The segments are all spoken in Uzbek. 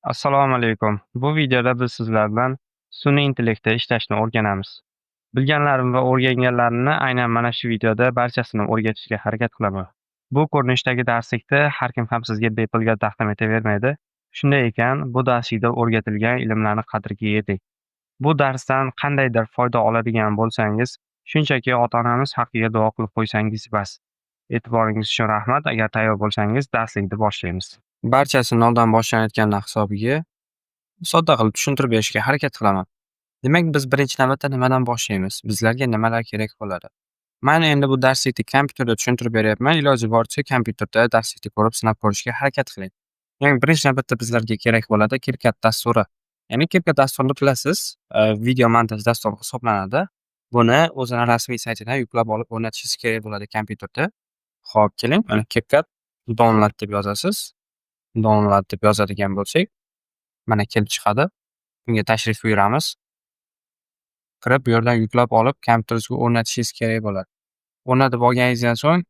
Assalomu alaykum. Bu videoda biz sizlar bilan sun'iy intellektda ishlashni o'rganamiz. Bilganlarim va o'rganganlarimni aynan mana shu videoda barchasini o'rgatishga harakat qilaman. Bu ko'rinishdagi darslikda har kim ham sizga bepulga taqdim etavermaydi. Shunday ekan, bu darslikda o'rgatilgan ilmlarni qadriga yeting. Bu darsdan qandaydir foyda oladigan bo'lsangiz, shunchaki ota-onamiz haqqiga duo qilib qo'ysangiz bas. E'tiboringiz uchun rahmat. Agar tayyor bo'lsangiz, darslikni boshlaymiz. Barchasi noldan boshlanayotganlar hisobiga sodda qilib tushuntirib berishga harakat qilaman. Demak, biz birinchi navbatda nimadan boshlaymiz? Bizlarga nimalar kerak bo'ladi? Mana endi bu darslikni kompyuterda tushuntirib beryapman. Iloji boricha kompyuterda darslikni ko'rib, sinab ko'rishga harakat qiling. Ya'ni birinchi navbatda bizlarga kerak bo'ladi CapCut dasturi. Ya'ni CapCut dasturini bilasiz, video montaj dasturi hisoblanadi. Buni o'zini rasmiy saytidan yuklab olib o'rnatishingiz kerak bo'ladi kompyuterda. Xo'p, keling, mana CapCut download deb yozasiz. Download deb yozadigan bo'lsak, mana kelib chiqadi. Bunga tashrif buyuramiz. Kirib, bu yerdan yuklab olib, kompyuteringizga o'rnatishingiz kerak bo'ladi. O'rnatib olganingizdan so'ng,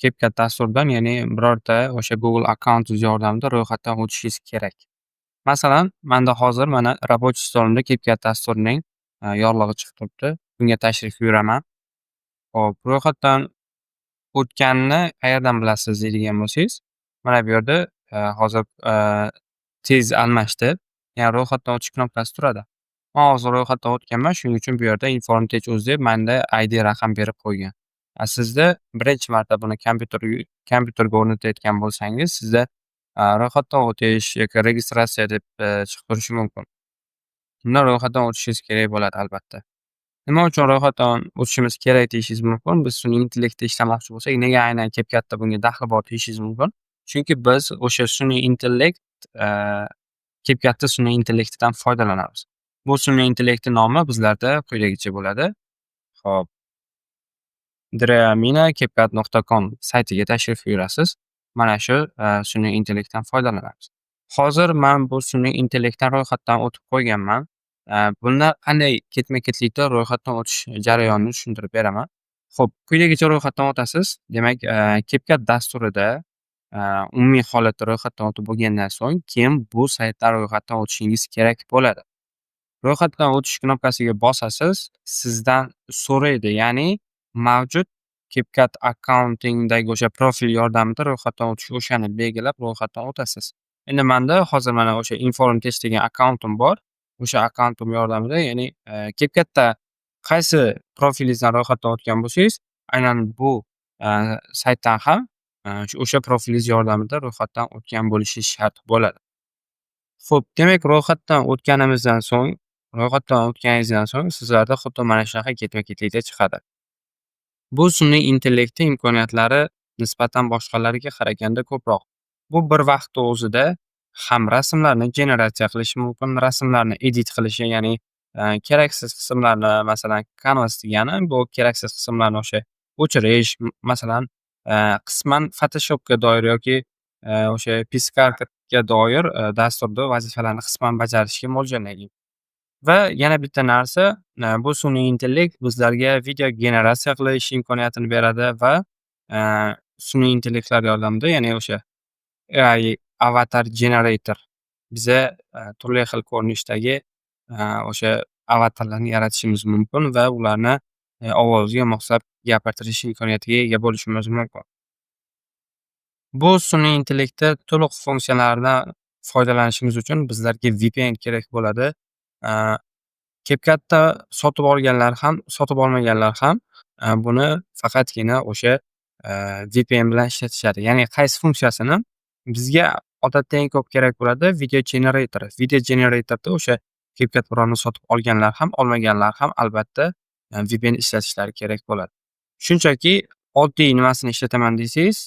CapCut dasturidan, ya'ni birorta o'sha Google akkauntingiz yordamida ro'yxatdan o'tishingiz kerak. Masalan, menda hozir mana рабочий stolimda CapCut dasturining yorlig'i chiqib turibdi. Bunga tashrif buyuraman. Xo'p, ro'yxatdan o'tganini qayerdan bilasiz deydigan bo'lsangiz, mana bu yerda hozir tez almashdi. Ya'ni ro'yxatdan o'tish knopkasi turadi. Men hozir ro'yxatdan o'tganman, shuning uchun bu yerda Inform.tech o'z deb menda ID raqam berib qo'ygan. Sizda birinchi marta buni kompyuterga o'rnatayotgan bo'lsangiz, sizda ro'yxatdan o'tish yoki registratsiya deb chiqib turishi mumkin. Bunda ro'yxatdan o'tishingiz kerak bo'ladi albatta. Nima uchun ro'yxatdan o'tishimiz kerak deyishingiz mumkin. Biz sun'iy intellektda ishlamoqchi bo'lsak, nega aynan CapCutda bunga daxli bor deyishingiz mumkin. Chunki biz o'sha sun'iy intellekt CapCutda sun'iy intellektidan foydalanamiz. Bu sun'iy intellektning nomi bizlarda quyidagicha bo'ladi. Xo'p. dreamina.capcut.com saytiga tashrif buyurasiz. Mana shu sun'iy intellektdan foydalanamiz. Hozir men bu sun'iy intellektdan ro'yxatdan o'tib qo'yganman. Bunda qanday ketma-ketlikda ro'yxatdan o'tish jarayonini tushuntirib beraman. Xo'p, quyidagicha ro'yxatdan o'tasiz. Demak, CapCut dasturida umumiy holatda ro'yxatdan o'tib bo'lgandan so'ng, keyin bu saytdan ro'yxatdan o'tishingiz kerak bo'ladi. Ro'yxatdan o'tish knopkasiga bosasiz, sizdan so'raydi, ya'ni mavjud CapCut akkauntingdagi o'sha profil yordamida ro'yxatdan o'tish, o'shani belgilab ro'yxatdan o'tasiz. Endi menda hozir mana o'sha Inform.tech degan akkauntim bor. O'sha akkauntim yordamida, ya'ni CapCutda qaysi profilingizdan ro'yxatdan o'tgan bo'lsangiz, aynan bu saytdan ham o'sha profilingiz yordamida ro'yxatdan o'tgan bo'lishingiz shart bo'ladi. Xo'p, demak, ro'yxatdan o'tganingizdan so'ng sizlarda xuddi mana shunaqa ketma-ketlikda chiqadi. Bu sun'iy intellektning imkoniyatlari nisbatan boshqalariga qaraganda ko'proq. Bu bir vaqtda o'zida ham rasmlarni generatsiya qilishi mumkin, rasmlarni edit qilishi, ya'ni keraksiz qismlarni, masalan, canvas degani, bu keraksiz qismlarni o'sha o'chirish, masalan, qisman Photoshopga doir yoki o'sha Piscartga doir dasturda vazifalarni qisman bajarishga mo'ljallangan. Va yana bitta narsa, bu sun'iy intellekt bizlarga video generatsiya qilish imkoniyatini beradi va sun'iy intellektlar yordamida, ya'ni o'sha AI avatar generator biza turli xil ko'rinishdagi o'sha avatarlarni yaratishimiz mumkin va ularni ovozga moslab gapirtirish imkoniyatiga ega bo'lishimiz mumkin. Bu sun'iy intellektda to'liq funksiyalardan foydalanishimiz uchun bizlarga VPN kerak bo'ladi. CapCutda sotib olganlar ham, sotib olmaganlar ham buni faqatgina o'sha VPN bilan ishlatishadi. Ya'ni qaysi funksiyasini bizga odatda eng ko'p kerak bo'ladi? Video generator. Video generatorda o'sha CapCut Pro'ni sotib olganlar ham, olmaganlar ham albatta VPN ishlatishlari kerak bo'ladi. Shunchaki oddiy nimasini ishlataman desangiz,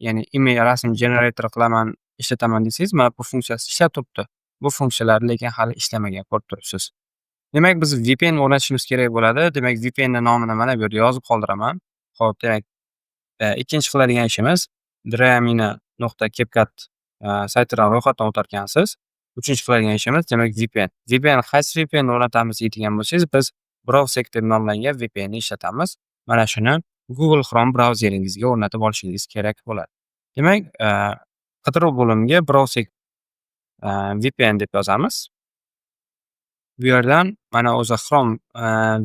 ya'ni image rasm generator qilaman, ishlataman desangiz, mana bu funksiyasi ishlab turibdi. Bu funksiyalar lekin hali ishlamagan, ko'rib turibsiz. Demak, biz VPN o'rnatishimiz kerak bo'ladi. Demak, VPNning nomini mana bu yerda yozib qoldiraman. Xo'p, demak, ikkinchi qiladigan ishimiz dreamina.capcut saytidan ro'yxatdan o'tarkansiz. Uchinchi qiladigan ishimiz, demak, VPN. VPN qaysi VPN o'rnatamiz deydigan bo'lsangiz, biz Browsec deb nomlangan VPN ni ishlatamiz. Mana shuni Google Chrome brauzeringizga o'rnatib olishingiz kerak bo'ladi. Demak, qidiruv bo'limiga Browsec VPN deb yozamiz. Bu yerdan mana o'zi Chrome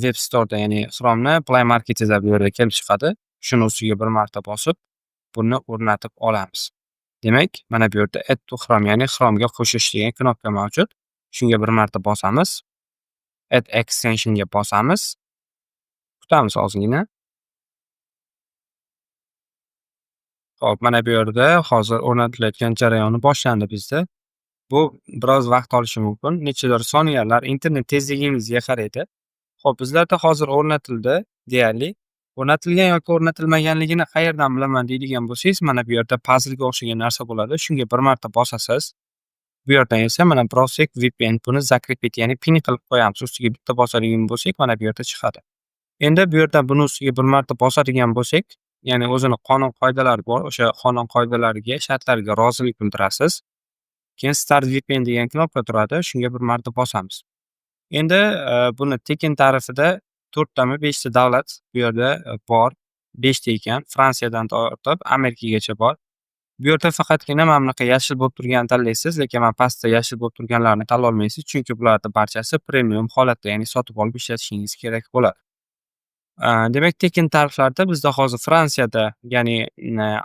Web Store'da, ya'ni Chrome'ni Play Marketida bu yerda kelib chiqadi. Shuni ustiga bir marta bosib, buni o'rnatib olamiz. Demak, mana bu yerda Add to Chrome, ya'ni Chrome'ga qo'shish degan knopka mavjud. Shunga bir marta bosamiz. Add extensionga bosamiz. Kutamiz ozgina. Xo'p, mana bu yerda hozir o'rnatilayotgan jarayoni boshlandi bizda. Bu biroz vaqt olishi mumkin. Nechadir soniyalar internet tezligingizga qaraydi. Xo'p, bizlarda hozir o'rnatildi deyarli. O'rnatilgan yoki o'rnatilmaganligini qayerdan bilaman deydigan bo'lsangiz, mana bu yerda puzzle'ga o'xshagan narsa bo'ladi. Shunga bir marta bosasiz. Bu yerdan esa mana Browser VPN buni закрепить, ya'ni pin qilib qo'yamiz. Ustiga bitta bosadigan bo'lsak, mana bu yerda chiqadi. Endi bu yerdan buni ustiga bir marta bosadigan bo'lsak, ya'ni o'zini qonun qoidalari bor. O'sha qonun qoidalariga, shartlariga rozilik bildirasiz. Keyin Start VPN degan knopka turadi. Shunga bir marta bosamiz. Endi buni tekin tarifida 4 tami 5 ta davlat bu yerda bor. 5 ta ekan. Fransiyadan tortib Amerikagacha bor. Bu yerda faqatgina mana bunaqa yashil bo'lib turganini tanlaysiz, lekin mana pastda yashil bo'lib turganlarni tanlolmaysiz, chunki bularning barchasi premium holatda, ya'ni sotib olib ishlatishingiz kerak bo'ladi. Demak, tekin tariflarda bizda hozir Fransiyada, ya'ni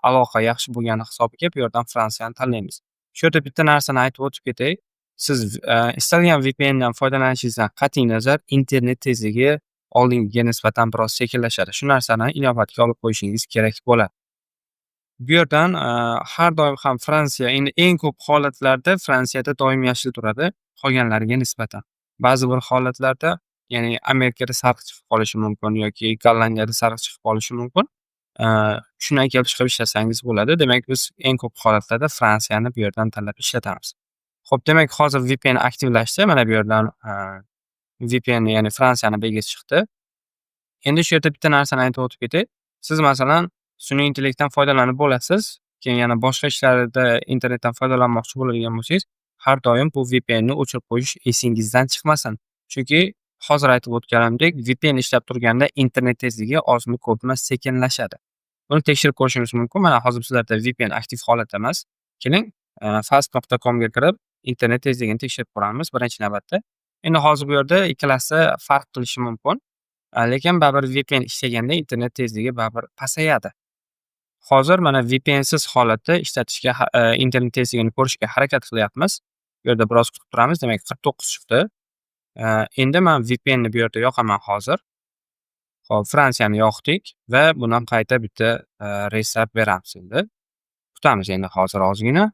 aloqa yaxshi bo'lgani hisobiga bu yerdan Fransiyani tanlaymiz. Shu yerda bitta narsani aytib o'tib ketay. Siz istalgan VPN dan foydalanishingizdan qat'iy nazar internet tezligi oldingiga nisbatan biroz sekinlashadi. Shu narsani inobatga olib qo'yishingiz kerak bo'ladi. Bu yerdan har doim ham Fransiya, endi eng ko'p holatlarda Fransiyada doim yashil turadi qolganlariga nisbatan. Ba'zi bir holatlarda, ya'ni Amerikada sariq chiqib qolishi mumkin yoki Gollandiyada sariq chiqib qolishi mumkin. Shundan kelib chiqib ishlasangiz bo'ladi. Demak, biz eng ko'p holatlarda Fransiyani bu yerdan tanlab ishlatamiz. Xo'p, demak, hozir VPN aktivlashdi. Mana bu yerdan VPN, ya'ni Fransiyani belgisi chiqdi. Endi shu yerda bitta narsani aytib o'tib ketay. Siz masalan sun'iy intellektdan foydalanib bo'lasiz. Keyin yana boshqa ishlarda internetdan foydalanmoqchi bo'ladigan bo'lsangiz, har doim bu VPNni o'chirib qo'yish esingizdan chiqmasin. Chunki hozir aytib o'tganimdek, VPN ishlab turganda internet tezligi ozmi ko'pmi sekinlashadi. Buni tekshirib ko'rishingiz mumkin. Mana hozir sizlarda VPN aktiv holatda emas. Keling, fast.com ga kirib, internet tezligini tekshirib ko'ramiz birinchi navbatda. Endi hozir bu yerda ikkalasi farq qilishi mumkin. Lekin baribir VPN ishlaganda internet tezligi baribir pasayadi. Hozir mana VPNsiz holatda ishlatishga, internet tezligini ko'rishga harakat qilyapmiz. Bu yerda biroz kutib turamiz. Demak, 49 chiqdi. Endi men VPNni bu yerda yoqaman hozir. Xo'p, Fransiyani yoqdik va bundan qayta bitta restart beramiz endi. Kutamiz endi hozir ozgina.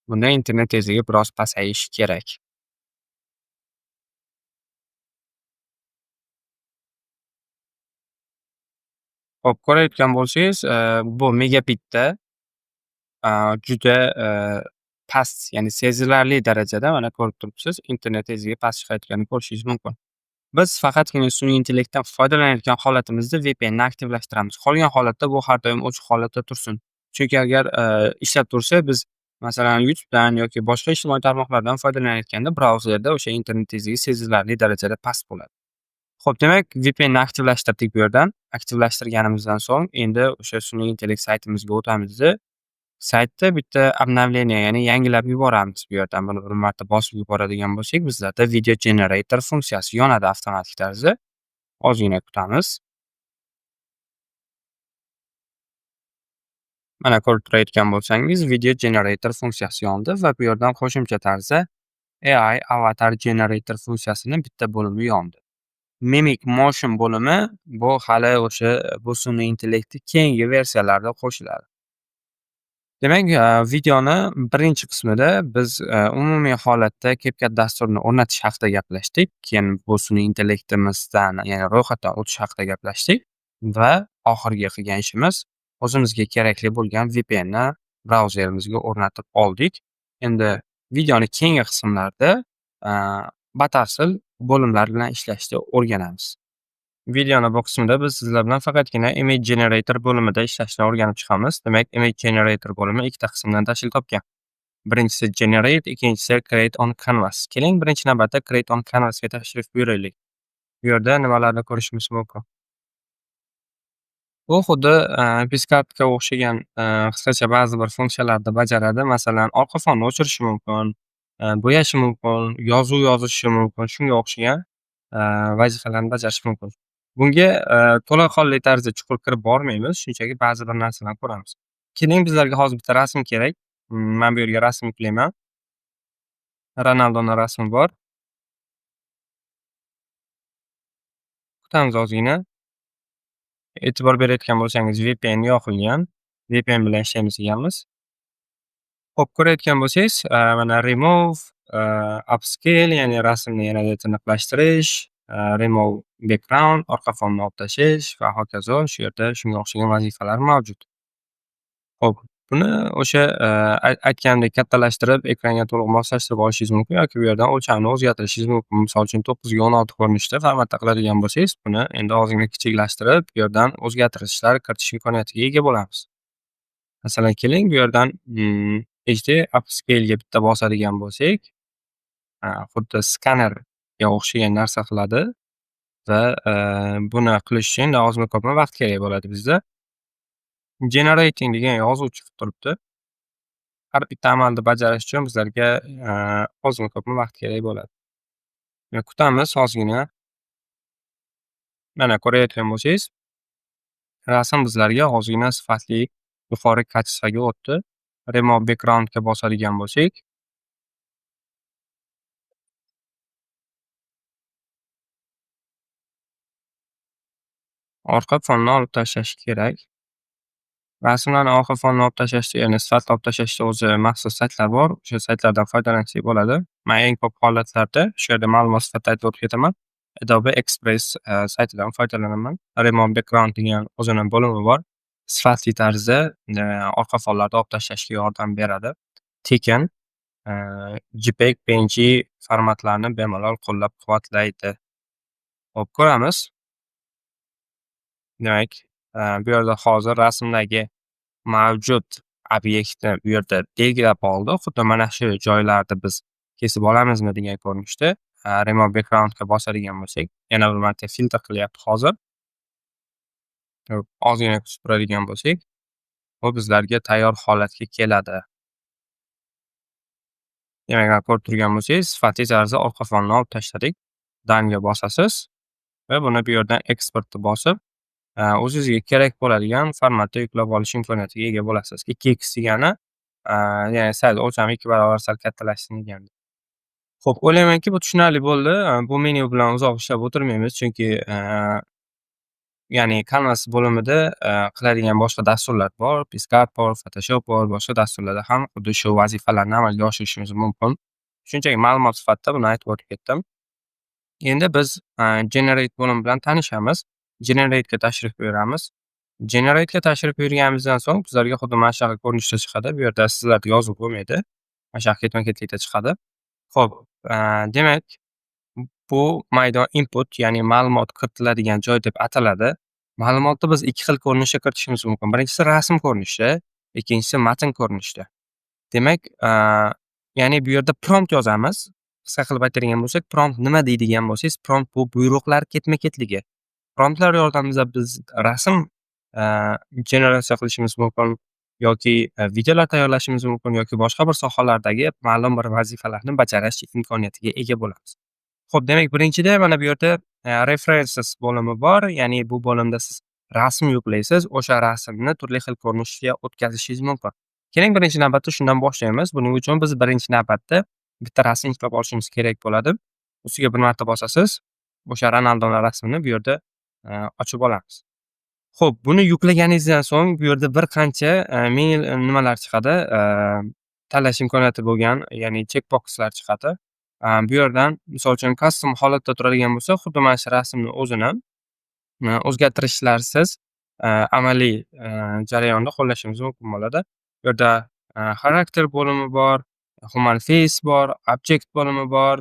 Bunda internet tezligi biroz pasayishi kerak. Xo'p, ko'rayotgan bo'lsangiz, bu megabitda juda past, ya'ni sezilarli darajada mana ko'rib turibsiz, internet tezligi past chiqayotganini ko'rishingiz mumkin. Biz faqatgina sun'iy intellektdan foydalanayotgan holatimizda VPNni aktivlashtiramiz. Qolgan holatda bu har doim ochiq holatda tursin. Chunki agar ishlab tursa, biz masalan YouTubedan yoki boshqa ijtimoiy tarmoqlardan foydalanayotganda brauzerda o'sha internet tezligi sezilarli darajada past bo'ladi. Xo'p, demak, VPNni aktivlashtirdik bu yerdan. Aktivlashtirganimizdan so'ng endi o'sha sun'iy intellekt saytimizga o'tamiz-da, saytda bitta обновление, ya'ni yangilab yuboramiz bu yerdan. Buni bir marta bosib yuboradigan bo'lsak, bizlarda video generator funksiyasi yonadi avtomatik tarzda. Ozgina kutamiz. Mana ko'rib turayotgan bo'lsangiz, video generator funksiyasi yondi va bu yerdan qo'shimcha tarzda AI avatar generator funksiyasini bitta bo'limi yondi. Mimic Motion bo'limi bu hali o'sha bu sun'iy intellektni keyingi versiyalarida qo'shiladi. Demak, videoni birinchi qismida biz umumiy holatda CapCut dasturini o'rnatish haqida gaplashdik. Keyin bu sun'iy intellektimizdan, ya'ni ro'yxatdan o'tish haqida gaplashdik va oxirgi qilgan ishimiz o'zimizga kerakli bo'lgan VPNni brauzerimizga o'rnatib oldik. Endi videoni keyingi qismlarda batafsil bo'limlar bilan ishlashni o'rganamiz. Videoni bu qismida biz sizlar bilan faqatgina Image Generator bo'limida ishlashni o'rganib chiqamiz. Demak, Image Generator bo'limi ikkita qismdan tashkil topgan. Birinchisi Generate, ikkinchisi Create on Canvas. Keling, birinchi navbatda Create on Canvas ga tashrif buyuraylik. Bu yerda nimalarni ko'rishimiz mumkin? Bu xuddi Piscatga o'xshagan qisqacha ba'zi bir funksiyalarni bajaradi. Masalan, orqa fonni o'chirishi mumkin, bo'yashi mumkin, yozuv yozishi mumkin, shunga o'xshagan vazifalarni bajarishi mumkin. Bunga to'laqonli tarzda chuqur kirib bormaymiz, shunchaki ba'zi bir narsalarni ko'ramiz. Keling, bizlarga hozir bitta rasm kerak. Men bu yerga rasm yuklayman. Ronaldoni rasmi bor. Kutamiz ozgina. E'tibor berayotgan bo'lsangiz, VPN yoqilgan. VPN bilan ishlaymiz deganmiz. Xo'p, ko'rayotgan bo'lsangiz, mana remove, upscale, ya'ni rasmni yanada tiniqlashtirish, remove background, orqa fonni olib tashlash va hokazo. Shu yerda shunga o'xshagan vazifalar mavjud. Xo'p, buni o'sha, aytganimdek kattalashtirib, ekranga to'liq moslashtirib olishingiz mumkin yoki bu yerdan o'lchamni o'zgartirishingiz mumkin. Misol uchun 9 ga 16 ko'rinishda formatda qiladigan bo'lsangiz, buni endi ozgina kichiklashtirib, bu yerdan o'zgartirishlar kiritish imkoniyatiga ega bo'lamiz. Masalan, keling, bu yerdan, HD upscale'ga bitta bosadigan bo'lsak, xuddi skanerga o'xshagan narsa qiladi va, buni qilish uchun ozmi ko'pmi vaqt kerak bo'ladi bizda. Generating degan yozuv chiqib turibdi. Har bitta amalni bajarish uchun bizlarga, ozmi ko'pmi vaqt kerak bo'ladi. Kutamiz ozgina. Mana ko'rayotgan bo'lsangiz, rasm bizlarga ozgina sifatli yuqori kачествоga o'tdi. Remove backgroundga bosadigan bo'lsak, orqa fonni olib tashlash kerak. Rasmlarni orqa fonni olib tashlashda, ya'ni sifatli olib tashlashda o'zi maxsus saytlar bor. O'sha saytlardan foydalansak bo'ladi. Men eng ko'p holatlarda shu yerda ma'lumot sifatida aytib o'tib ketaman. Adobe Express saytidan foydalanaman. Remove background degan o'zini bo'limi bor. Sifatli tarzda orqa fonlarni olib tashlashga yordam beradi. Tekin JPEG, PNG formatlarni bemalol qo'llab-quvvatlaydi. Xo'p, ko'ramiz. Demak, bu yerda hozir rasmdagi mavjud obyektni bu yerda belgilab oldi. Xuddi mana shu joylarni biz kesib olamizmi degan ko'rinishda. Remove backgroundga bosadigan bo'lsak, yana bir marta filtr qilyapti hozir. Ozgina kutib turadigan bo'lsak, bu bizlarga tayyor holatga keladi. Demak, mana ko'rib turgan bo'lsangiz, sifatli tarzda orqa fonni olib tashladik. Done'ga bosasiz va buni bu yerdan exportni bosib, o'zingizga kerak bo'ladigan formatda yuklab olish imkoniyatiga ega bo'lasiz. 2x degani, ya'ni sal o'lchami 2 barobar sal kattalashin degani. Xo'p, o'ylaymanki, bu tushunarli bo'ldi. Bu menyu bilan uzoq ishlab o'tirmaymiz, chunki, ya'ni Canvas bo'limida, qiladigan boshqa dasturlar bor. Piskat bor, Photoshop bor, boshqa dasturlarda ham xuddi shu vazifalarni amalga oshirishimiz mumkin. Shunchaki ma'lumot sifatida buni aytib o'tib ketdim. Endi biz, Generate bo'limi bilan tanishamiz. Generate'ga tashrif buyuramiz. Generate'ga tashrif buyurganimizdan so'ng bizlarga xuddi mana shunaqa ko'rinishda chiqadi. Bu yerda sizlarda yozuv bo'lmaydi. Mana shunaqa ketma-ketlikda chiqadi. Xo'p, demak, bu maydon input, ya'ni ma'lumot kiritiladigan joy deb ataladi. Ma'lumotni biz 2 xil ko'rinishda kiritishimiz mumkin. Birinchisi rasm ko'rinishida, ikkinchisi matn ko'rinishida. Demak, ya'ni bu yerda prompt yozamiz. Qisqa qilib aytadigan bo'lsak, prompt nima deydigan bo'lsangiz, prompt bu buyruqlar ketma-ketligi. Promptlar yordamida biz rasm, generatsiya qilishimiz mumkin yoki, videolar tayyorlashimiz mumkin yoki boshqa bir sohalardagi ma'lum bir vazifalarni bajarish imkoniyatiga ega bo'lamiz. Xo'p, demak, birinchida mana bu yerda, references bo'limi bor. Ya'ni bu bo'limda siz rasm yuklaysiz, o'sha rasmni turli xil ko'rinishga o'tkazishingiz mumkin. Keling, birinchi navbatda shundan boshlaymiz. Buning uchun biz birinchi navbatda bitta rasm yuklab olishimiz kerak bo'ladi. Ustiga bir marta bosasiz, o'sha Ronaldoni rasmini bu yerda, ochib olamiz. Xo'p, buni yuklaganingizdan so'ng bu yerda bir qancha, menyu nimalar chiqadi, tanlash imkoniyati bo'lgan, ya'ni checkboxlar chiqadi. Bu yerdan misol uchun custom holatda turadigan bo'lsa, xuddi mana shu rasmni o'zini, o'zgartirishlarsiz, amaliy, jarayonda qo'llashingiz mumkin bo'ladi. Bu yerda, xarakter bo'limi bor, human face bor, object bo'limi bor.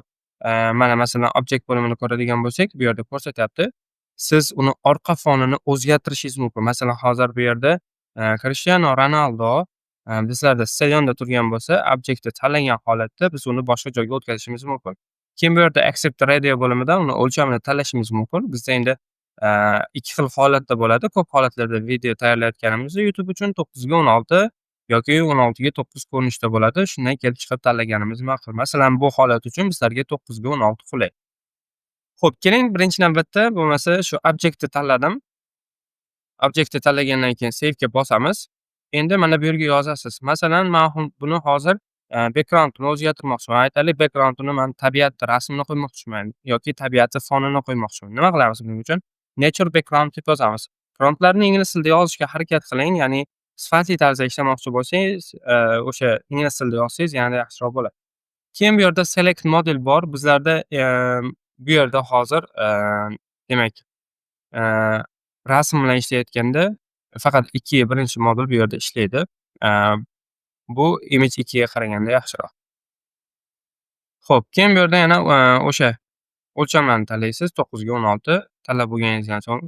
Mana masalan, object bo'limini ko'radigan bo'lsak, bu yerda ko'rsatyapti. Siz uni orqa fonini o'zgartirishingiz mumkin. Masalan, hozir bu yerda, Cristiano Ronaldo, bizlarda stadionda turgan bo'lsa, obyektni tanlagan holatda biz uni boshqa joyga o'tkazishimiz mumkin. Keyin bu yerda accept radio bo'limidan uni o'lchamini tanlashimiz mumkin. Bizda endi, 2 xil holatda bo'ladi. Ko'p holatlarda video tayyorlayotganimizda YouTube uchun 9 ga 16, yoki 16 ga 9 ko'rinishda bo'ladi. Shundan kelib chiqib tanlaganimiz ma'qul. Masalan, bu holat uchun bizlarga 9 ga 16 qulay. Xo'p, keling birinchi navbatda bo'lmasa shu objektni tanladim. Objektni tanlagandan keyin save ga bosamiz. Endi mana bu yerga yozasiz. Masalan, men buni hozir backgroundni o'zgartirmoqchiman. Aytaylik, backgroundni men tabiatni, rasmni qo'ymoqchiman yoki tabiatni fonini qo'ymoqchiman. Nima qilamiz buning uchun? Nature background deb yozamiz. Promptlarni ingliz tilida yozishga harakat qiling, ya'ni sifatli tarzda ishlamoqchi bo'lsangiz, o'sha ingliz tilida yozsangiz yanada yaxshiroq bo'ladi. Keyin bu yerda select model bor. Bizlarda bu yerda hozir demak, rasm bilan ishlayotganda faqat birinchi modul bu yerda ishlaydi. Bu image 2 ga qaraganda yaxshiroq. Xo'p, keyin bu yerda yana o'sha o'lchamlarni tanlaysiz. 9 ga 16 tanlab bo'lganingizdan so'ng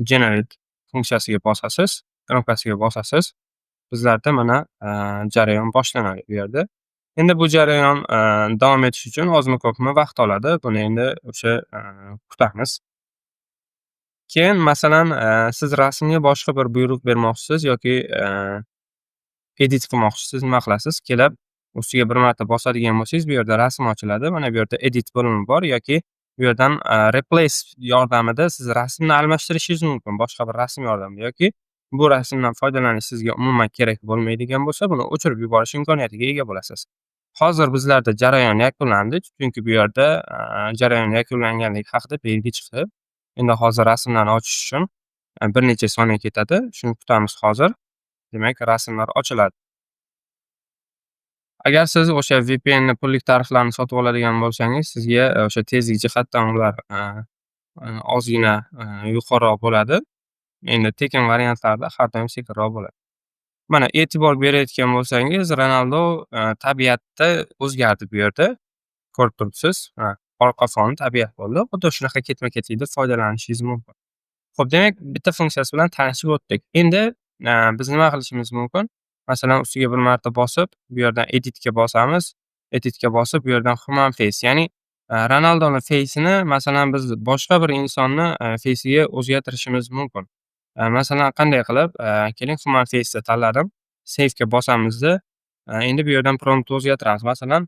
generate funksiyasiga bosasiz, knopkasiga bosasiz. Bizlarda mana jarayon boshlanadi bu yerda. Endi bu jarayon davom etishi uchun ozmi ko'pmi vaqt oladi. Buni endi o'sha kutamiz. Keyin masalan, siz rasmga boshqa bir buyruq bermoqchisiz yoki edit qilmoqchisiz, nima qilasiz? Kelib ustiga bir marta bosadigan bo'lsangiz, bu yerda rasm ochiladi. Mana bu yerda edit bo'limi bor yoki bu yerdan replace yordamida siz rasmni almashtirishingiz mumkin boshqa bir rasm yordamida yoki bu rasmdan foydalanish sizga umuman kerak bo'lmaydigan bo'lsa, buni o'chirib yuborish imkoniyatiga ega bo'lasiz. Hozir bizlarda jarayon yakunlandi, chunki bu yerda jarayon yakunlanganligi haqida belgi chiqdi. Endi hozir rasmlarni ochish uchun bir necha soniya ketadi. Shuni kutamiz hozir. Demak, rasmlar ochiladi. Agar siz o'sha VPN pullik tariflarni sotib oladigan bo'lsangiz, sizga o'sha tezlik jihatdan ular ozgina yuqoriroq bo'ladi. Endi tekin variantlarda har doim sekinroq bo'ladi. Mana e'tibor berayotgan bo'lsangiz, Ronaldo tabiatda o'zgardi bu yerda. Ko'rib turibsiz. Orqa foni tabiat bo'ldi. Xuddi shunaqa ketma-ketlikda foydalanishingiz mumkin. Xo'p, demak, bitta funksiyasi bilan tanishib o'tdik. Endi biz nima qilishimiz mumkin? Masalan, ustiga bir marta bosib, bu yerdan edit ga bosamiz. Edit ga bosib, bu yerdan human face, ya'ni Ronaldoning face'ini masalan biz boshqa bir insonni face'iga o'zgartirishimiz mumkin. Masalan, qanday qilib? Keling, human face'ni tanladim. Save ga bosamizda, endi bu yerdan promptni o'zgartiramiz. Masalan,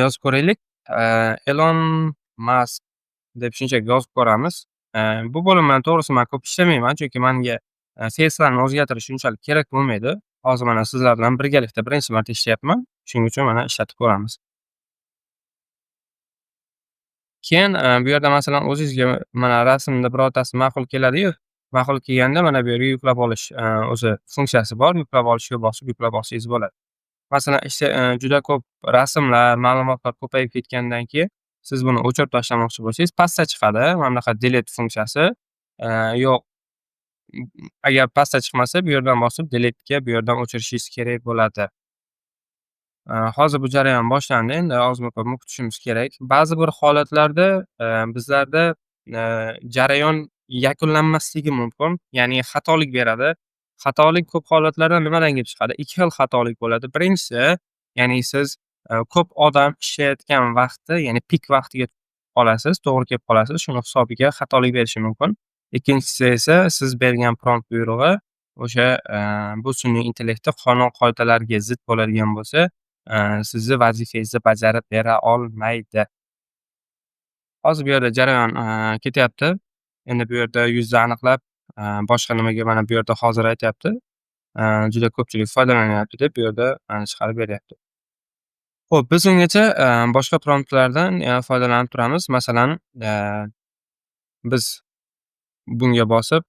yozib ko'raylik. Elon Musk deb shunchaki yozib ko'ramiz. Bu bo'lim bilan to'g'risi men ko'p ishlamayman, chunki menga face'larni o'zgartirish unchalik kerak bo'lmaydi. Hozir mana sizlar bilan birgalikda birinchi marta ishlayapman. Shuning uchun mana ishlatib ko'ramiz. Keyin bu yerda masalan o'zingizga mana rasmda birortasi ma'qul keladi-yu, ma'qul kelganda mana bu yerga yuklab olish o'zi funksiyasi bor. Yuklab olishga bosib yuklab olsangiz bo'ladi. Masalan, juda ko'p rasmlar, ma'lumotlar ko'payib ketgandan keyin siz buni o'chirib tashlamoqchi bo'lsangiz, pastda chiqadi mana bunaqa delete funksiyasi. Yo'q, agar pastda chiqmasa, bu yerdan bosib delete ga bu yerdan o'chirishingiz kerak bo'ladi. Hozir bu jarayon boshlandi. Endi ozmi ko'pmi kutishimiz kerak. Ba'zi bir holatlarda bizlarda jarayon yakunlanmasligi mumkin, ya'ni xatolik beradi. Xatolik ko'p holatlarda nimadan kelib chiqadi? Ikki xil xatolik bo'ladi. Birinchisi, ya'ni siz ko'p odam ishlayotgan vaqtda, ya'ni pik vaqtiga qolasiz, to'g'ri kelib qolasiz. Shuni hisobiga xatolik berishi mumkin. Ikkinchisi esa siz bergan prompt buyrug'i o'sha bu sun'iy intellektda qonun-qoidalarga zid bo'ladigan bo'lsa, sizni vazifangizni bajarib bera olmaydi. Hozir bu yerda jarayon ketyapti. Endi bu yerda yuzni aniqlab, boshqa nimaga mana bu yerda hozir aytyapti. Juda ko'pchilik foydalanyapti deb bu yerda chiqarib beryapti. Xo'p, biz ungacha boshqa promptlardan foydalanib turamiz. Masalan, biz bunga bosib,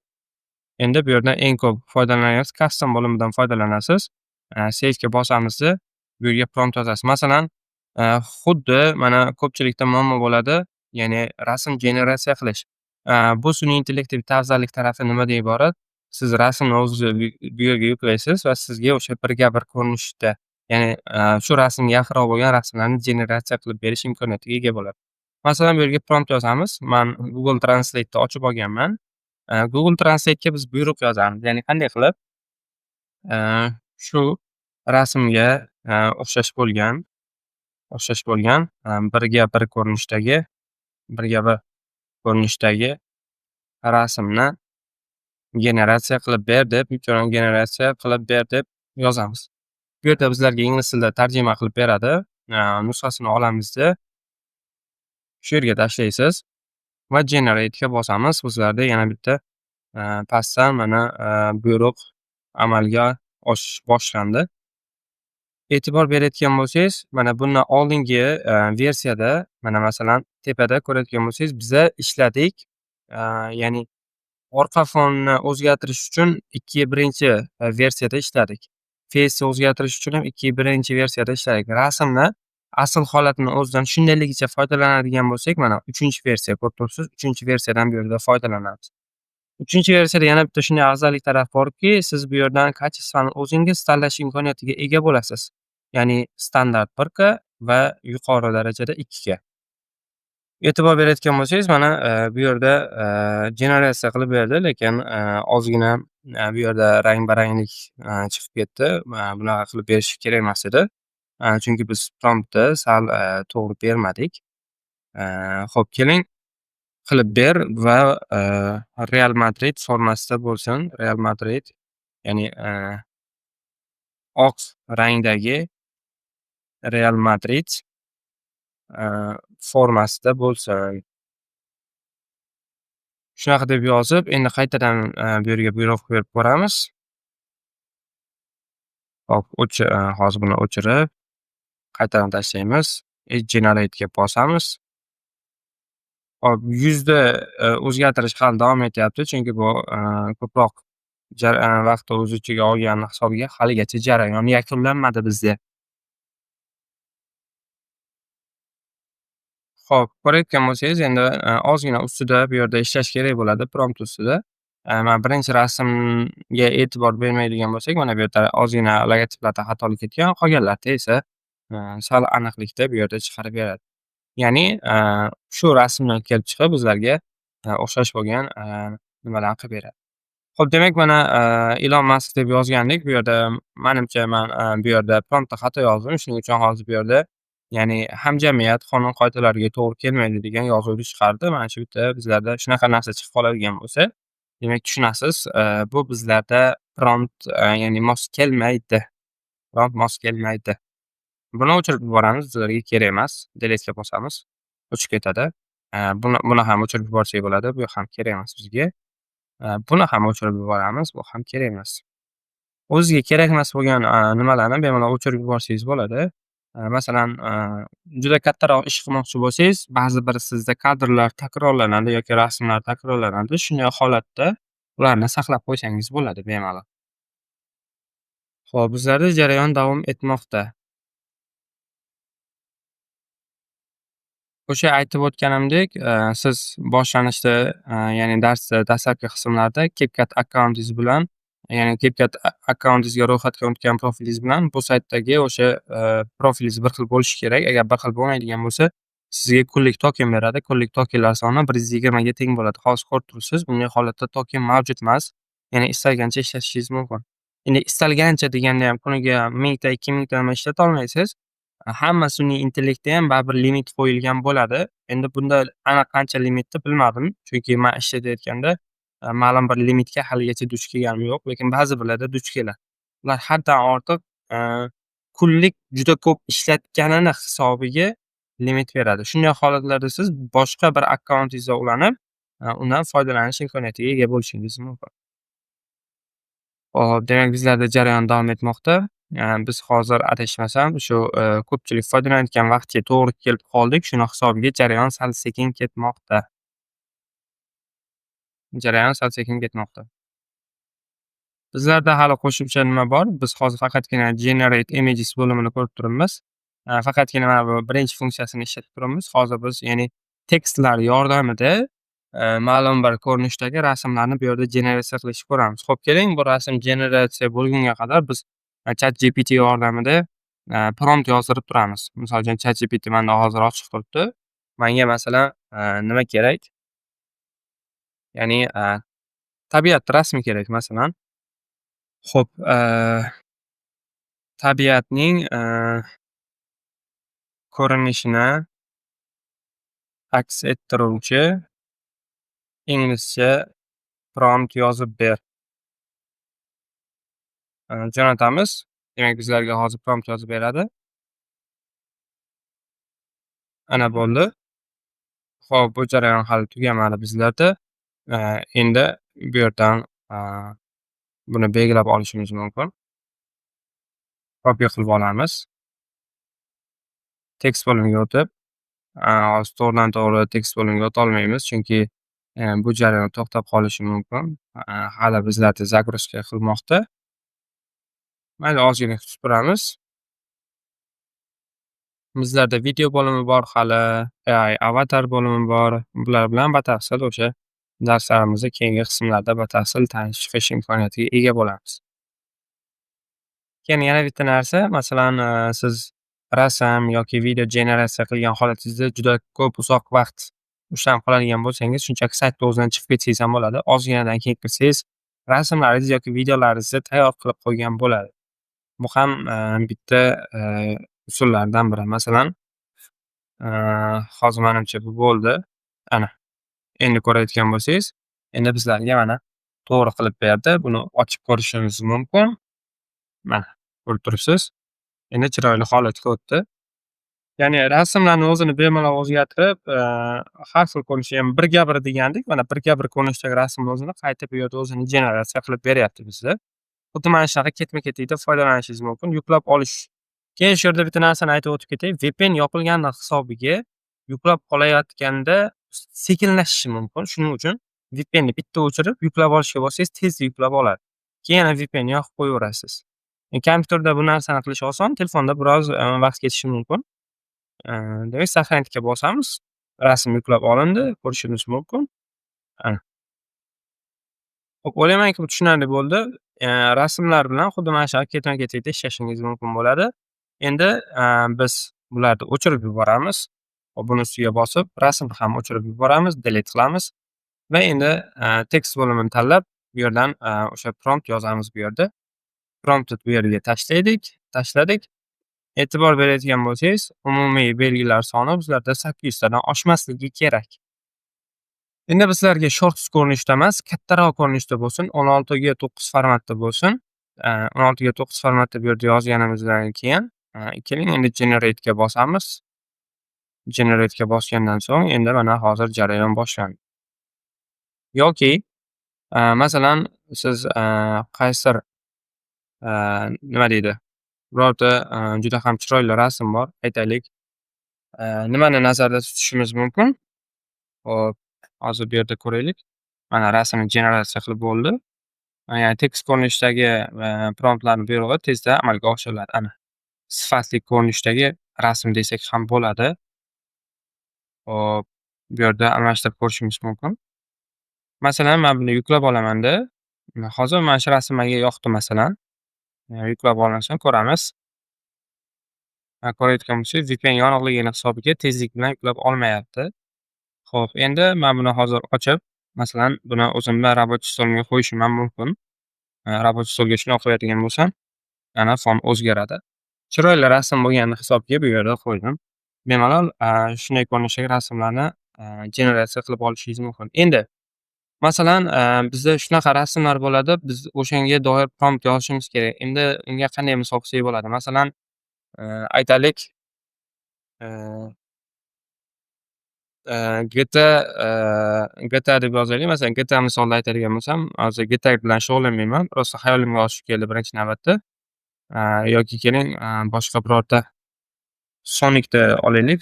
endi bu yerdan eng ko'p foydalanayotgan custom bo'limidan foydalanasiz. Save ga bosamizda, bu yerga prompt yozasiz. Masalan, xuddi mana ko'pchilikda muammo bo'ladi, ya'ni rasm generatsiya qilish. Bu sun'iy intellektning afzallik tarafi nimadan iborat? Siz rasmni o'zingiz bu yerga yuklaysiz va sizga o'sha birga bir ko'rinishda, ya'ni shu rasmga yaqinroq bo'lgan rasmlarni generatsiya qilib berish imkoniyatiga ega bo'ladi. Masalan, bu yerga prompt yozamiz. Men Google Translate ni ochib olganman. Google Translate ga biz buyruq yozamiz. Ya'ni qanday qilib shu rasmga o'xshash bo'lgan birga bir ko'rinishdagi rasmni generatsiya qilib ber deb yozamiz. Bu yerda bizlarga ingliz tilida tarjima qilib beradi. Nusxasini olamizda shu yerga tashlaysiz va Generate'ga bosamiz. Bizlarda yana bitta pastdan mana buyruq amalga oshish boshlandi. E'tibor berayotgan bo'lsangiz, mana bundan oldingi versiyada, mana masalan tepada ko'rayotgan bo'lsangiz, biza ishladik. Ya'ni orqa fonni o'zgartirish uchun 2.1 versiyada ishladik. Face'ni o'zgartirish uchun ham 2.1 versiyada ishladik. Rasmni asl holatini o'zidan shundayligicha foydalanadigan bo'lsak, mana 3-versiya ko'rib turibsiz. 3-versiyadan bu yerda foydalanamiz. 3-versiyada yana bitta shunday afzallik taraf borki, siz bu yerdan kачествоni o'zingiz tanlash imkoniyatiga ega bo'lasiz. Ya'ni standart 1 ga va yuqori darajada 2 ga. E'tibor berayotgan bo'lsangiz, mana bu yerda generatsiya qilib berdi, lekin ozgina bu yerda rang-baranglik chiqib ketdi. Bunaqa qilib berishi kerak emas edi. Chunki biz promptni sal to'g'ri bermadik. Xo'p, keling qilib ber va Real Madrid formasida bo'lsin. Real Madrid, ya'ni oq rangdagi Real Madrid formasida bo'lsin. Shunaqa deb yozib, endi qaytadan bu yerga buyruq berib ko'ramiz. Hop, hozir buni o'chirib, qaytadan tashlaymiz. Generate'ga bosamiz. Hop, yuzda o'zgartirish hali davom etyapti, chunki bu ko'proq vaqtni o'z ichiga olgani hisobiga haligacha jarayon yakunlanmadi bizda. Xo'p, ko'rayotgan bo'lsangiz, endi ozgina ustida bu yerda ishlash kerak bo'ladi, prompt ustida. Mana birinchi rasmga e'tibor bermaydigan bo'lsak, mana bu yerda ozgina logotiplarda xatolik ketgan, qolganlarida esa sal aniqlikda bu yerda chiqarib beradi. Ya'ni shu rasmdan kelib chiqib bizlarga o'xshash bo'lgan nimalarni qilib beradi. Xo'p, demak mana Elon Musk deb yozgandik. Bu yerda menimcha men bu yerda promptda xato yozdim. Shuning uchun hozir bu yerda ya'ni hamjamiyat qonun-qoidalariga to'g'ri kelmaydi degan yozuvni chiqardi. Mana shu yerda bizlarda shunaqa narsa chiqib qoladigan bo'lsa, demak tushunasiz, bu bizlarda prompt ya'ni mos kelmaydi. Prompt mos kelmaydi. Buni o'chirib yuboramiz, bizlarga kerak emas. Delete'ga bosamiz, o'chib ketadi. Buni ham o'chirib yuborsak bo'ladi, bu ham kerak emas bizga. Buni ham o'chirib yuboramiz, bu ham kerak emas. O'zingizga kerak emas bo'lgan nimalarni bemalol o'chirib yuborsangiz bo'ladi. Masalan, juda kattaroq ish qilmoqchi bo'lsangiz, ba'zi bir sizda kadrlar takrorlanadi yoki rasmlar takrorlanadi. Shunday holatda ularni saqlab qo'ysangiz bo'ladi bemalol. Xo'p, bizlarda jarayon davom etmoqda. O'sha aytib o'tganimdek, siz boshlanishda, ya'ni darsda dastlabki qismlarda CapCut akkauntingiz bilan, ya'ni CapCut akkauntingizga ro'yxatga o'tgan profilingiz bilan bu saytdagi o'sha profilingiz bir xil bo'lishi kerak. Agar bir xil bo'lmaydigan bo'lsa, sizga kunlik token beradi. Kunlik tokenlar soni 120 ga teng bo'ladi. Hozir ko'rib turibsiz, bunday holatda token mavjud emas. Ya'ni istalgancha ishlatishingiz mumkin. Endi istalgancha deganda ham kuniga 1000 ta, 2000 ta ham ishlata olmaysiz. Hamma sun'iy intellektda ham baribir limit qo'yilgan bo'ladi. Endi bunda aniq qancha limitni bilmadim, chunki men ishlatayotganda ma'lum bir limitga haligacha duch kelganim yo'q, lekin ba'zi birlarda duch keladi. Ular haddan ortiq kunlik juda ko'p ishlatganini hisobiga limit beradi. Shunday holatlarda siz boshqa bir akkauntingizga ulanib, undan foydalanish imkoniyatiga ega bo'lishingiz mumkin. Hop, demak bizlarda jarayon davom etmoqda. Biz hozir adashmasam shu ko'pchilik foydalanayotgan vaqtga to'g'ri kelib qoldik. Shuni hisobiga jarayon sal sekin ketmoqda. Bizlarda hali qo'shimcha nima bor? Biz hozir faqatgina Generate Images bo'limini ko'rib turibmiz. Faqatgina mana bu birinchi funksiyasini ishlatib turibmiz. Hozir biz ya'ni tekstlar yordamida ma'lum bir ko'rinishdagi rasmlarni bu yerda generatsiya qilishni ko'ramiz. Xo'p, keling, bu rasm generatsiya bo'lgunga qadar biz ChatGPT yordamida prompt yozdirib turamiz. Misol uchun ChatGPT menda hozir ochiq turibdi. Menga masalan nima kerak? Ya'ni tabiat rasmi kerak masalan. Xo'p, tabiatning ko'rinishini aks ettiruvchi inglizcha prompt yozib ber. Jo'natamiz. Demak, bizlarga hozir prompt yozib beradi. Ana bo'ldi. Xo'p, bu jarayon hali tugamadi bizlarda. Endi bu yerdan buni belgilab olishimiz mumkin. Copy qilib olamiz. Tekst bo'limiga o'tib, hozir to'g'ridan-to'g'ri tekst bo'limiga o'tolmaymiz, chunki bu jarayon to'xtab qolishi mumkin. Hali bizlarda загрузка qilmoqda. Mayli, ozgina kutib turamiz. Bizlarda video bo'limi bor hali, AI avatar bo'limi bor. Bular bilan batafsil o'sha darslarimizning keyingi qismlarida batafsil tanishib chiqish imkoniyatiga ega bo'lamiz. Keyin yana bitta narsa, masalan, siz rasm yoki video generatsiya qilgan holatingizda juda ko'p uzoq vaqt ushlanib qoladigan bo'lsangiz, shunchaki saytni o'zidan chiqib ketsangiz ham bo'ladi. Ozginadan keyin kirsangiz, rasmlaringiz yoki videolaringizni tayyor qilib qo'ygan bo'ladi. Bu ham bitta usullardan biri. Masalan, hozir menimcha bu bo'ldi. Ana, endi ko'rayotgan bo'lsangiz, endi bizlarga mana to'g'ri qilib berdi. Buni ochib ko'rishingiz mumkin. Mana, ko'rib turibsiz. Endi chiroyli holatga o'tdi. Ya'ni rasmlarni o'zini bemalol o'zgartirib, har xil ko'rinishi ham birga bir degandik. Mana birga bir ko'rinishdagi rasmni o'zini qayta bu yerda o'zini generatsiya qilib beryapti bizga. Xuddi mana shunaqa ketma-ketlikda foydalanishingiz mumkin. Yuklab olish. Keyin shu yerda bitta narsani aytib o'tib ketay. VPN yopilgan hisobiga yuklab olayotganda sekinlashishi mumkin. Shuning uchun VPNni bitta o'chirib, yuklab olishga bossangiz tezda yuklab oladi. Keyin yana VPNni yoqib qo'yaverasiz. Kompyuterda bu narsani qilish oson, telefonda biroz vaqt ketishi mumkin. Demak, сохранitga bosamiz. Rasm yuklab olindi, ko'rishingiz mumkin. Ana. Xo'p, o'ylaymanki, bu tushunarli bo'ldi. Rasmlar bilan xuddi mana shu ketma-ketlikda ishlashingiz mumkin bo'ladi. Endi biz bularni o'chirib yuboramiz. Hop, buni ustiga bosib, rasmni ham o'chirib yuboramiz, delete qilamiz va endi tekst bo'limini tanlab, bu yerdan o'sha prompt yozamiz bu yerda. Promptni bu yerga tashladik. E'tibor beradigan bo'lsangiz, umumiy belgilar soni bizlarda 800 tadan oshmasligi kerak. Endi bizlarga shorts ko'rinishda emas, kattaroq ko'rinishda bo'lsin, 16 ga 9 formatda bo'lsin. 16 ga 9 formatda bu yerda yozganimizdan keyin, keling endi generate ga bosamiz. Generate ga bosgandan so'ng endi mana hozir jarayon boshlandi. Yoki masalan, siz qaysidir nima deydi? Birorta juda ham chiroyli rasm bor. Aytaylik, nimani nazarda tutishimiz mumkin? Hop, hozir bu yerda ko'raylik. Mana rasmni generatsiya qilib bo'ldi. Ya'ni tekst ko'rinishidagi promptlarni buyrug'i tezda amalga oshiriladi. Ana, sifatli ko'rinishdagi rasm desak ham bo'ladi. Hop, bu yerda almashtirib ko'rishimiz mumkin. Masalan, men buni yuklab olamanda, hozir mana shu rasm menga yoqdi masalan. Yuklab olinsa ko'ramiz. Ko'rayotgan bo'lsangiz, VPN yonug'ligini hisobiga tezlik bilan yuklab olmayapti. Xo'p, endi men buni hozir ochib, masalan, buni o'zimda рабочий stolimga qo'yishim ham mumkin. Рабочий stolga shuni qo'yadigan bo'lsam, ana fon o'zgaradi. Chiroyli rasm bo'lganini hisobga bu yerda qo'ydim. Bemalol shunday ko'rinishdagi rasmlarni generatsiya qilib olishingiz mumkin. Endi masalan, bizda shunaqa rasmlar bo'ladi, biz o'shanga doir prompt yozishimiz kerak. Endi unga qanday misol qilsak bo'ladi? Masalan, aytaylik, GTA deb yozaylik. Masalan, GTA misolida aytadigan bo'lsam, hozir GTA bilan shug'ullanmayman. Prosta hayolimga hozir keldi birinchi navbatda. Yoki keling, boshqa birorta Sonic'ni olaylik.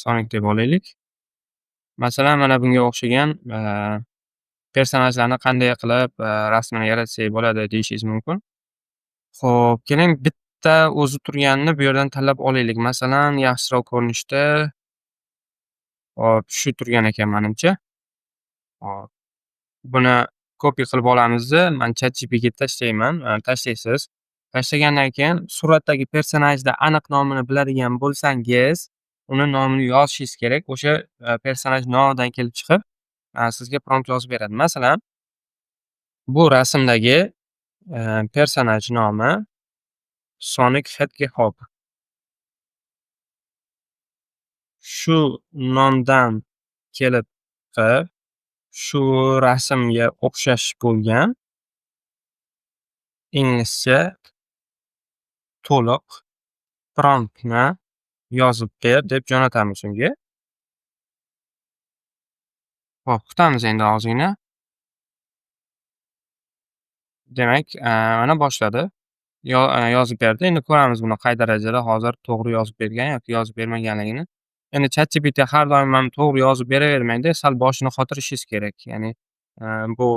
Sonic deb olaylik. Masalan, mana bunga o'xshagan personajlarni qanday qilib rasmini yaratsak bo'ladi deyishingiz mumkin. Xo'p, keling bitta o'zi turganini bu yerdan tanlab olaylik. Masalan, yaxshiroq ko'rinishda hop, shu turgan ekan menimcha. Hop, buni copy qilib olamiz-da, men ChatGPT ga tashlayman. Tashlaysiz. Tashlagandan keyin suratdagi personajni aniq nomini biladigan bo'lsangiz, uni nomini yozishingiz kerak. O'sha personaj nomidan kelib chiqib, sizga prompt yozib beradi. Masalan, bu rasmdagi personaj nomi Sonic Hedgehog. Shu nomdan kelib chiqib, shu rasmga o'xshash bo'lgan inglizcha to'liq promptni yozib ber deb jo'natamiz unga. Hop, kutamiz endi ozgina. Demak, mana boshladi. Yozib berdi. Endi ko'ramiz buni qay darajada hozir to'g'ri yozib bergan yoki yozib bermaganligini. Endi ChatGPT har doim ham to'g'ri yozib beravermaydi. Sal boshini qotirishingiz kerak. Ya'ni, bu,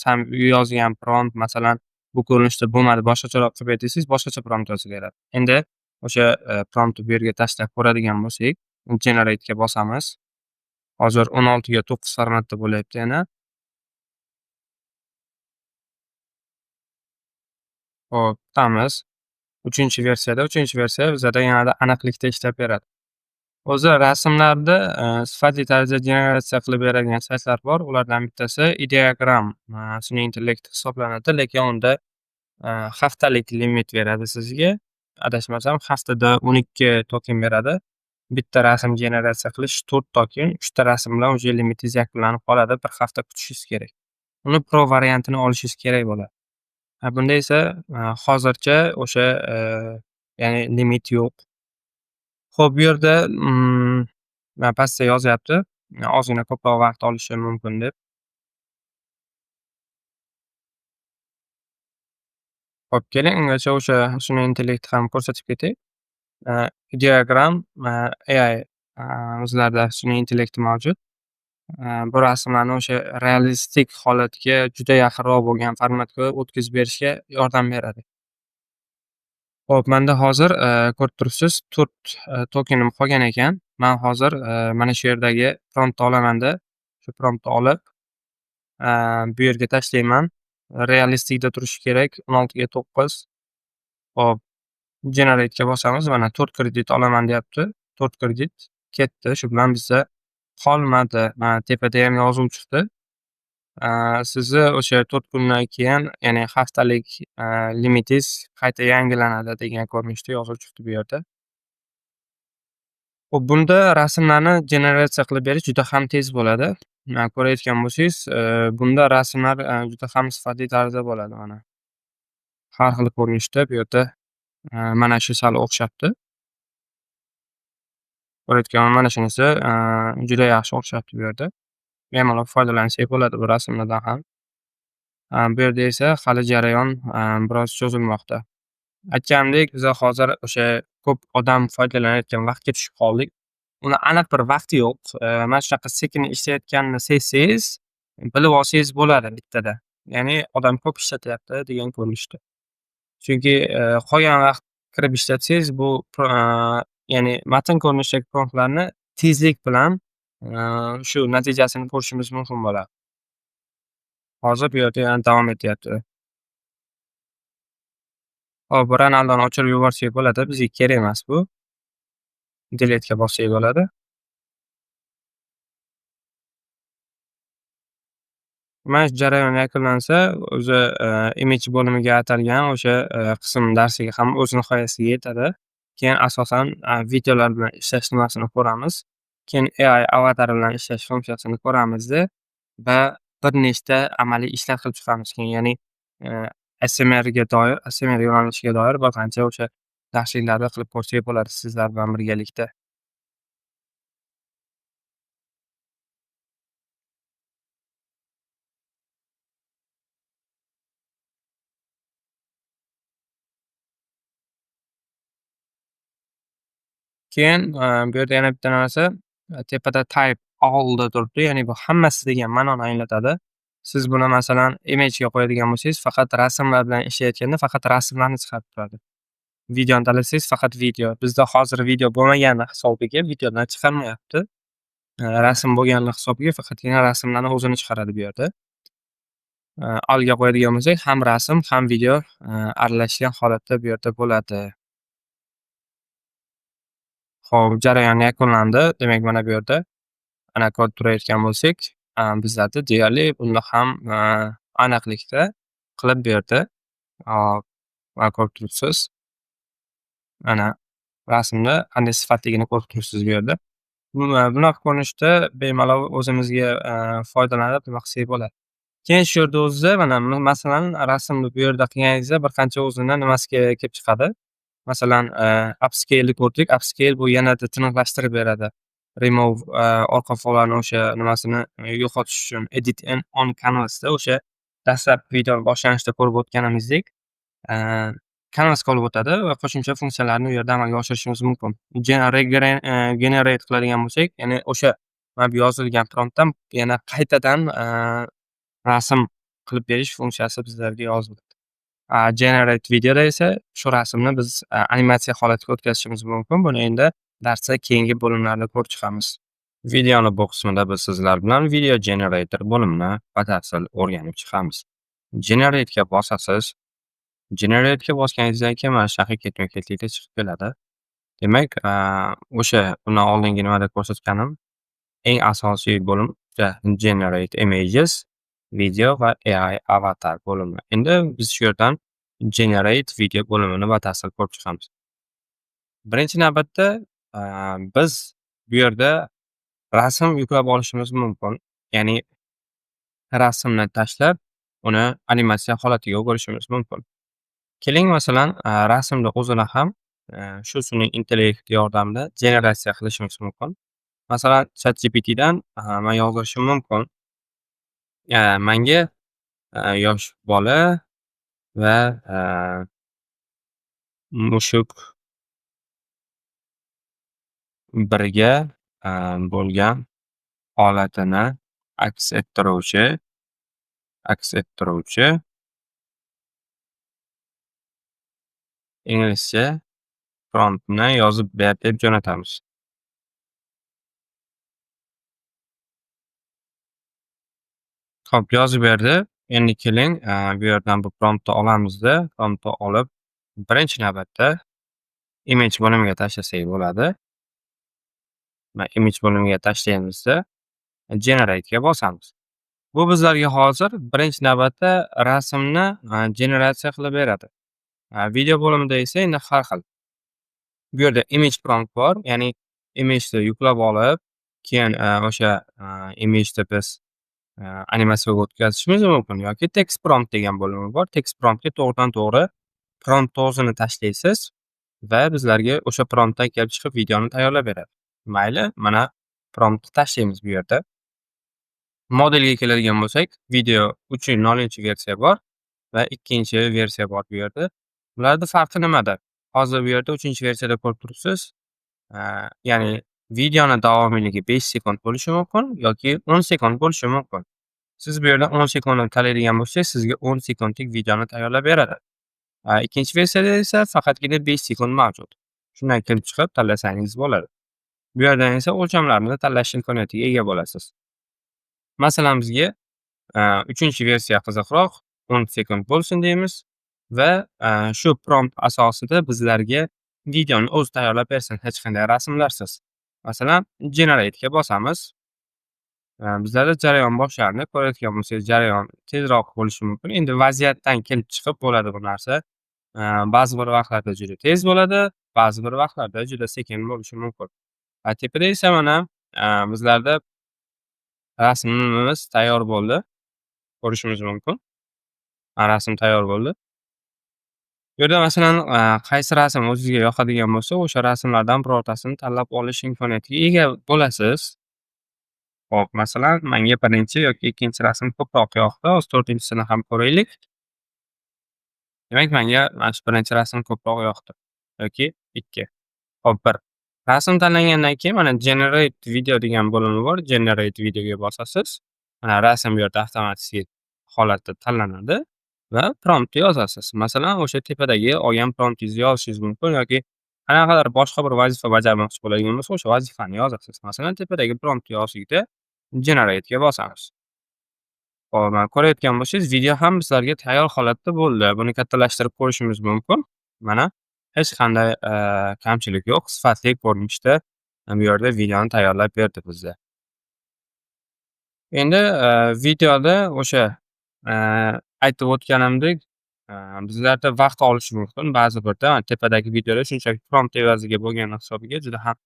sam yozgan prompt masalan, bu ko'rinishda bo'lmadi, boshqacharoq qilib ber desangiz, boshqacha prompt yozib beradi. Endi o'sha, promptni bu yerga tashlab ko'radigan bo'lsak, generate ga bosamiz. Hozir 16 ga 9 formatda bo'lyapti yana. Hop, kutamiz. 3-versiya bizada yanada aniqlikda ishlab beradi. O'zi rasmlarni, sifatli tarzda generatsiya qilib beradigan saytlar bor. Ulardan bittasi Ideogram, sun'iy intellekt hisoblanadi, lekin unda, haftalik limit beradi sizga. Adashmasam, haftada 12 token beradi. Bitta rasm generatsiya qilish 4 token. 3 ta rasm bilan уже limitingiz yakunlanib qoladi. 1 hafta kutishingiz kerak. Uni pro variantini olishingiz kerak bo'ladi. Bunda esa, hozircha o'sha, ya'ni limit yo'q. Xo'p, bu yerda, pastda yozyapti, ozgina ko'proq vaqt olishi mumkin deb. Xo'p, keling ungacha o'sha sun'iy intellektni ham ko'rsatib ketay. Ideogram, AI, o'zlarida sun'iy intellekti mavjud. Bu rasmlarni o'sha realistik holatga juda yaqinroq bo'lgan formatga o'tkazib berishga yordam beradi. Xo'p, menda hozir, ko'rib turibsiz 4 tokenim qolgan ekan. Men hozir, mana shu yerdagi promptni olaman-da, shu promptni olib, bu yerga tashlayman. Realistikda turishi kerak. 16 ga 9. Xo'p, generate ga bosamiz. Mana 4 kredit olaman deyapti. 4 kredit ketdi. Shu bilan bizda qolmadi. Mana tepada ham yozuv chiqdi. Sizni o'sha 4 kundan keyin, ya'ni haftalik, limitingiz qayta yangilanadi degan ko'rinishda yozuv chiqdi bu yerda. Xo'p, bunda rasmlarni generatsiya qilib berish juda ham tez bo'ladi. Ko'rayotgan bo'lsangiz, bunda rasmlar, juda ham sifatli tarzda bo'ladi mana. Har xil ko'rinishda bu yerda, mana shu sal o'xshabdi. Ko'rayotgan mana shunisi, juda yaxshi o'xshabdi bu yerda. Bemalol foydalansak bo'ladi bu rasmlardan ham. Bu yerda esa hali jarayon, biroz cho'zilmoqda. Aytganimdek, biza hozir o'sha ko'p odam foydalanayotgan vaqtga tushib qoldik. Uni aniq bir vaqti yo'q. Mana shunaqa sekin ishlayotganini sezsangiz, bilib olsangiz bo'ladi bittada. Ya'ni odam ko'p ishlatyapti degan ko'rinishda. Chunki, qolgan vaqt kirib ishlatsangiz bu ya'ni matn ko'rinishidagi promptlarni tezlik bilan, shu natijasini ko'rishimiz mumkin bo'ladi. Hozir bu yerda yana davom etyapti. Hop, Ronaldoni o'chirib yuborsak bo'ladi. Bizga kerak emas bu. Delete ga bossak bo'ladi. Mana shu jarayon yakunlansa, o'zi, image bo'limiga atalgan o'sha, qism darsiga ham o'z nihoyasiga yetadi. Keyin asosan, videolar bilan ishlash nimasini ko'ramiz. Keyin AI avatari bilan ishlash funksiyasini ko'ramizda va bir nechta amaliy ishlar qilib chiqamiz keyin. Ya'ni, ASMR yo'nalishiga doir bir qancha o'sha darsliklarni qilib ko'rsak bo'ladi sizlar bilan birgalikda. Keyin, bu yerda yana bitta narsa, tepada type all da turibdi. Ya'ni bu hammasi degan ma'noni anglatadi. Siz buni masalan image ga qo'yadigan bo'lsangiz, faqat rasmlar bilan ishlayotganda faqat rasmlarni chiqarib turadi. Videoni tanlasangiz faqat video. Bizda hozir video bo'lmagani hisobiga videodan chiqarmayapti. Rasm bo'lgani hisobiga faqatgina rasmlarni o'zini chiqaradi bu yerda. All ga qo'yadigan bo'lsak, ham rasm, ham video, aralashgan holatda bu yerda bo'ladi. Xo'p, jarayon yakunlandi. Demak, mana bu yerda ana ko'rib turayotgan bo'lsak, bizlarda deyarli bunda ham, aniqlikda qilib berdi. Hop, mana ko'rib turibsiz. Mana rasmni qanday sifatligini ko'rib turibsiz bu yerda. Bunaqa ko'rinishda bemalol o'zimizga, foydalanib nima qilsak bo'ladi. Keyin shu yerda o'zida mana masalan rasmni bu yerda qilganingizda bir qancha o'zini nimasiga kelib chiqadi. Masalan, upscale'ni ko'rdik. Upscale bu yanada tiniqlashtirib beradi. Remove orqa fonlarni o'sha nimasini yo'qotish uchun edit on canvasda o'sha dastlab videoni boshlanishida ko'rib o'tganimizdek kanvasga olib o'tadi va qo'shimcha funksiyalarni u yerda amalga oshirishimiz mumkin. Generate qiladigan bo'lsak, ya'ni o'sha mana bu yozilgan promptdan yana qaytadan rasm qilib berish funksiyasi bizlarga yoziladi. Generate videoda esa shu rasmni biz animatsiya holatiga o'tkazishimiz mumkin. Buni endi darsda keyingi bo'limlarda ko'rib chiqamiz. Videoni bu qismida biz sizlar bilan video generator bo'limini batafsil o'rganib chiqamiz. Generate'ga bosasiz. Generate'ga bosganingizdan keyin mana shunaqa ketma-ketlikda chiqib keladi. Demak, o'sha bundan oldingi nimada ko'rsatganim eng asosiy bo'lim Generate Images, Video va AI Avatar bo'limi. Endi biz shu yerdan Generate Video bo'limini batafsil ko'rib chiqamiz. Birinchi navbatda biz bu yerda rasm yuklab olishimiz mumkin. Ya'ni rasmni tashlab, uni animatsiya holatiga o'girishimiz mumkin. Keling, masalan, rasmni o'zini ham shu sun'iy intellekt yordamida generatsiya qilishimiz mumkin. Masalan, ChatGPTdan men yozishim mumkin. Menga yosh bola va mushuk birga bo'lgan holatini aks ettiruvchi inglizcha promptni yozib ber deb jo'natamiz. Xo'p, yozib berdi. Endi keling, bu yerdan bu promptni olamizda, promptni olib, birinchi navbatda image bo'limiga tashlasak bo'ladi. Mana image bo'limiga tashlaymizda Generate'ga bosamiz. Bu bizlarga hozir birinchi navbatda rasmni generatsiya qilib beradi. Video bo'limida esa endi har xil. Bu yerda image prompt bor, ya'ni imageni yuklab olib, keyin o'sha imageni biz animatsiyaga o'tkazishimiz mumkin yoki text prompt degan bo'limi bor. Text promptga to'g'ridan-to'g'ri promptni o'zini tashlaysiz va bizlarga o'sha promptdan kelib chiqib videoni tayyorlab beradi. Mayli, mana promptni tashlaymiz bu yerda. Modelga keladigan bo'lsak, video 3.0 versiya bor va 2-versiya bor bu yerda. Bularda farqi nimada? Hozir bu yerda 3-versiyada ko'rib turibsiz. Ya'ni videoni davomiyligi 5 sekund bo'lishi mumkin yoki 10 sekund bo'lishi mumkin. Siz bu yerda 10 sekundni tanlaydigan bo'lsangiz, sizga 10 sekundlik videoni tayyorlab beradi. Ikkinchi versiyada esa faqatgina 5 sekund mavjud. Shundan kelib chiqib tanlasangiz bo'ladi. Bu yerdan esa o'lchamlarni tanlash imkoniyatiga ega bo'lasiz. Masalan, bizga 3-versiya qiziqroq, 10 sekund bo'lsin deymiz va shu prompt asosida bizlarga videoni o'zi tayyorlab bersin, hech qanday rasmlarsiz. Masalan, Generate'ga bosamiz. Bizlarda jarayon boshlarini ko'rayotgan bo'lsangiz, jarayon tezroq bo'lishi mumkin. Endi vaziyatdan kelib chiqib bo'ladi bu narsa. Ba'zi bir vaqtlarda juda tez bo'ladi, ba'zi bir vaqtlarda juda sekin bo'lishi mumkin. Tepada esa mana bizlarda rasmimiz tayyor bo'ldi. Ko'rishimiz mumkin. Rasm tayyor bo'ldi. Bu yerda masalan, qaysi rasm o'zingizga yoqadigan bo'lsa, o'sha rasmlardan birortasini tanlab olish imkoniyatiga ega bo'lasiz. Xo'p, masalan, menga birinchi yoki ikkinchi rasm ko'proq yoqdi. Hozir to'rtinchisini ham ko'raylik. Demak, menga mana shu birinchi rasm ko'proq yoqdi yoki 2. Xo'p, 1. Rasm tanlagandan keyin mana Generate Video degan bo'limi bor. Generate Videoga bosasiz. Mana rasm bu yerda avtomatik holatda tanlanadi va promptni yozasiz. Masalan, o'sha tepadagi olgan promptingizni yozishingiz mumkin yoki qanaqadir boshqa bir vazifa bajarmoqchi bo'ladigan bo'lsa, o'sha vazifani yozasiz. Masalan, tepadagi promptni yozishda Generate'ga bosamiz. Hop, mana ko'rayotgan bo'lsangiz, video ham bizlarga tayyor holatda bo'ldi. Buni kattalashtirib ko'rishimiz mumkin. Mana hech qanday kamchilik yo'q. Sifatli ko'rinishda bu yerda videoni tayyorlab berdi bizga. Endi videoda o'sha aytib o'tganimdek, bizlarda vaqt olishi mumkin. Ba'zi birda tepadagi videoda shunchaki prompt evaziga bo'lgan hisobiga juda ham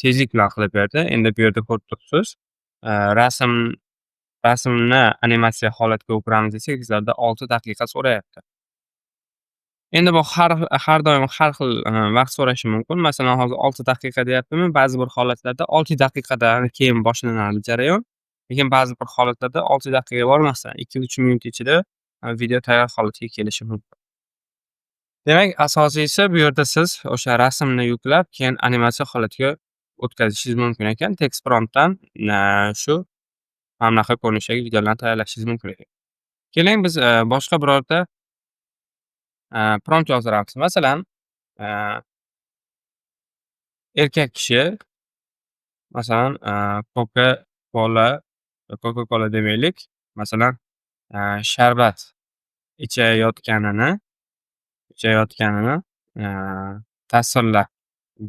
tezlik bilan qilib berdi. Endi bu yerda ko'rib turibsiz. Rasmni animatsiya holatiga o'giramiz desak, bizlarda 6 daqiqa so'rayapti. Endi bu har doim har xil, vaqt so'rashi mumkin. Masalan, hozir 6 daqiqa deyaptimi, ba'zi bir holatlarda 6 daqiqadan keyin boshlanadi jarayon. Lekin ba'zi bir holatlarda 6 daqiqaga bormasdan 2-3 minut ichida, video tayyor holatga kelishi mumkin. Demak, asosiysi bu yerda siz o'sha rasmni yuklab, keyin animatsiya holatiga o'tkazishingiz mumkin ekan. Text promptdan, shu mana bunaqa ko'rinishdagi videolarni tayyorlashingiz mumkin ekan. Keling biz, boshqa birorta, prompt yozdiramiz. Masalan, eee erkak kishi masalan, Coca-Cola Coca-Cola demaylik, masalan, sharbat ichayotganini ichayotganini, tasvirlab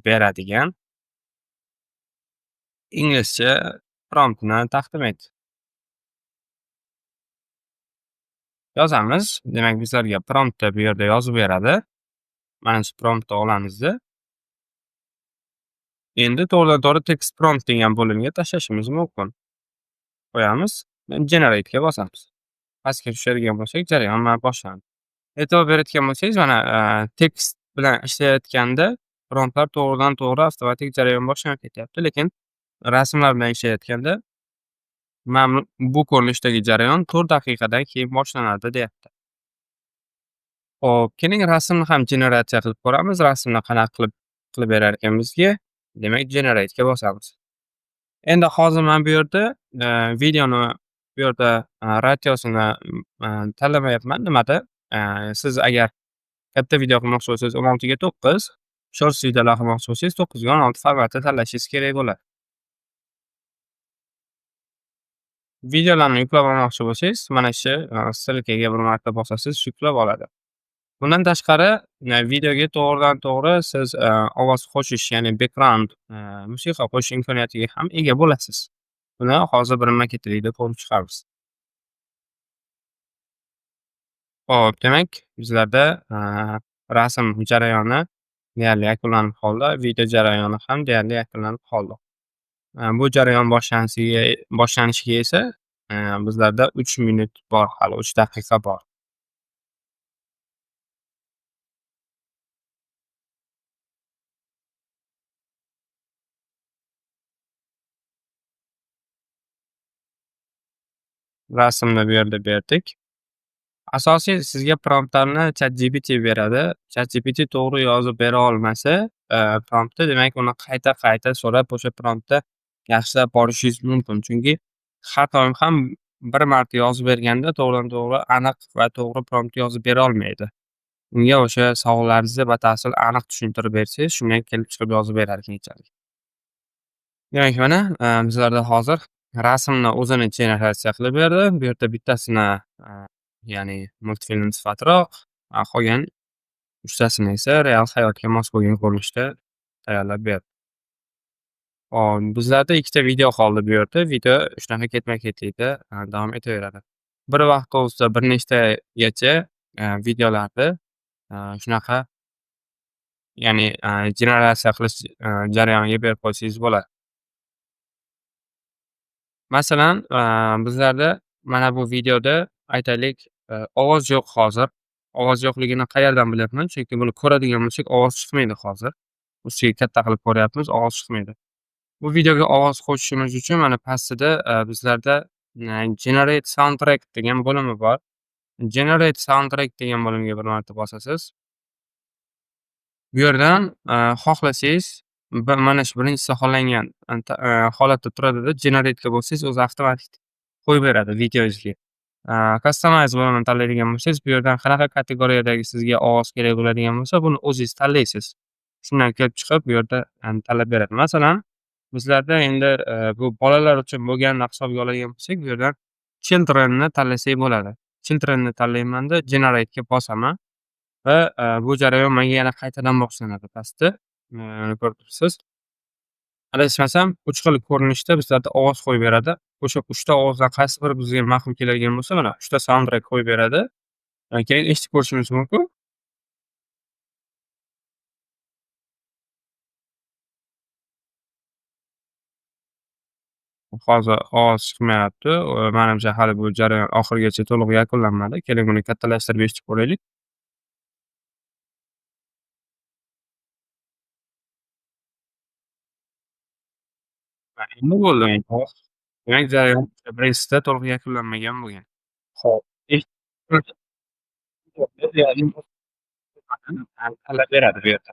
beradigan inglizcha promptni taqdim et. Yozamiz. Demak, bizlarga promptda bu yerda yozib beradi. Mana shu promptni olamizda. Endi to'g'ridan-to'g'ri text prompt degan bo'limga tashlashimiz mumkin. Qo'yamiz. Generate ga bosamiz. Pastga tushadigan bo'lsak, jarayon mana boshlandi. E'tibor beradigan bo'lsangiz, mana, tekst bilan ishlayotganda promptlar to'g'ridan-to'g'ri avtomatik jarayon boshlanib ketyapti. Lekin rasmlar bilan ishlayotganda mana bu ko'rinishdagi jarayon 4 daqiqadan keyin boshlanadi deyapti. Xo'p, keling rasmni ham generatsiya qilib ko'ramiz. Rasmni qanaqa qilib berar ekan bizga? Demak, generate ga bosamiz. Endi hozir men bu yerda, videoni bu yerda, ratiosini, tanlamayapman. Nimada? Siz agar katta video qilmoqchi bo'lsangiz 16 ga 9, shorts videolar qilmoqchi bo'lsangiz 9 ga 16 formatda tanlashingiz kerak bo'ladi. Videolarni yuklab olmoqchi bo'lsangiz, mana shu, ssilkaga bir marta bosasiz, yuklab oladi. Bundan tashqari, videoga to'g'ridan-to'g'ri siz, ovoz qo'shish, ya'ni background, musiqa qo'shish imkoniyatiga ham ega bo'lasiz. Buni hozir birma-ketirlikda ko'rib chiqamiz. Xo'p, demak, bizlarda, rasm jarayoni deyarli yakunlanib qoldi. Video jarayoni ham deyarli yakunlanib qoldi. Bu jarayon boshlanishiga esa, bizlarda 3 minut bor, hali 3 daqiqa bor. Rasmni bu yerda berdik. Asosiy sizga promptlarni ChatGPT beradi. ChatGPT to'g'ri yozib bera olmasa, promptni, demak, uni qayta-qayta so'rab, o'sha promptda yaxshilab borishingiz mumkin. Chunki har doim ham bir marta yozib berganda to'g'ridan-to'g'ri aniq va to'g'ri prompt yozib bera olmaydi. Unga o'sha savollaringizni batafsil aniq tushuntirib bersangiz, shundan kelib chiqib yozib berar keyinchalik. Demak, mana, bizlarda hozir rasmni o'zini generatsiya qilib berdi. Bu yerda bittasini, ya'ni multfilm sifatroq, qolgan 3 tasini esa real hayotga mos bo'lgan ko'rinishda tayyorlab berdi. Hop, bizlarda 2 ta video qoldi bu yerda. Video shunaqa ketma-ketlikda, davom etaveradi. Bir vaqt o'zida bir nechtagacha, videolarni, shunaqa, ya'ni, generatsiya qilish, jarayoniga berib qo'ysangiz bo'ladi. Masalan, bizlarda mana bu videoda aytaylik, ovoz yo'q hozir. Ovoz yo'qligini qayerdan bilyapman? Chunki buni ko'radigan bo'lsak, ovoz chiqmaydi hozir. Ustiga katta qilib ko'ryapmiz, ovoz chiqmaydi. Bu videoga ovoz qo'shishimiz uchun mana pastida, bizlarda, Generate Soundtrack degan bo'limi bor. Generate Soundtrack degan bo'limga bir marta bosasiz. Bu yerdan, xohlasangiz mana shu birinchisi xohlangan holatda turadida, Generate ga bossangiz o'zi avtomatik qo'yib beradi videongizga. Customize bo'limini tanlaydigan bo'lsangiz, bu yerdan qanaqa kategoriyadagi sizga ovoz kerak bo'ladigan bo'lsa, buni o'zingiz tanlaysiz. Shundan kelib chiqib bu yerda, tanlab beradi. Masalan, bizlarda endi, bu bolalar uchun bo'lganini hisobga oladigan bo'lsak, bu yerdan Children ni tanlasak bo'ladi. Children ni tanlayman-da, Generate ga bosaman va, bu jarayon menga yana qaytadan boshlanadi pastda. Ko'rib turibsiz. Adashmasam 3 xil ko'rinishda bizlarda ovoz qo'yib beradi. O'sha 3 ta ovozdan qaysi biri bizga ma'qul keladigan bo'lsa, mana 3 ta soundtrack qo'yib beradi. Keyin eshitib ko'rishingiz mumkin. Hozir ovoz chiqmayapti. Menimcha hali bu jarayon oxirigacha to'liq yakunlanmadi. Keling, buni kattalashtirib eshitib ko'raylik. Endi bo'ldi. Hop. Demak, jarayon birinchisi to'liq yakunlanmagan bo'lgan. Xo'p. Tanlab beradi bu yerda.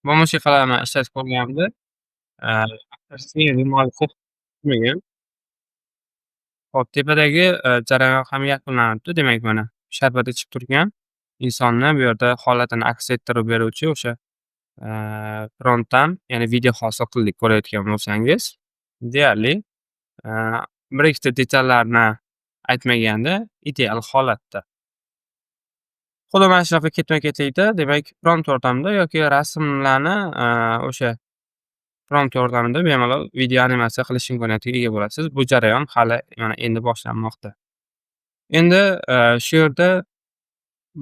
Bu musiqalarni ishlatib ko'rganimda, asosiy muallif tushmagan. Hop, tepadagi, jarayon ham yakunlanibdi. Demak, mana sharbat ichib turgan insonni bu yerda holatini aks ettirib beruvchi o'sha, promptdan, ya'ni video hosil qildik ko'rayotgan bo'lsangiz, deyarli, bir ikkita detallarni aytmaganda ideal holatda. Xudo mana shunaqa ketma-ketlikda, demak, prompt yordamida yoki rasmlarni, o'sha prompt yordamida bemalol video animatsiya qilish imkoniyatiga ega bo'lasiz. Bu jarayon hali mana endi boshlanmoqda. Endi, shu yerda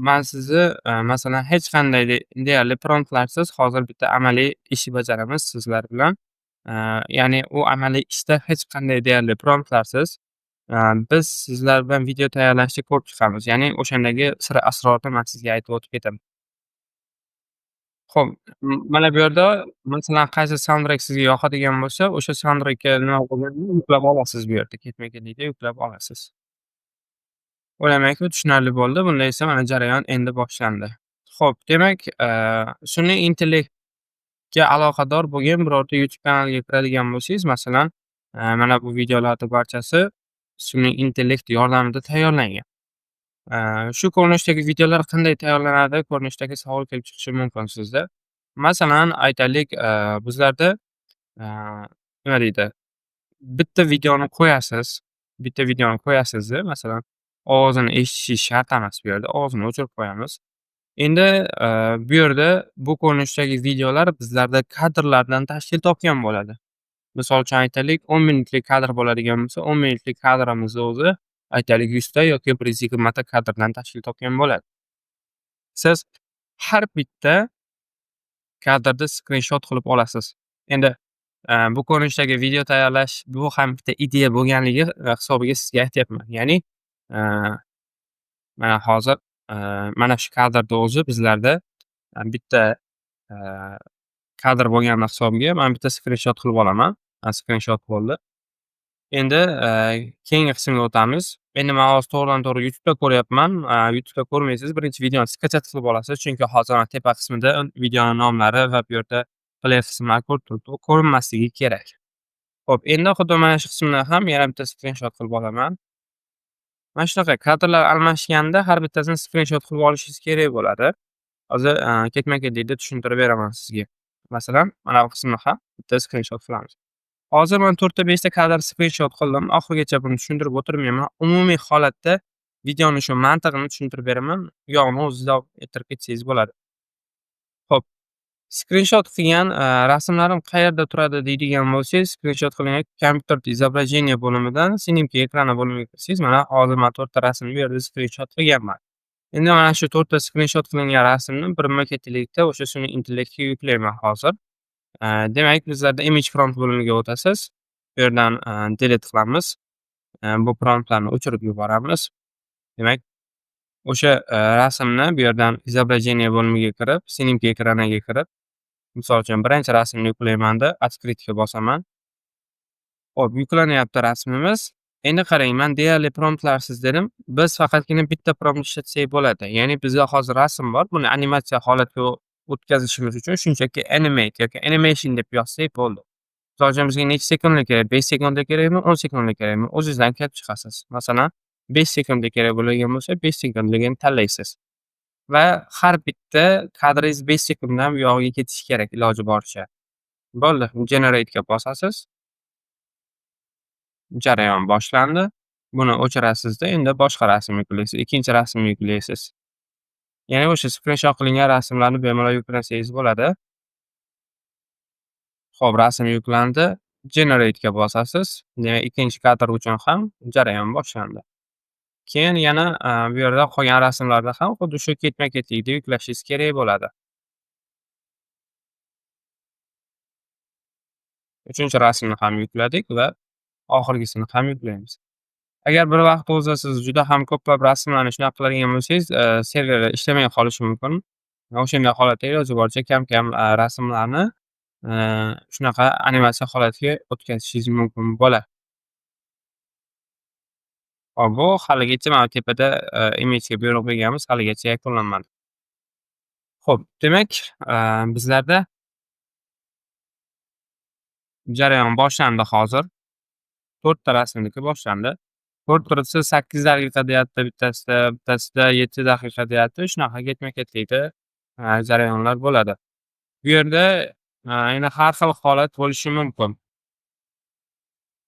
man sizni, masalan, hech qanday deyarli promptlarsiz hozir bitta amaliy ish bajaramiz sizlar bilan. Ya'ni u amaliy ishda hech qanday deyarli promptlarsiz, biz sizlar bilan video tayyorlashni ko'rib chiqamiz. Ya'ni o'shandagi sir-asrorni man sizga aytib o'tib ketaman. Xo'p, mana bu yerda masalan qaysi soundtrack sizga yoqadigan bo'lsa, o'sha soundtrackga nima bo'lganini yuklab olasiz bu yerda. Ketma-ketlikda yuklab olasiz. O'ylaymanki, bu tushunarli bo'ldi. Bunda esa mana jarayon endi boshlandi. Xo'p, demak, sun'iy intellektga aloqador bo'lgan birorta YouTube kanaliga kiradigan bo'lsangiz, masalan, mana bu videolarni barchasi sun'iy intellekt yordamida tayyorlangan. Shu ko'rinishdagi videolar qanday tayyorlanadi? Ko'rinishdagi savol kelib chiqishi mumkin sizda. Masalan, aytaylik, bizlarda, nima deydi, bitta videoni qo'yasiz. Bitta videoni qo'yasiz-da, masalan, ovozini eshitishingiz shart emas bu yerda. Ovozini o'chirib qo'yamiz. Endi, bu yerda bu ko'rinishdagi videolar bizlarda kadrlardan tashkil topgan bo'ladi. Misol uchun aytaylik, 10 minutlik kadr bo'ladigan bo'lsa, 10 minutlik kadrimizni o'zi aytaylik 100 ta yoki 120 ta kadrdan tashkil topgan bo'ladi. Siz har bitta kadrni skrinshot qilib olasiz. Endi, bu ko'rinishdagi video tayyorlash bu ham bitta ideya bo'lganligi, hisobiga sizga aytyapman. Ya'ni, mana hozir, mana shu kadrni o'zi bizlarda, bitta, kadr bo'lgani hisobiga man bitta skrinshot qilib olaman. Skrinshot bo'ldi. Endi, keyingi qismga o'tamiz. Endi men hozir to'g'ridan-to'g'ri YouTube'da ko'ryapman. YouTube'da ko'rmaysiz. Birinchi videoni skachat qilib olasiz. Chunki hozir mana tepa qismida videoni nomlari va bu yerda play qismlari ko'rib turibdi. U ko'rinmasligi kerak. Xo'p, endi xuddi mana shu qismdan ham yana bitta skrinshot qilib olaman. Mana shunaqa kadrlar almashganda har bittasini skrinshot qilib olishingiz kerak bo'ladi. Hozir, ketma-ketlikda tushuntirib beraman sizga. Masalan, mana bu qismni ham bitta skrinshot qilamiz. Hozir men 4 ta 5 ta kadr skrinshot qildim. Oxirigacha buni tushuntirib o'tirmayman. Umumiy holatda videoni shu mantig'ini tushuntirib beraman. U yog'ini o'zingiz davom ettirib ketsangiz bo'ladi. Xo'p, skrinshot qilgan, rasmlarim qayerda turadi deydigan bo'lsangiz, skrinshot qilingan kompyuter изображение bo'limidan sinimki ekrani bo'limiga kirsangiz, mana hozir men 4 ta rasmni bu yerda skrinshot qilganman. Endi mana shu 4 ta skrinshot qilingan rasmni birma-ketlikda o'sha sun'iy intellektga yuklayman hozir. Demak, bizlarda image prompt bo'limiga o'tasiz. Bu yerdan, delete qilamiz. Bu promptlarni o'chirib yuboramiz. Demak, o'sha, rasmni bu yerdan изображение bo'limiga kirib, sinimki ekraniga kirib, misol uchun birinchi rasmni yuklaymanda открыть ga bosaman. Xo'p, yuklanyapti rasmimiz. Endi qarang, men deyarli promptlarsiz dedim. Biz faqatgina bitta prompt ishlatsak bo'ladi. Ya'ni bizda hozir rasm bor. Buni animatsiya holatiga o'tkazishimiz uchun shunchaki animate yoki animation deb yozsak bo'ldi. Misol uchun bizga necha sekundlik kerak? 5 sekundlik kerakmi? 10 sekundlik kerakmi? O'zingizdan kelib chiqasiz. Masalan, 5 sekundlik kerak bo'ladigan bo'lsa, 5 sekundligini tanlaysiz. Va har bitta kadringiz 5 sekunddan buyog'iga ketishi kerak iloji boricha. Bo'ldi, generate ga bosasiz. Jarayon boshlandi. Buni o'chirasizda, endi boshqa rasm yuklaysiz. Ikkinchi rasmni yuklaysiz. Ya'ni o'sha skrinshot qilingan rasmlarni bemalol yuklasangiz bo'ladi. Xo'p, rasm yuklandi. Generate ga bosasiz. Demak, ikkinchi kadr uchun ham jarayon boshlandi. Keyin yana, bu yerda qolgan rasmlarni ham xuddi shu ketma-ketlikda yuklashingiz kerak bo'ladi. Uchinchi rasmni ham yukladik va oxirgisini ham yuklaymiz. Agar bir vaqt o'zida siz juda ham ko'plab rasmlarni shunaqa qiladigan bo'lsangiz, server ishlamay qolishi mumkin. O'shanday holatda iloji boricha kam-kam, rasmlarni shunaqa animatsiya holatiga o'tkazishingiz mumkin bo'ladi. Hop, bu haligacha mana tepada, imejga buyruq berganmiz, haligacha yakunlanmadi. Xo'p, demak, bizlarda jarayon boshlandi hozir. 4 ta rasmniki boshlandi. Ko'rib turibsiz 8 daqiqa deyapti bittasida, bittasida 7 daqiqa deyapti. Shunaqa ketma-ketlikda, jarayonlar bo'ladi. Bu yerda, yana har xil holat bo'lishi mumkin.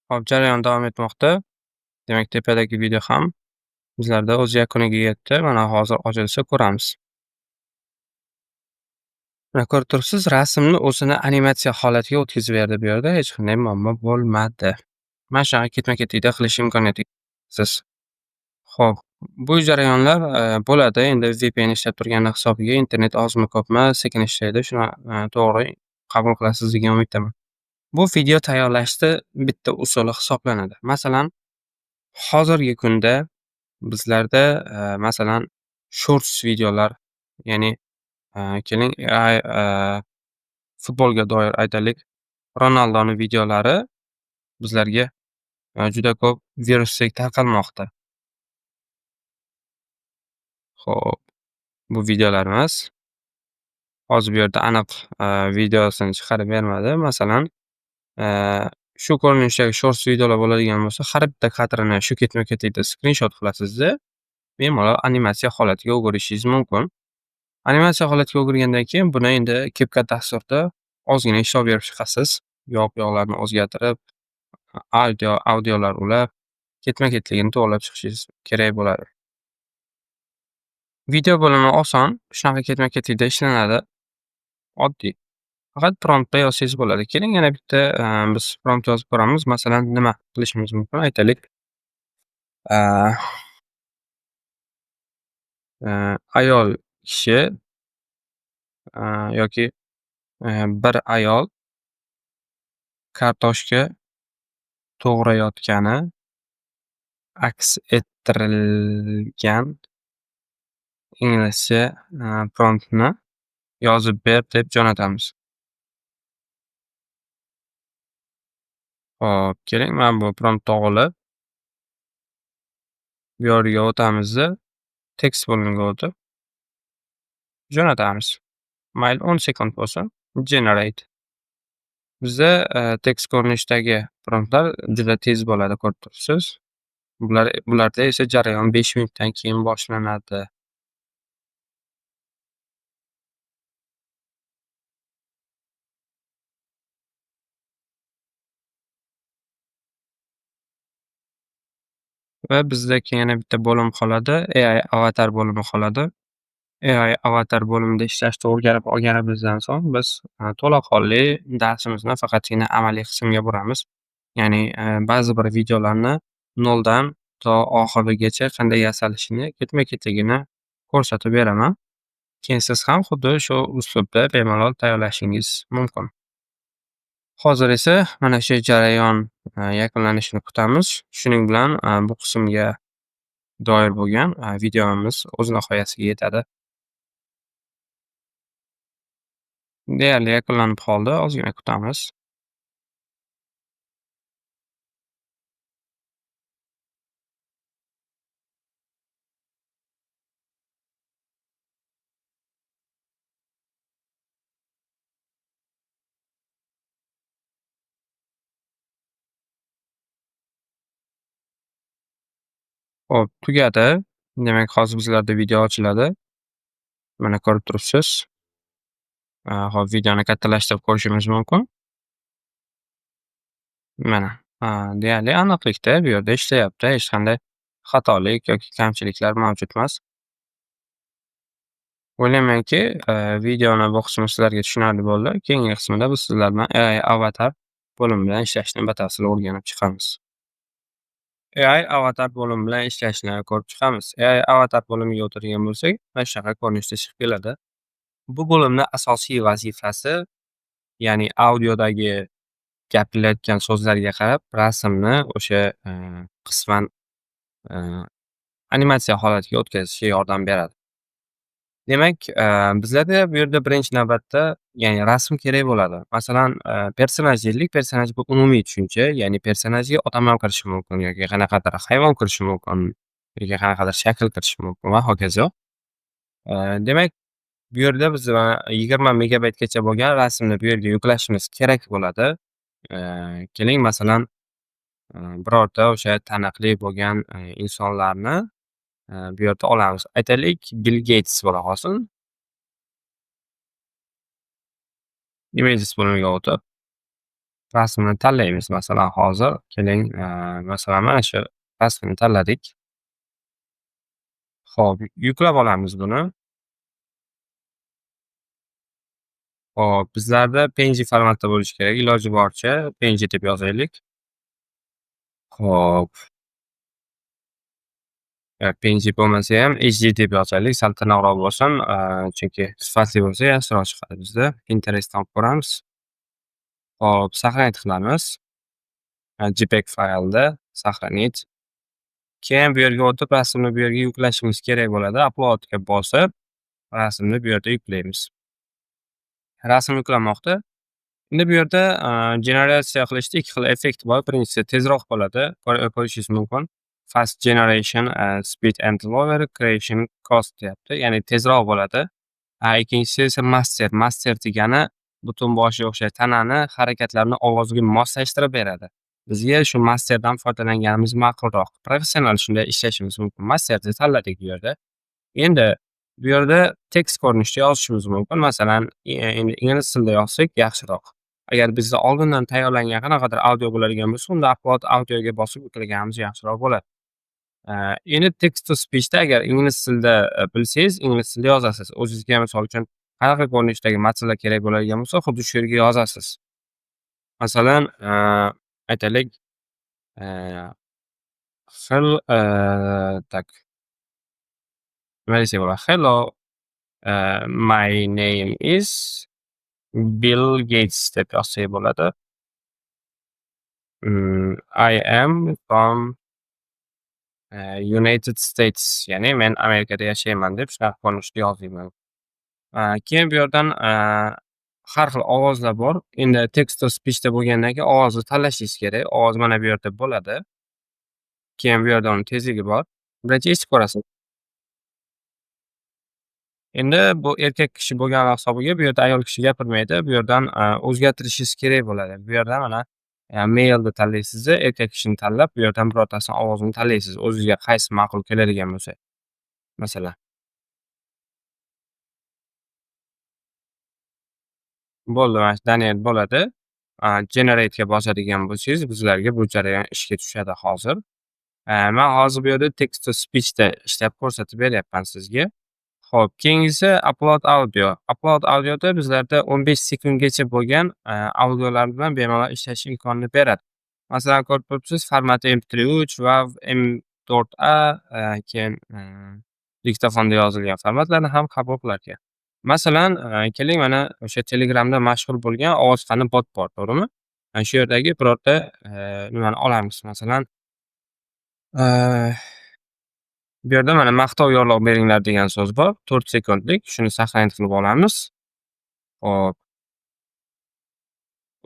Hop, jarayon davom etmoqda. Demak, tepadagi video ham bizlarda o'z yakuniga yetdi. Mana hozir ochilsa ko'ramiz. Mana ko'rib turibsiz, rasmni o'zini animatsiya holatiga o'tkazib berdi bu yerda. Hech qanday muammo bo'lmadi. Mana shunaqa ketma-ketlikda qilish imkoniyatiga siz. Xo'p, bu jarayonlar, bo'ladi. Endi VPN ishlab turgani hisobiga internet ozmi ko'pmi sekin ishlaydi. Shuni, to'g'ri qabul qilasiz degan umiddaman. Bu video tayyorlashda bitta usuli hisoblanadi. Masalan, hozirgi kunda bizlarda, masalan, shorts videolar, ya'ni, keling AI, futbolga doir aytaylik, Ronaldoning videolari bizlarga, juda ko'p virusdek tarqalmoqda. Xo'p, bu videolarimiz hozir bu yerda aniq, videosini chiqarib bermadi. Masalan, shu ko'rinishdagi shorts videolar bo'ladigan bo'lsa, har bitta kadrini shu ketma-ketlikda skrinshot qilasizda, bemalol animatsiya holatiga o'girishingiz mumkin. Animatsiya holatiga o'girgandan keyin buni endi CapCut dasturida ozgina ishlov berib chiqasiz. Yoq-bu o'zgartirib, audiolar ulab, ketma-ketligini to'g'irlab chiqishingiz kerak bo'ladi. Video bo'limi oson, shunaqa ketma-ketlikda ishlanadi. Oddiy. Faqat promptda yozsangiz bo'ladi. Keling yana bitta, biz prompt yozib ko'ramiz. Masalan, nima qilishimiz mumkin? Aytaylik, ayol kishi, yoki, bir ayol kartoshka to'g'rayotgani aks ettirilgan inglizcha, promptni yozib ber deb jo'natamiz. Hop, keling, mana bu promptni olib, bu yerga o'tamizda, tekst bo'limiga o'tib jo'natamiz. Mayli 10 sekund bo'lsin. Generate. Bizda, tekst ko'rinishidagi promptlar juda tez bo'ladi, ko'rib turibsiz. Bularda esa jarayon 5 minutdan keyin boshlanadi. Va bizda keyin yana bitta bo'lim qoladi. AI avatar bo'limi qoladi. AI avatar bo'limida ishlashni o'rganib olganimizdan so'ng biz, to'laqonli darsimizni faqatgina amaliy qismga buramiz. Ya'ni, ba'zi bir videolarni noldan to oxirigacha qanday yasalishini ketma-ketligini ko'rsatib beraman. Keyin siz ham xuddi shu uslubda bemalol tayyorlashingiz mumkin. Hozir esa mana shu jarayon, yakunlanishini kutamiz. Shuning bilan, bu qismga doir bo'lgan, videomiz o'z nihoyasiga yetadi. Deyarli yakunlanib qoldi. Ozgina kutamiz. Xo'p, tugadi. Demak, hozir bizlarda video ochiladi. Mana ko'rib turibsiz. Hop, videoni kattalashtirib ko'rishimiz mumkin. Mana, deyarli aniqlikda bu yerda ishlayapti. Hech qanday xatolik yoki kamchiliklar mavjud emas. O'ylaymanki, videoni bu qismi sizlarga tushunarli bo'ldi. Keyingi qismida biz sizlar bilan AI avatar bo'limi bilan ishlashni batafsil o'rganib chiqamiz. AI avatar bo'limi bilan ishlashni ko'rib chiqamiz. AI avatar bo'limiga o'tadigan bo'lsak, mana shunaqa ko'rinishda chiqib keladi. Bu bo'limni asosiy vazifasi, ya'ni audiodagi gapirilayotgan so'zlarga qarab rasmni o'sha, qisman, animatsiya holatiga o'tkazishga yordam beradi. Demak, bizlarda bu yerda birinchi navbatda, ya'ni rasm kerak bo'ladi. Masalan, personaj deylik. Personaj bu umumiy tushuncha. Ya'ni personajga odam ham kirishi mumkin yoki qanaqadir hayvon kirishi mumkin yoki qanaqadir shakl kirishi mumkin va hokazo. Demak, bu yerda biz 20 megabaytgacha bo'lgan rasmni bu yerga yuklashimiz kerak bo'ladi. Keling, masalan, birorta o'sha taniqli bo'lgan, insonlarni, bu yerda olamiz. Aytaylik, Bill Gates bo'la qolsin. Images bo'limiga o'tib, rasmni tanlaymiz. Masalan, hozir keling, masalan, mana shu rasmni tanladik. Xo'p, yuklab olamiz buni. Hop, bizlarda PNG formatda bo'lishi kerak. Iloji boricha PNG deb yozaylik. Xo'p, PNG bo'lmasayam HD deb yozaylik. Sal tiniqroq bo'lsin, chunki sifatli bo'lsa yaxshiroq chiqadi bizda. Pinterestdan olib ko'ramiz. Hop, saqlanit qilamiz. JPEG faylda saqlanit. Keyin bu yerga o'tib, rasmni bu yerga yuklashimiz kerak bo'ladi. Uploadga bosib, rasmni bu yerda yuklaymiz. Rasm yuklanmoqda. Endi bu yerda, generatsiya qilishda 2 xil effekt bor. Birinchisi tezroq bo'ladi, ko'rishingiz mumkin. Fast generation, speed and lower creation cost deyapti. Ya'ni tezroq bo'ladi. Ikkinchisi esa master. Master degani butun boshga o'xshash tanani, harakatlarni ovozga moslashtirib beradi. Bizga shu masterdan foydalanganimiz ma'qulroq. Professional shunday ishlashimiz mumkin. Masterni tanladik bu yerda. Endi bu yerda tekst ko'rinishida yozishimiz mumkin. Masalan, endi ingliz tilida yozsak yaxshiroq. Agar bizda oldindan tayyorlangan qanaqadir audio bo'ladigan bo'lsa, unda upload audioga bosib yuklaganimiz yaxshiroq bo'ladi. Endi text to speech'da agar ingliz tilida, bilsangiz, ingliz tilida yozasiz. O'zingizga misol uchun qanaqa ko'rinishdagi matnlar kerak bo'ladigan bo'lsa, xuddi shu yerga yozasiz. Masalan, aytaylik, hel tak, nima desak bo'ladi? Hello, my name is Bill Gates deb yozsak bo'ladi. I am from United States, ya'ni men Amerikada yashayman deb shunaqa ko'rinishda yozayman. Keyin bu yerdan, har xil ovozlar bor. Endi text to speech'da bo'lgandan keyin ovozni tanlashingiz kerak. Ovoz mana bu yerda bo'ladi. Keyin bu yerda uni tezligi bor. Birinchi eshitib ko'rasiz. Endi bu erkak kishi bo'lgani hisobiga bu yerda ayol kishi gapirmaydi. Bu yerdan, o'zgartirishingiz kerak bo'ladi. Bu yerda mana, male'ni tanlaysiz, erkak kishini tanlab, bu yerdan birortasini ovozini tanlaysiz. O'zingizga qaysi ma'qul keladigan bo'lsa. Masalan. Bo'ldi, mana shu Daniel bo'ladi. Generate'ga bosadigan bo'lsangiz, bizlarga bu jarayon ishga tushadi hozir. Men hozir bu yerda text to speech'da ishlab ko'rsatib beryapman sizga. Xo'p, keyingisi upload audio. Upload audioda bizlarda 15 sekundgacha bo'lgan, audiolar bilan bemalol ishlash imkonini beradi. Masalan, ko'rib turibsiz, formati MP3, WAV, M4A, keyin, diktofonda yozilgan formatlarni ham qabul qilar ekan. Masalan, keling, mana o'sha Telegramda mashhur bo'lgan ovozxoni bot bor, to'g'rimi? Mana shu yerdagi birorta, nimani olamiz. Masalan, bu yerda mana maqtov yo'lloq beringlar degan so'z bor. 4 sekundlik. Shuni saqlanib qilib olamiz. Hop.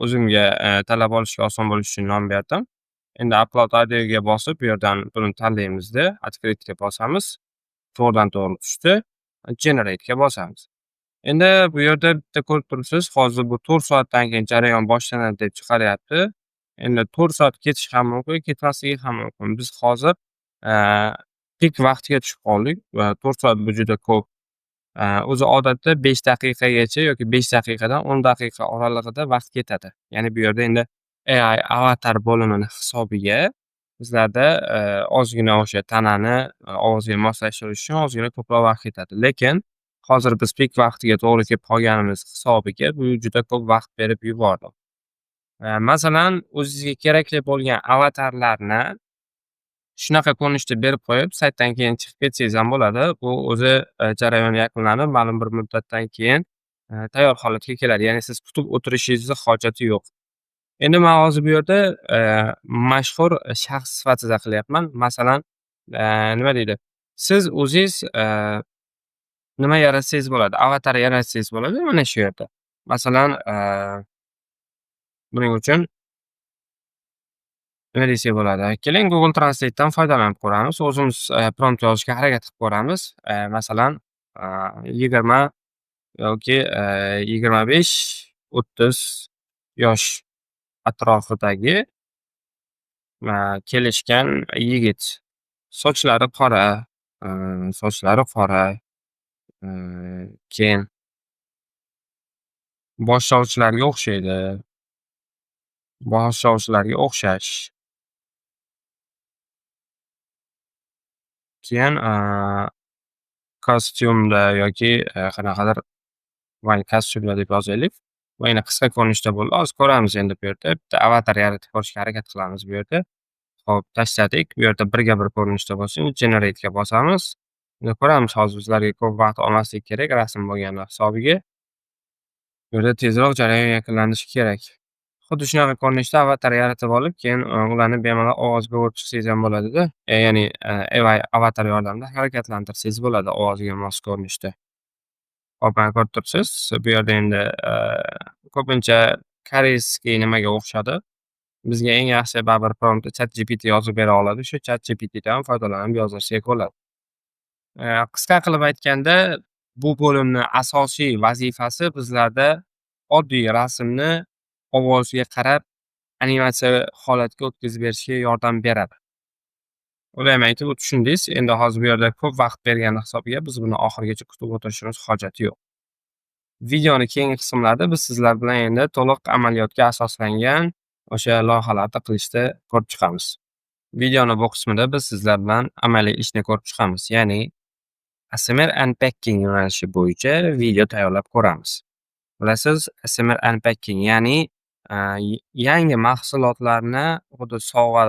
O'zimga, tanlab olishga oson bo'lishi uchun nom berdim. Endi upload audioga bosib, bu yerdan buni tanlaymizda, открытьga bosamiz. To'g'ridan to'g'ri tushdi. Generate'ga bosamiz. Endi bu yerda bitta ko'rib turibsiz, hozir bu 4 soatdan keyin jarayon boshlanadi deb chiqaryapti. Endi 4 soat ketishi ham mumkin, ketmasligi ham mumkin. Biz hozir, pik vaqtiga tushib qoldik va 4 soat bu juda ko'p. O'zi odatda 5 daqiqagacha yoki 5 daqiqadan 10 daqiqa oralig'ida vaqt ketadi. Ya'ni bu yerda endi AI avatar bo'limini hisobiga bizlarda, ozgina o'sha tanani, ovozga moslashtirish uchun ozgina ko'proq vaqt ketadi. Lekin hozir biz pik vaqtiga to'g'ri kelib qolganimiz hisobiga bu juda ko'p vaqt berib yubordi. Masalan, o'zingizga kerakli bo'lgan avatarlarni shunaqa ko'rinishda berib qo'yib, saytdan keyin chiqib ketsangiz ham bo'ladi. Bu o'zi, jarayon yakunlanib, ma'lum bir muddatdan keyin, tayyor holatga keladi. Ya'ni siz kutib o'tirishingizni hojati yo'q. Endi men hozir bu yerda, mashhur shaxs sifatida qilyapman. Masalan, nima deydi? Siz o'zingiz, nima yaratsangiz bo'ladi, avatar yaratsangiz bo'ladi mana shu yerda. Masalan, buning uchun nima desak bo'ladi? Keling, Google Translate'dan foydalanib ko'ramiz. O'zimiz, prompt yozishga harakat qilib ko'ramiz. Masalan, 20 yoki, 25-30 yosh atrofidagi, kelishgan yigit. Sochlari qora, sochlari qora, keyin boshlovchilarga o'xshaydi. Boshlovchilarga o'xshash. Keyin, kostyumda yoki, qanaqadir mayli kostyumda deb yozaylik. Va yana qisqa ko'rinishda bo'ldi. Hozir ko'ramiz endi bu yerda. Bitta avatar yaratib ko'rishga harakat qilamiz bu yerda. Hop, tashladik. Bu yerda birga bir ko'rinishda bo'lsin. Generate ga bosamiz. Endi ko'ramiz, hozir bizlarga ko'p vaqt olmaslik kerak rasm bo'lgani hisobiga. Bu yerda tezroq jarayon yakunlanishi kerak. Xuddi shunaqa ko'rinishda avatar yaratib olib, keyin, ularni bemalol ovozga o'rib chiqsangiz ham bo'ladida. Ya'ni, AI avatar yordamida harakatlantirsangiz bo'ladi ovoziga mos ko'rinishda. Hop, mana ko'rib turibsiz. Bu yerda endi, ko'pincha koreyskiy nimaga o'xshadi. Bizga eng yaxshi baribir promptni ChatGPT yozib bera oladi. Shu ChatGPTdan foydalanib yozdirsak bo'ladi. Qisqa qilib aytganda, bu bo'limni asosiy vazifasi bizlarda oddiy rasmni ovozga qarab animatsiya holatiga o'tkazib berishga yordam beradi. O'ylaymanki, bu tushundingiz. Endi hozir bu yerda ko'p vaqt bergani hisobiga biz buni oxirigacha kutib o'tirishimiz hojati yo'q. Videoni keyingi qismlarda biz sizlar bilan endi to'liq amaliyotga asoslangan o'sha loyihalarni qilishda ko'rib chiqamiz. Videoni bu qismida biz sizlar bilan amaliy ishni ko'rib chiqamiz. Ya'ni ASMR Unpacking yo'nalishi bo'yicha video tayyorlab ko'ramiz. Bilasiz, ASMR Unpacking ya'ni, yangi mahsulotlarni xuddi sovg'a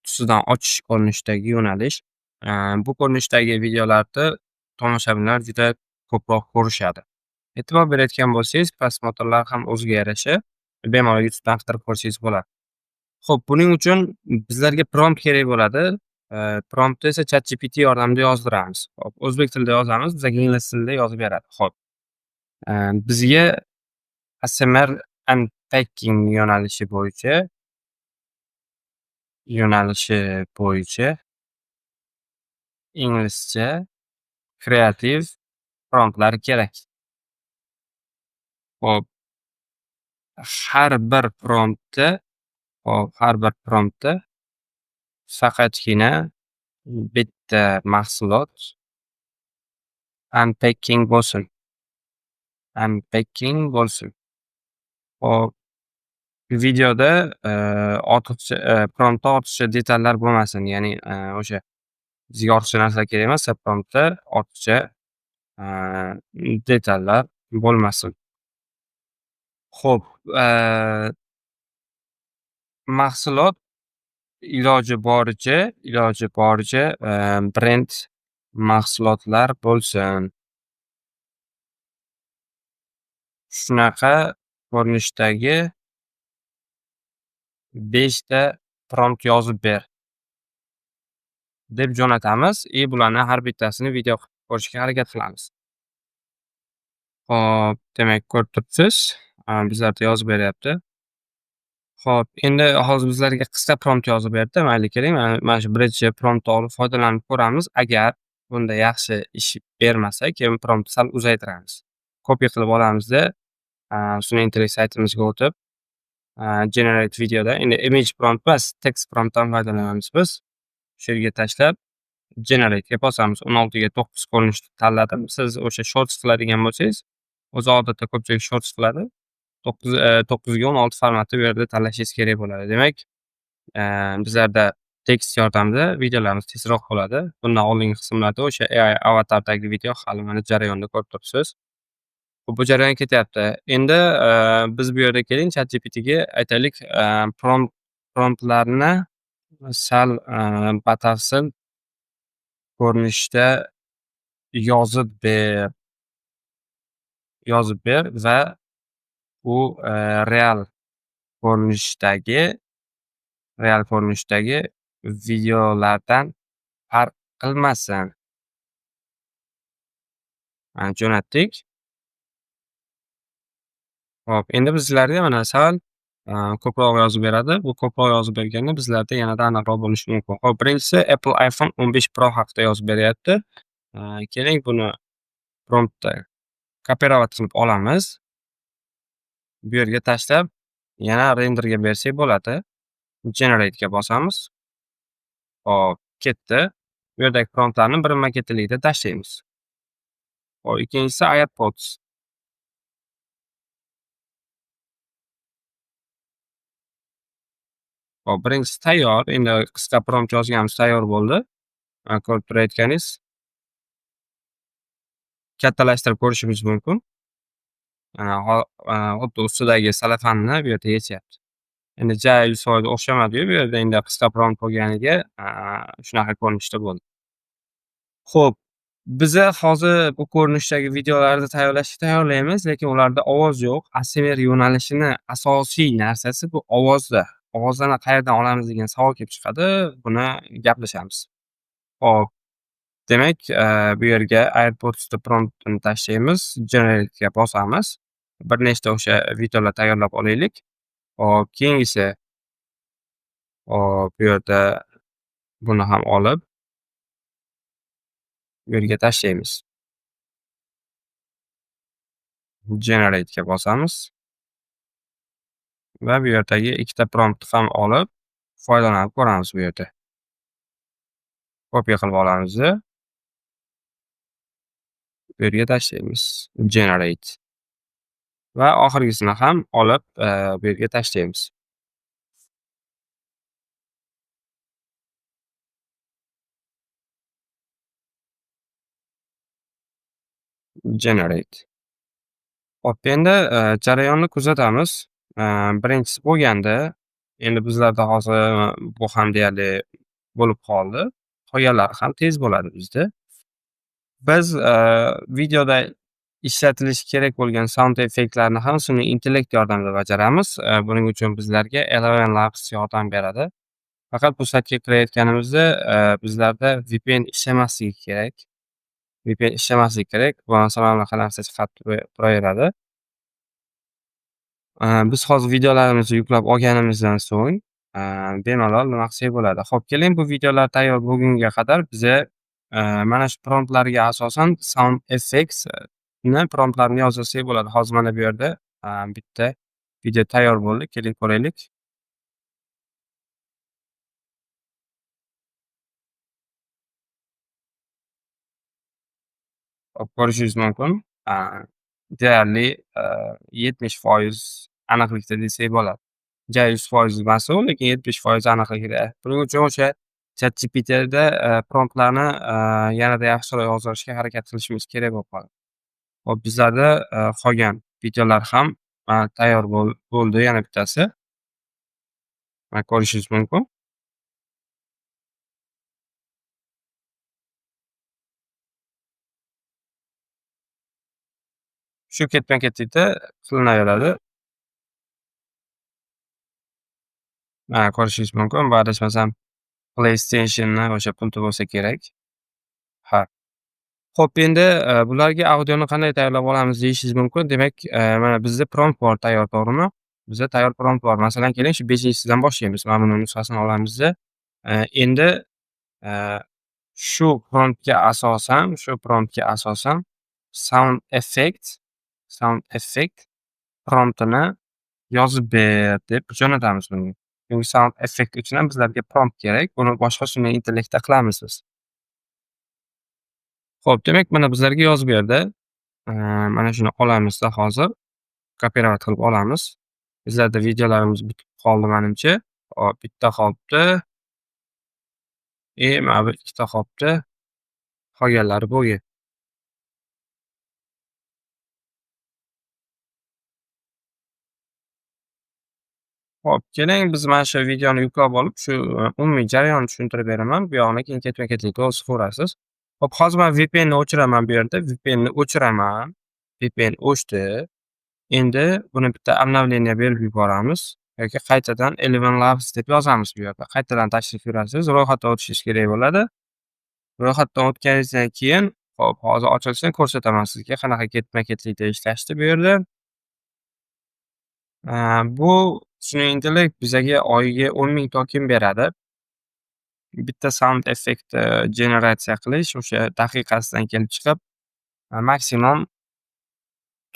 tusidan ochish ko'rinishidagi yo'nalish. Bu ko'rinishdagi videolarni tomoshabinlar juda ko'proq ko'rishadi. E'tibor berayotgan bo'lsangiz, prosmotrlar ham o'ziga yarasha bemalol YouTubedan qidirib ko'rsangiz bo'ladi. Xo'p, buning uchun bizlarga prompt kerak bo'ladi. Promptni esa ChatGPT yordamida yozdiramiz. Hop, o'zbek tilida yozamiz, bizga ingliz tilida yozib beradi. Xo'p, bizga ASMR Unpacking yo'nalishi bo'yicha inglizcha kreativ promptlar kerak. Hop, har bir promptda faqatgina bitta mahsulot unpacking bo'lsin. Hop, videoda, ortiqcha, promptda ortiqcha detallar bo'lmasin. Ya'ni, o'sha bizga ortiqcha narsalar kerak emas, promptda ortiqcha, detallar bo'lmasin. Xo'p, mahsulot iloji boricha, brend mahsulotlar bo'lsin. Shunaqa ko'rinishdagi 5 ta prompt yozib ber deb jo'natamiz. Bularni har bittasini video qilib ko'rishga harakat qilamiz. Hop, demak ko'rib turibsiz, bizlarda yozib beryapti. Xo'p, endi hozir bizlarga qisqa prompt yozib berdi. Mayli keling, mana shu birinchi promptni olib foydalanib ko'ramiz. Agar bunda yaxshi ish bermasa, keyin promptni sal uzaytiramiz. Copy qilib olamizda, Sun'iy intellekt saytimizga o'tib, generate videoda endi image prompt emas, text promptdan foydalanamiz biz. Shu yerga tashlab generate ga bosamiz. 16 ga 9 ko'rinishni tanladim. Siz o'sha shorts qiladigan bo'lsangiz, o'zi odatda ko'pchilik shorts qiladi. 9 ga 16 formatni bu yerda tanlashingiz kerak bo'ladi. Demak, bizlarda tekst yordamida videolarimiz tezroq bo'ladi. Bundan oldingi qismlarda o'sha AI avatardagi video hali mana jarayonda ko'rib turibsiz. Bu jarayon ketyapti. Endi, biz bu yerda keling ChatGPT ga aytaylik, promptlarni sal, batafsil ko'rinishda yozib ber va u, real ko'rinishdagi videolardan farq qilmasin. jo'natdik. Hop, endi bizlarga mana sal ko'proq yozib beradi. Bu ko'proq yozib berganda bizlarda yanada aniqroq bo'lishi mumkin. Hop, birinchisi Apple iPhone 15 Pro haqida yozib beryapti. Keling buni promptda kopirovat qilib olamiz. Bu yerga tashlab, yana renderga bersak bo'ladi. Generate'ga bosamiz. Hop, ketdi. Bu yerdagi promptlarni birma-ketlikda tashlaymiz. Hop, ikkinchisi AirPods. Hop, birinchisi tayyor. Endi qisqa prompt yozganimiz tayyor bo'ldi. Ko'rib turayotganingiz kattalashtirib ko'rishingiz mumkin. Xuddi ustidagi salafanni bu yerda yechyapti. Endi ja 100% o'xshamadi-yu, bu yerda endi qisqa prompt bo'lganiga shunaqa ko'rinishda bo'ldi. Xo'p, biza hozir bu ko'rinishdagi videolarni tayyorlaymiz, lekin ularda ovoz yo'q. ASMR yo'nalishini asosiy narsasi bu ovozda. Ovozlarni qayerdan olamiz degan savol kelib chiqadi. Buni gaplashamiz. Hop, demak, bu yerga AirPods'ni promptini tashlaymiz, Generate'ga bosamiz. Bir nechta o'sha videolar tayyorlab olaylik. Hop, keyingisi hop, bu yerda buni ham olib bu yerga tashlaymiz. Generate'ga bosamiz va bu yerdagi ikkita promptni ham olib foydalanib ko'ramiz bu yerda. Kopiya qilib olamiz. Bu yerga tashlaymiz. Generate va oxirgisini ham olib bu yerga tashlaymiz. Generate. Hop, endi jarayonni kuzatamiz. Birinchisi bo'lganda, endi bizlarda hozir bu ham deyarli bo'lib qoldi. Qolganlari ham tez bo'ladi bizda. Biz videoda ishlatilishi kerak bo'lgan sound effektlarni ham sun'iy intellekt yordamida bajaramiz. Buning uchun bizlarga Eleven Labs yordam beradi. Faqat bu saytga kirayotganimizda bizlarda VPN ishlamasligi kerak. VPN ishlamasligi kerak. Bo'lmasa mana bunaqa narsa chiqarib turaveradi. Biz hozir videolarimizni yuklab olganimizdan so'ng bemalol nima qilsak bo'ladi. Xo'p, keling bu videolar tayyor bo'lgunga qadar biza mana shu promptlarga asosan sound effects ni promptlarni yozsak bo'ladi. Hozir mana bu yerda bitta video tayyor bo'ldi. Keling ko'raylik. Hop, ko'rishingiz mumkin. Deyarli 70% aniqlikda desak bo'ladi. Ja 100% emas u, lekin 70% aniqligida. Buning uchun o'sha ChatGPTda promptlarni yanada yaxshiroq yozishga harakat qilishimiz kerak bo'lib qoladi. Hop, bizlarda qolgan videolar ham tayyor bo'ldi yana bittasi. Mana ko'rishingiz mumkin. Shu ketma-ketlikda qilinaveradi. Mana ko'rishingiz mumkin. Bu adashmasam PlayStation'ni o'sha pulti bo'lsa kerak. Ha. Xo'p, endi bularga audioni qanday tayyorlab olamiz deyishingiz mumkin. Demak, mana bizda prompt bor tayyor, to'g'rimi? Bizda tayyor prompt bor. Masalan, keling shu 5-sidan boshlaymiz. Mana buni nusxasini olamiz. Endi shu promptga asosan sound effect promptini yozib ber deb jo'natamiz bunga. Chunki sound effect uchun ham bizlarga prompt kerak. Buni boshqa sun'iy intellektda qilamiz biz. Xo'p, demak mana bizlarga yozib berdi. Mana shuni olamizda hozir kopirovat qilib olamiz. Bizlarda videolarimiz bitib qoldi menimcha. Hop, bitta qolibdi. Mana bu ikkita qolibdi. Qolganlari bo'lgan. Hop, keling biz mana shu videoni yuklab olib, shu umumiy jarayonni tushuntirib beraman. Bu yog'ini keyin ketma-ketlikda o'z ko'rasiz. Hop, hozir men VPNni o'chiraman bu yerda. VPNni o'chiraman. VPN o'chdi. Endi buni bitta обновление berib yuboramiz yoki qaytadan Eleven Labs deb yozamiz bu yerda. Qaytadan tashrif buyurasiz. Ro'yxatdan o'tishingiz kerak bo'ladi. Ro'yxatdan o'tganingizdan keyin Hop, hozir ochilsin ko'rsataman sizga qanaqa ketma-ketlikda ishlashdi bu yerda. Bu sun'iy intellekt bizaga oyiga 10,000 token beradi. Bitta sound effekt generatsiya qilish o'sha daqiqasidan kelib chiqib, maksimum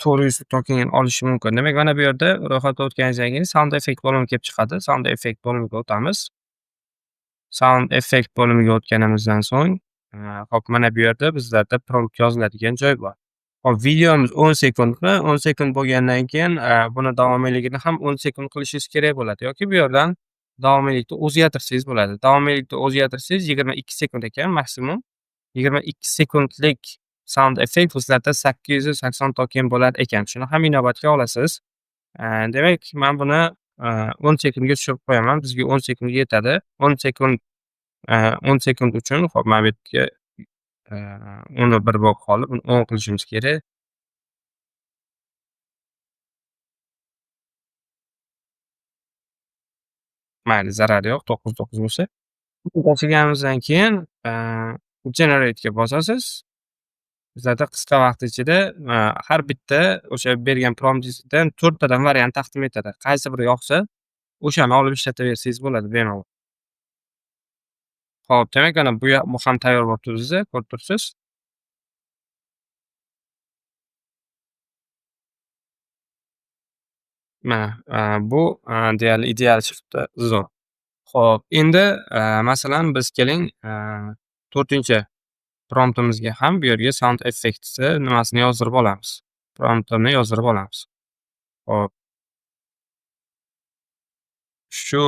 400 token olishi mumkin. Demak, mana bu yerda ro'yxatdan o'tganingizdan keyin sound effekt bo'limi kelib chiqadi. Sound effekt bo'limiga o'tamiz. Sound effekt bo'limiga o'tganimizdan so'ng, hop, mana bu yerda bizlarda prompt yoziladigan joy bor. Hop, videomiz 10 sekundmi? 10 sekund bo'lgandan keyin, buni davomiyligini ham 10 sekund qilishingiz kerak bo'ladi yoki bu yerdan davomiylikni o'zgartirsangiz bo'ladi. Davomiylikni o'zgartirsangiz 22 sekund ekan maksimum. 22 sekundlik sound effekt bizlarda 880 token bo'lar ekan. Shuni ham inobatga olasiz. Demak, men buni 10 sekundga tushirib qo'yaman. Bizga 10 sekund yetadi. 10 sekund 10 sekund uchun hop, mana bu yerga 10 1 bo'lib qoldi. Buni 10 qilishimiz kerak. Mayli, zarari yo'q. 9 bo'lsa. Tashlaganimizdan keyin generate'ga bosasiz. Bizlarda qisqa vaqt ichida har bitta o'sha bergan promptingizdan 4 tadan variant taqdim etadi. Qaysi biri yoqsa, o'shani olib ishlataversangiz bo'ladi bemalol. Xo'p, demak, mana bu ham tayyor bo'libdi bizda, ko'rib turibsiz. Mana, bu deyarli ideal chiqibdi, zo'r. Xo'p, endi masalan biz keling 4-chi promptimizga ham bu yerga sound effects'i nimasini yozdirib olamiz. Promptini yozdirib olamiz. Xo'p, shu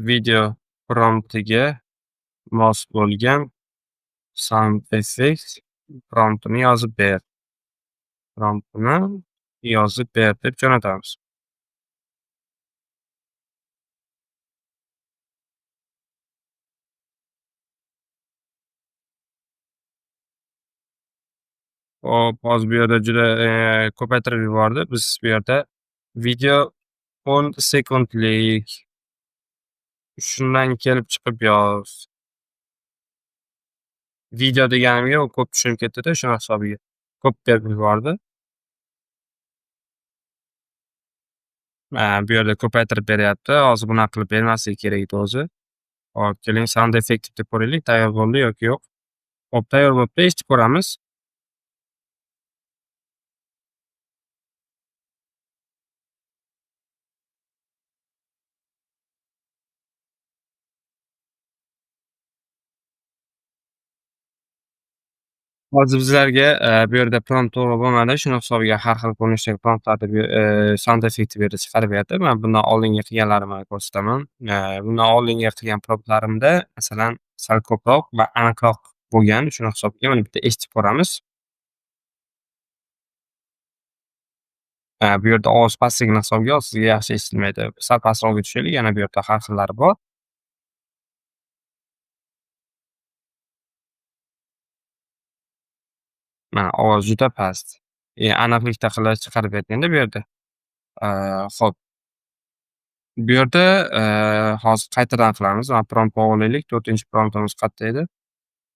video promptiga mos bo'lgan sound effect promptini yozib ber. Promptini yozib ber deb jo'natamiz. Hop, hozir bu yerda juda ko'paytirib yubordi. Biz bu yerda video 10 sekundlik. Shundan kelib chiqib yoz. Video deganimga u ko'p tushunib ketdi-da, shuni hisobiga. Ko'p berib yubordi. Bu yerda ko'paytirib beryapti. Hozir bunaqa qilib bermasligi kerak edi o'zi. Hop, keling sound effect deb ko'raylik, tayyor bo'ldi yoki yo'q. Hop, tayyor bo'libdi, eshitib ko'ramiz. Hozir bizlarga bu yerda prompt to'g'ri bo'lmadi. Shuni hisobiga har xil ko'rinishdagi promptlarni sound effekti berib chiqarib beryapti. Men bundan oldingi qilganlarimni ko'rsataman. Bundan oldingi qilgan promptlarimda masalan sal ko'proq va aniqroq bo'lgan. Shuni hisobiga mana bitta eshitib ko'ramiz. Bu yerda ovoz pastligini hisobga olib, sizga yaxshi eshitilmaydi. Sal pastroqga tushaylik. Yana bu yerda har xillari bor. Mana ovoz juda past. Aniqlikda qilib chiqarib berganda bu yerda. Xo'p. Bu yerda hozir qaytadan qilamiz. Mana promptni olaylik. 4-chi promptimiz qayerda edi?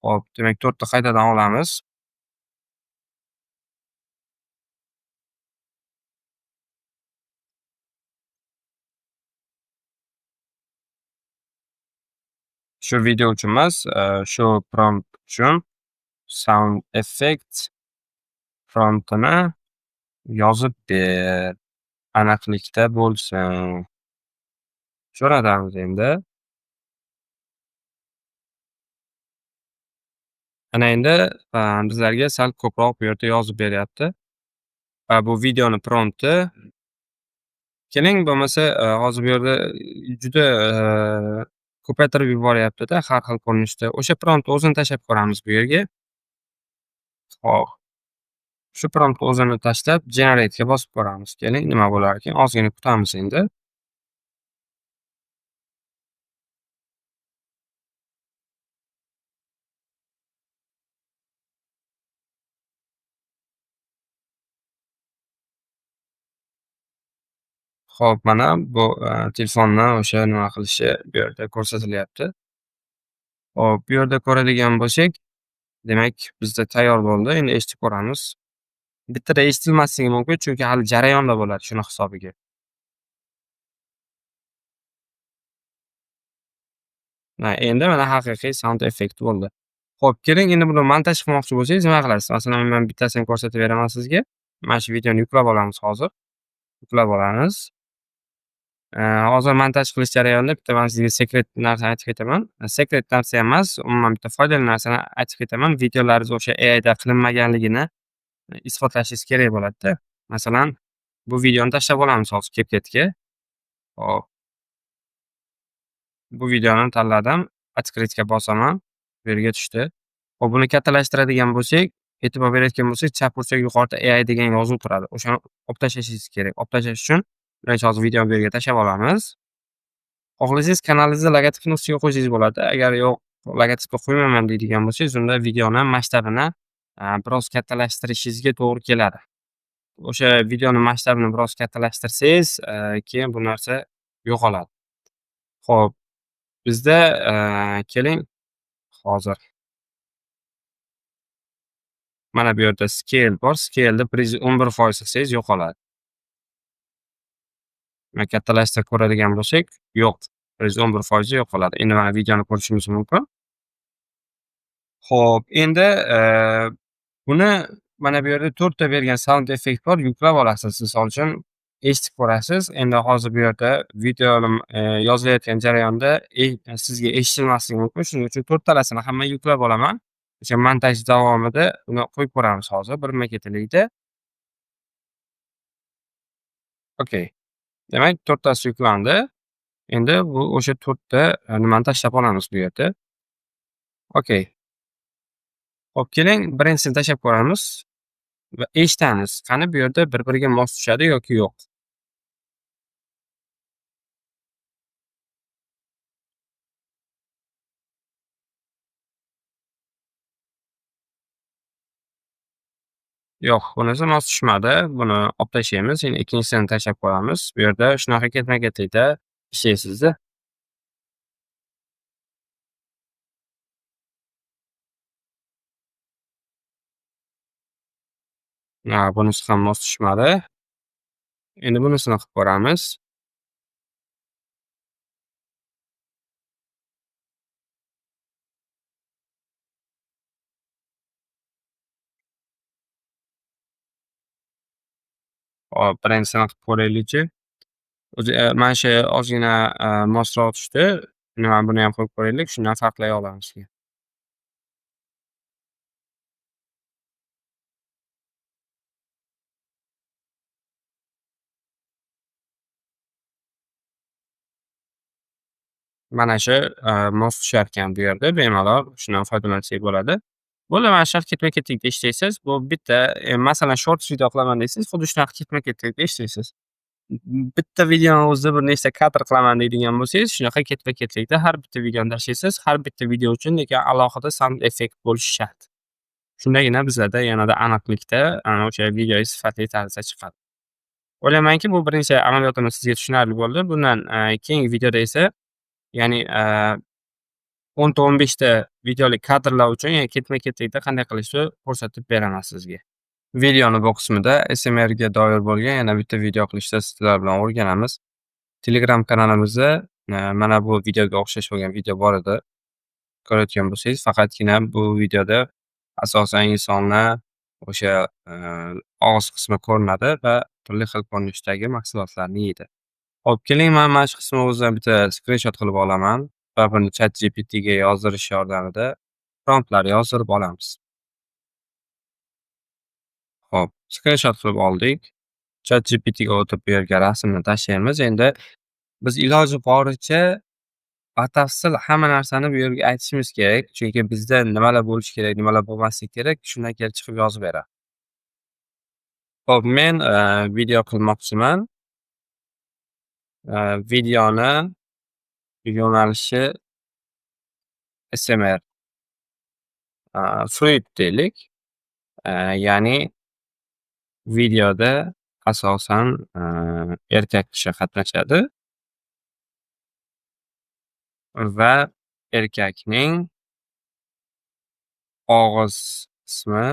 Xo'p, demak 4 ta qaytadan olamiz. Shu video uchun emas, shu prompt uchun sound effect promptini yozib ber. Aniqlikda bo'lsin. Jo'natamiz endi. Ana endi bizlarga sal ko'proq bu yerda yozib beryapti. Bu videoni prompti. Keling bo'lmasa, hozir bu yerda juda ko'paytirib yuboryapti-da har xil ko'rinishda. O'sha promptni o'zini tashlab ko'ramiz bu yerga. Hop. Shu promptni o'zini tashlab generate'ga bosib ko'ramiz. Keling, nima bo'lar ekan? Ozgina kutamiz endi. Xo'p, mana bu telefonni o'sha nima qilishi bu yerda ko'rsatilyapti. Hop, bu yerda ko'radigan bo'lsak, Demak, bizda tayyor bo'ldi. Endi eshitib ko'ramiz. Bittada eshitilmasligi mumkin, chunki hali jarayonda bo'ladi shuni hisobiga. Endi mana haqiqiy sound effekt bo'ldi. Xo'p, keling endi buni montaj qilmoqchi bo'lsangiz nima qilasiz? Masalan, men bittasini ko'rsatib beraman sizga. Mana shu videoni yuklab olamiz hozir. Yuklab olamiz. Hozir montaj qilish jarayonida bitta man sizga sekret narsani aytib ketaman. Sekret narsa emas, umuman bitta foydali narsani aytib ketaman. Videolaringiz o'sha AIda qilinmaganligini isbotlashingiz kerak bo'ladi-da. Masalan, bu videoni tashlab olamiz hozir CapCut'ga. Hop, bu videoni tanladim. Открытьga bosaman. Bu yerga tushdi. Hop, buni kattalashtiradigan bo'lsak, e'tibor berayotgan bo'lsak, chap burchak yuqorida AI degan yozuv turadi. O'shani olib tashlashingiz kerak. Olib tashlash uchun birinchi hozir videoni bu yerga tashlab olamiz. Xohlasangiz kanalingizni logotipini ustiga qo'ysangiz bo'ladi. Agar yo'q, logotipga qo'ymayman deydigan bo'lsangiz, unda videoni masshtabini biroz kattalashtirishingizga to'g'ri keladi. O'sha videoni masshtabini biroz kattalashtirsangiz, keyin bu narsa yo'qoladi. Xo'p, bizda keling hozir mana bu yerda scale bor. Scale'ni 11% qilsangiz yo'qoladi. Mana kattalashtirib ko'radigan bo'lsak, yo'q. 11% yo'qoladi. Endi mana videoni ko'rishingiz mumkin. Xo'p, endi buni mana bu yerda 4 ta bergan sound effekt bor. Yuklab olasiz. Misol uchun eshitib ko'rasiz. Endi hozir bu yerda videoni yozilayotgan jarayonda sizga eshitilmasligi mumkin. Shuning uchun 4 talasini hamma yuklab olaman. O'sha montaj davomida uni qo'yib ko'ramiz hozir birma-ketinlikda. Okay. Demak, 4 tasi yuklandi. Endi bu o'sha 4 ta nimani tashlab olamiz bu yerda. Okay. Xo'p, keling birinchisini tashlab ko'ramiz va eshitamiz. Qani bu yerda bir-biriga mos tushadi yoki yo'q? Yo'q, bunisi mos tushmadi. Buni olib tashlaymiz. Endi ikkinchisini tashlab ko'ramiz. Bu yerda shunaqa ketma-ketlikda ishlaysiz-da. Bunisi ham mos tushmadi. Endi bunisini qilib ko'ramiz. Hop, birinchisini qilib ko'raylikchi. O'zi mana shu ozgina mosroq tushdi. Endi mana buni ham qo'yib ko'raylik. Shundan farqlay olamiz keyin. Mana shu mos tusharkan bu yerda bemalol shundan foydalansak bo'ladi. Bo'ldi, mana shu ketma-ketlikda ishlaysiz. Bu bitta masalan shorts video qilaman desangiz, xuddi shunaqa ketma-ketlikda ishlaysiz. Bitta videoni o'zida bir nechta kadr qilaman deydigan bo'lsangiz, shunaqa ketma-ketlikda har bitta videoni tashlaysiz. Har bitta video uchun lekin alohida sound effekt bo'lishi shart. Shundagina bizlarda yanada aniqlikda o'sha video sifatli tarzda chiqadi. O'ylaymanki, bu birinchi amaliyotimiz sizga tushunarli bo'ldi. Bundan keyingi videoda esa ya'ni 10 ta 15 ta videolik kadrlar uchun ketma-ketlikda qanday qilishni ko'rsatib beraman sizga. Videoni bu qismida SMRga doir bo'lgan yana bitta video qilishda sizlar bilan o'rganamiz. Telegram kanalimizda mana bu videoga o'xshash bo'lgan video bor edi. Ko'rayotgan bo'lsangiz, faqatgina bu videoda asosan insonlar o'sha og'iz qismi ko'rinadi va turli xil ko'rinishdagi mahsulotlarni yeydi. Hop, keling mana shu qismi o'zidan bitta skrinshot qilib olaman va buni ChatGPTga yozdirish yordamida promptlar yozdirib olamiz. Hop, skrinshot qilib oldik. ChatGPTga o'tib bu yerga rasmni tashlaymiz. Endi biz iloji boricha batafsil hamma narsani bu yerga aytishimiz kerak. Chunki bizda nimalar bo'lishi kerak, nimalar bo'lmasligi kerak, shundan kelib chiqib yozib beradi. Hop, men video qilmoqchiman. Videoni yo'nalishi SMR. Fluid deylik. Ya'ni videoda asosan erkak kishi qatnashadi va erkakning og'iz qismi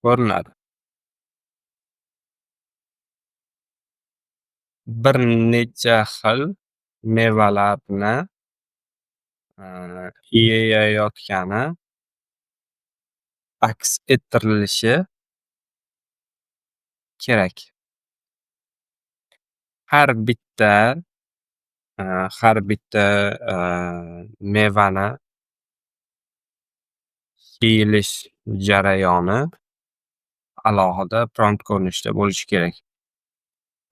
ko'rinadi. Bir necha xil mevalarni yeyayotgani aks ettirilishi kerak. Har bitta mevani yeyilish jarayoni alohida prompt ko'rinishida bo'lishi kerak.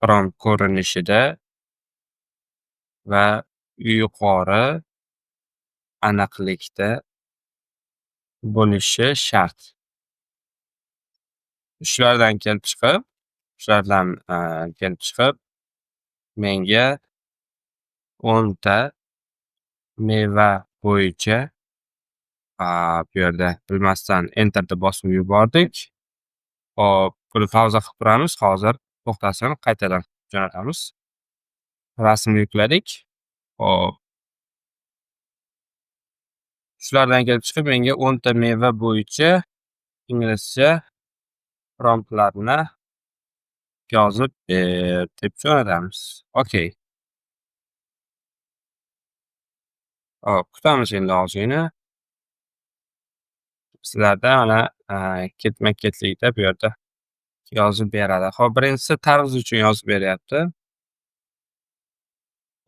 Prompt ko'rinishida va yuqori aniqlikda bo'lishi shart. Shulardan kelib chiqib, menga 10 ta meva bo'yicha bu yerda bilmasdan enterni bosib yubordik. Hop, buni pauza qilib turamiz. Hozir to'xtasin, qaytadan jo'natamiz. Rasmni yukladik. Hop. Shulardan kelib chiqib, menga 10 ta meva bo'yicha inglizcha promptlarni yozib ber deb jo'natamiz. Okay. Hop, kutamiz endi ozgina. Sizlarda mana ketma-ketlikda bu yerda yozib beradi. Hop, birinchisi tarvuz uchun yozib beryapti.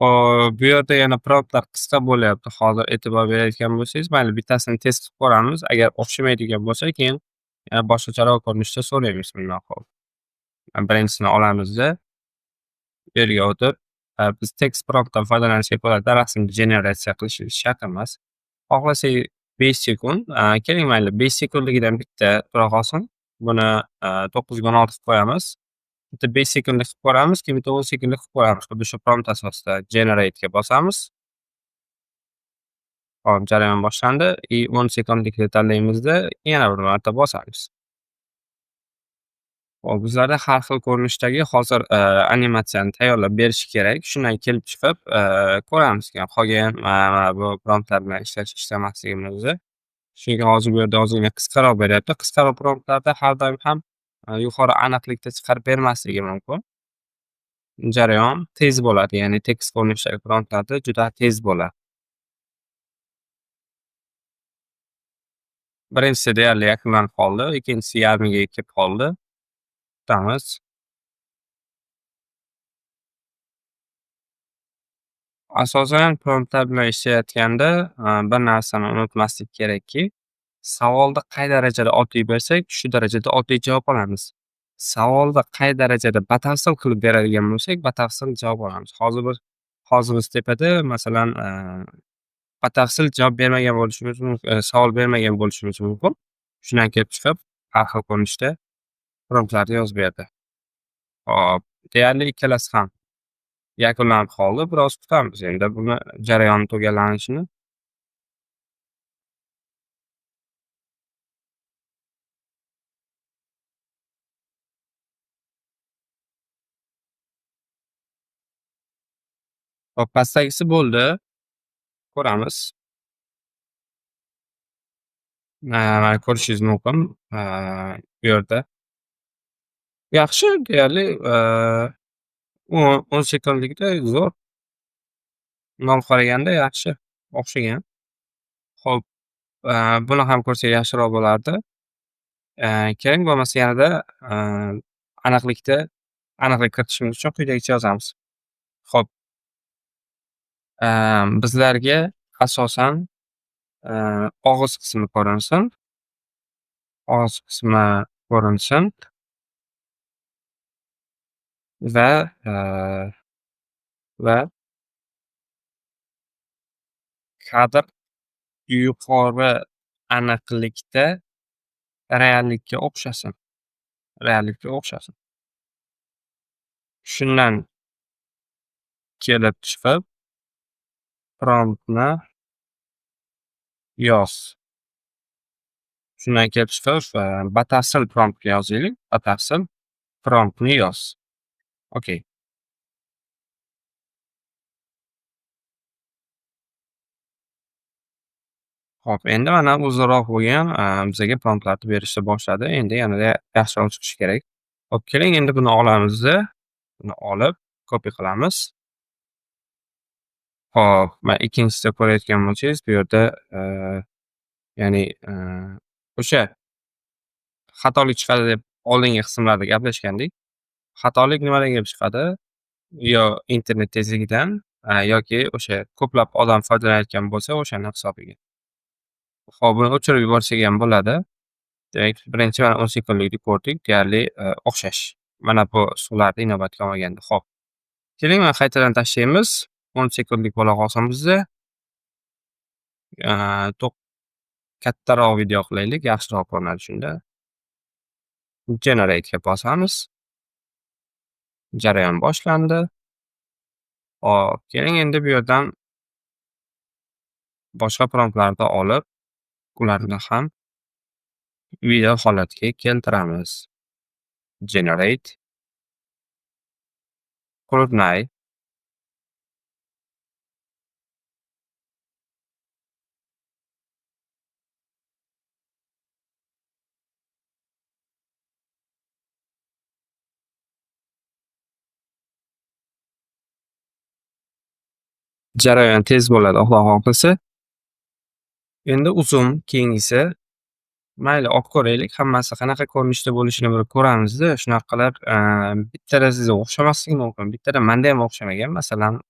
Hop, bu yerda yana promptlar qisqa bo'lyapti. Hozir e'tibor berayotgan bo'lsangiz, mayli bittasini test qilib ko'ramiz. Agar o'xshamaydigan bo'lsa, keyin yana boshqacharoq ko'rinishda so'raymiz bundan hop. Birinchisini olamizda bu yerga o'tib, biz text promptdan foydalanishga bo'ladi. Rasmni generatsiya qilish shart emas. Xohlasak 5 sekund, keling mayli 5 sekundligidan bitta tura qolsin. Buni 9/16 qilib qo'yamiz. Bitta 5 sekundlik qilib ko'ramiz, keyin bitta 10 sekundlik qilib ko'ramiz. Xuddi shu prompt asosida generate'ga bosamiz. Hop, jarayon boshlandi. 10 sekundlikni tanlaymizda yana bir marta bosamiz. Hop, bizlarda har xil ko'rinishdagi hozir animatsiyani tayyorlab berish kerak. Shundan kelib chiqib, ko'ramiz keyin qolgan mana bu promptlar bilan ishlamasligimizni. Chunki hozir bu yerda ozgina qisqaroq beryapti. Qisqaroq promptlarda har doim ham yuqori aniqlikda chiqarib bermasligi mumkin. Jarayon tez bo'ladi, ya'ni tekst ko'rinishidagi promptlarda juda tez bo'ladi. Birinchisi deyarli yakunlanib qoldi, ikkinchisi yarmiga kelib qoldi. Kutamiz. Asosan promptlar bilan ishlayotganda bir narsani unutmaslik kerakki, savolni qay darajada oddiy bersak, shu darajada oddiy javob olamiz. Savolni qay darajada batafsil qilib beradigan bo'lsak, batafsil javob olamiz. Hozir biz tepada masalan batafsil javob bermagan bo'lishimiz mumkin, savol bermagan bo'lishimiz mumkin. Shundan kelib chiqib, har xil ko'rinishda promptlarni yozib berdi. Hop, deyarli ikkalasi ham yakunlanib qoldi. Biroz kutamiz endi buni jarayoni tugallanishini. Hop, pastdagisi bo'ldi. Ko'ramiz. Mana ko'rishingiz mumkin. Bu yerda yaxshi, deyarli 10 sekundlikda zo'r. Bundan qaraganda yaxshi, o'xshagan. Hop, buni ham ko'rsak yaxshiroq bo'lardi. Kerak bo'lmasa yanada aniqlik kiritishimiz uchun quyidagicha yozamiz. Hop, bizlarga asosan og'iz qismi ko'rinsin. Og'iz qismi ko'rinsin va kadr yuqori aniqlikda reallikka o'xshasin. Shundan kelib chiqib promptni yoz. Shundan kelib chiqib batafsil promptga yozaylik. Batafsil promptni yoz. Okay. Hop, endi mana uzunroq bo'lgan, bizga promptlarni berishni boshladi. Endi yanada yaxshiroq chiqishi kerak. Hop, keling endi buni olamizda, buni olib copy qilamiz. Hop, mana ikkinchisida ko'rayotgan bo'lsangiz, bu yerda, ya'ni, o'sha xatolik chiqadi deb oldingi qismlarda gaplashgandik. Xatolik nimadan kelib chiqadi? Yo internet tezligidan, yoki o'sha ko'plab odam foydalanayotgan bo'lsa, o'shani hisobiga. Hop, buni o'chirib yuborsak ham bo'ladi. Demak, birinchi mana 10 sekundlikni ko'rdik. Deyarli, o'xshash. Mana bu suvlarni inobatga olmaganda. Hop. Keling, mana qaytadan tashlaymiz. 10 sekundlik bo'la qolsin bizda. To'q kattaroq video qilaylik, yaxshiroq ko'rinadi shunda. Generate ga bosamiz. Jarayon boshlandi. Hop, keling endi bu yerdan boshqa promptlarni olib, ularni ham video holatiga keltiramiz. Generate, qurilmay. Jarayon tez bo'ladi, Xudo xohlasa. Endi uzun keyingisi. Mayli, olib ko'raylik. Hammasi qanaqa ko'rinishda bo'lishini bir ko'ramizda, shunaqa qilib, bittada sizga o'xshamasligi mumkin. Bittada menda ham o'xshamagan. Masalan,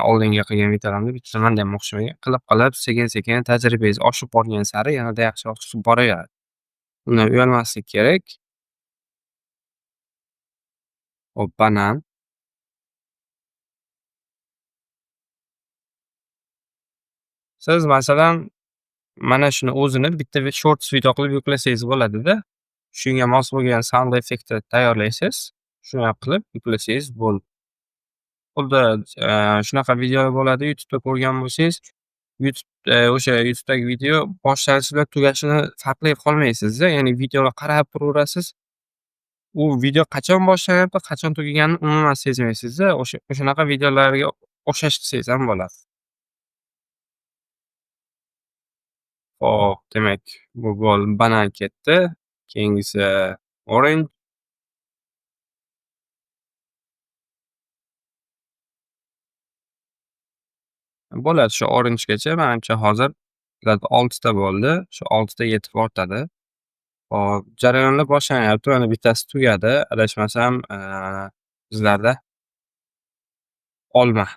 oldingi qilgan videolarimda bittada menda ham o'xshamagan. Qilib, sekin-sekin tajribangiz oshib borgan sari yanada yaxshiroq chiqib boraveradi. Undan uyalmaslik kerak. Hop, banan. Siz masalan, mana shuni o'zini bitta shorts video qilib yuklasangiz bo'ladida. Shunga mos bo'lgan sound effektni tayyorlaysiz. Shuni qilib yuklasangiz bo'ldi. Xuddi, shunaqa videolar bo'ladi. YouTube'da ko'rgan bo'lsangiz, o'sha YouTube'dagi video boshlanishi bilan tugashini farqlay qolmaysiz-da. Ya'ni videoni qarab turaverasiz. U video qachon boshlanyapti, qachon tugaganini umuman sezmaysiz-da. O'shanaqa videolarga o'xshash qilsangiz ham bo'ladi. Hop, demak, bu banan ketdi. Keyingisi orange. Bo'ladi shu orangegacha. Menimcha hozir 6 ta bo'ldi. Shu 6 ta yetib ortadi. Hop, jarayonlar boshlanyapti. Mana bittasi tugadi. Adashmasam, bizlarda olma.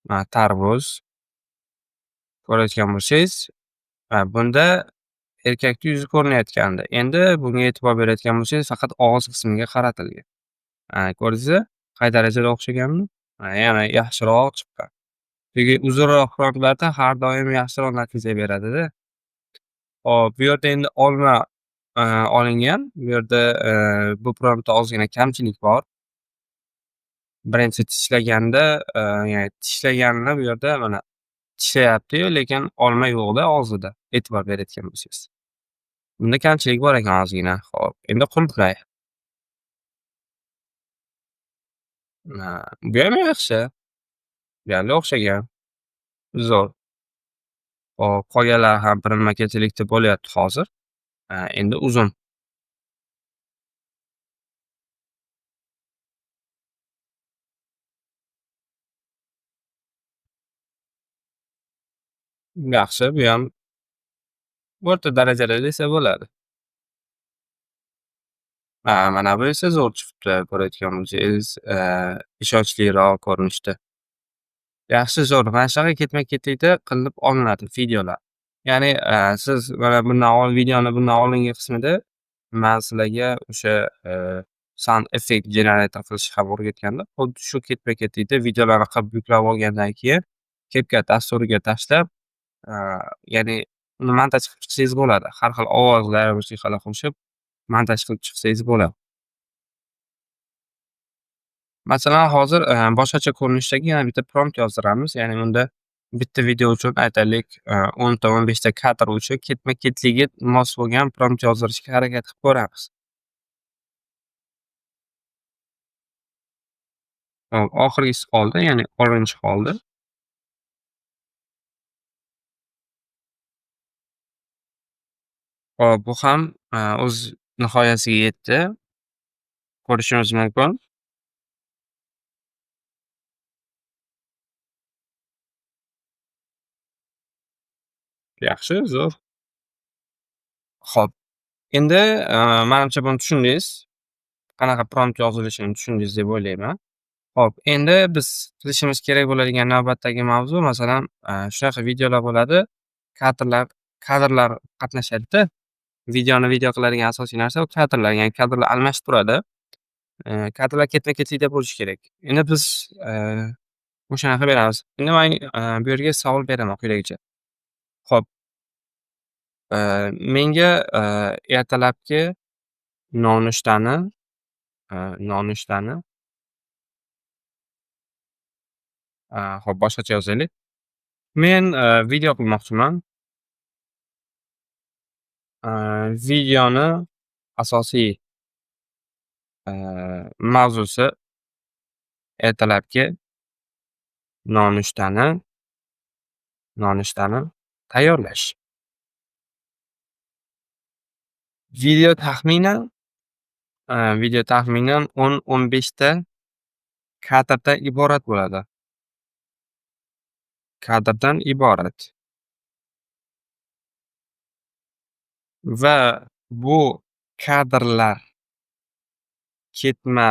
Mana tarvuz. Ko'rayotgan bo'lsangiz, bunda erkakni yuzi ko'rinayotgandi. Endi bunga e'tibor berayotgan bo'lsangiz, faqat og'iz qismiga qaratilgan. Ko'rdingizmi? Qay darajada o'xshaganini? Yana yaxshiroq chiqqan. Chunki uzunroq promptlarda har doim yaxshiroq natija beradida. Hop, bu yerda endi olma, olingan. Bu yerda, bu promptda ozgina kamchilik bor. Birinchi tishlaganda, ya'ni tishlaganini bu yerda mana tishlayapti-yu, lekin olma yo'q-da og'zida, e'tibor berayotgan bo'lsangiz. Bunda kamchilik bor ekan ozgina. Hop, endi qulflay. Bu ham yaxshi. Deyarli o'xshagan. Zo'r. Hop, qolganlari ham birma-kechilikda bo'lyapti hozir. Endi uzun. Yaxshi, bu ham o'rta darajada desa bo'ladi. Mana bu esa zo'r chiqibdi. Ko'rayotgan bo'lsangiz, ishonchliroq ko'rinishda. Yaxshi, zo'r. Mana shunaqa ketma-ketlikda qilib olinadi videolar. Ya'ni, siz mana videoni bundan oldingi qismida men sizlarga o'sha, sound effect generator qilishni ham o'rgatgandim. Xuddi shu ketma-ketlikda videolarni qilib yuklab olgandan keyin CapCut dasturiga tashlab, ya'ni uni montaj qilib chiqsangiz bo'ladi. Har xil ovozlar, musiqalar qo'shib montaj qilib chiqsangiz bo'ladi. Masalan, hozir, boshqacha ko'rinishdagi yana bitta prompt yozdiramiz. Ya'ni unda bitta video uchun aytaylik, 10 ta, 15 ta kadr uchun ketma-ketligi mos bo'lgan prompt yozdirishga harakat qilib ko'ramiz. Hop, oxirgisi qoldi, ya'ni orange qoldi. Hop, bu ham, o'z nihoyasiga yetdi. Ko'rishimiz mumkin. Yaxshi, zo'r. Hop, endi, manimcha buni tushundingiz. Qanaqa prompt yozilishini tushundingiz deb o'ylayman. Hop, endi biz qilishimiz kerak bo'ladigan navbatdagi mavzu, masalan, shunaqa videolar bo'ladi. Kadrlar kadrlar qatnashadi-da. Videoni video qiladigan asosiy narsa u kadrlar, ya'ni kadrlar almashib turadi. Kadrlar ketma-ketlikda bo'lishi kerak. Endi biz, o'shanaqa beramiz. Endi men, bu yerga savol beraman quyidagicha. Hop, menga, ertalabki nonushtani, nonushtani, hop boshqacha yozaylik. Men, video qilmoqchiman. Videoni asosiy, mavzusi ertalabki nonushtani nonushtani tayyorlash. Video taxminan, video taxminan 10-15 ta kadrdan iborat bo'ladi. Kadrdan iborat. Va bu kadrlar ketma,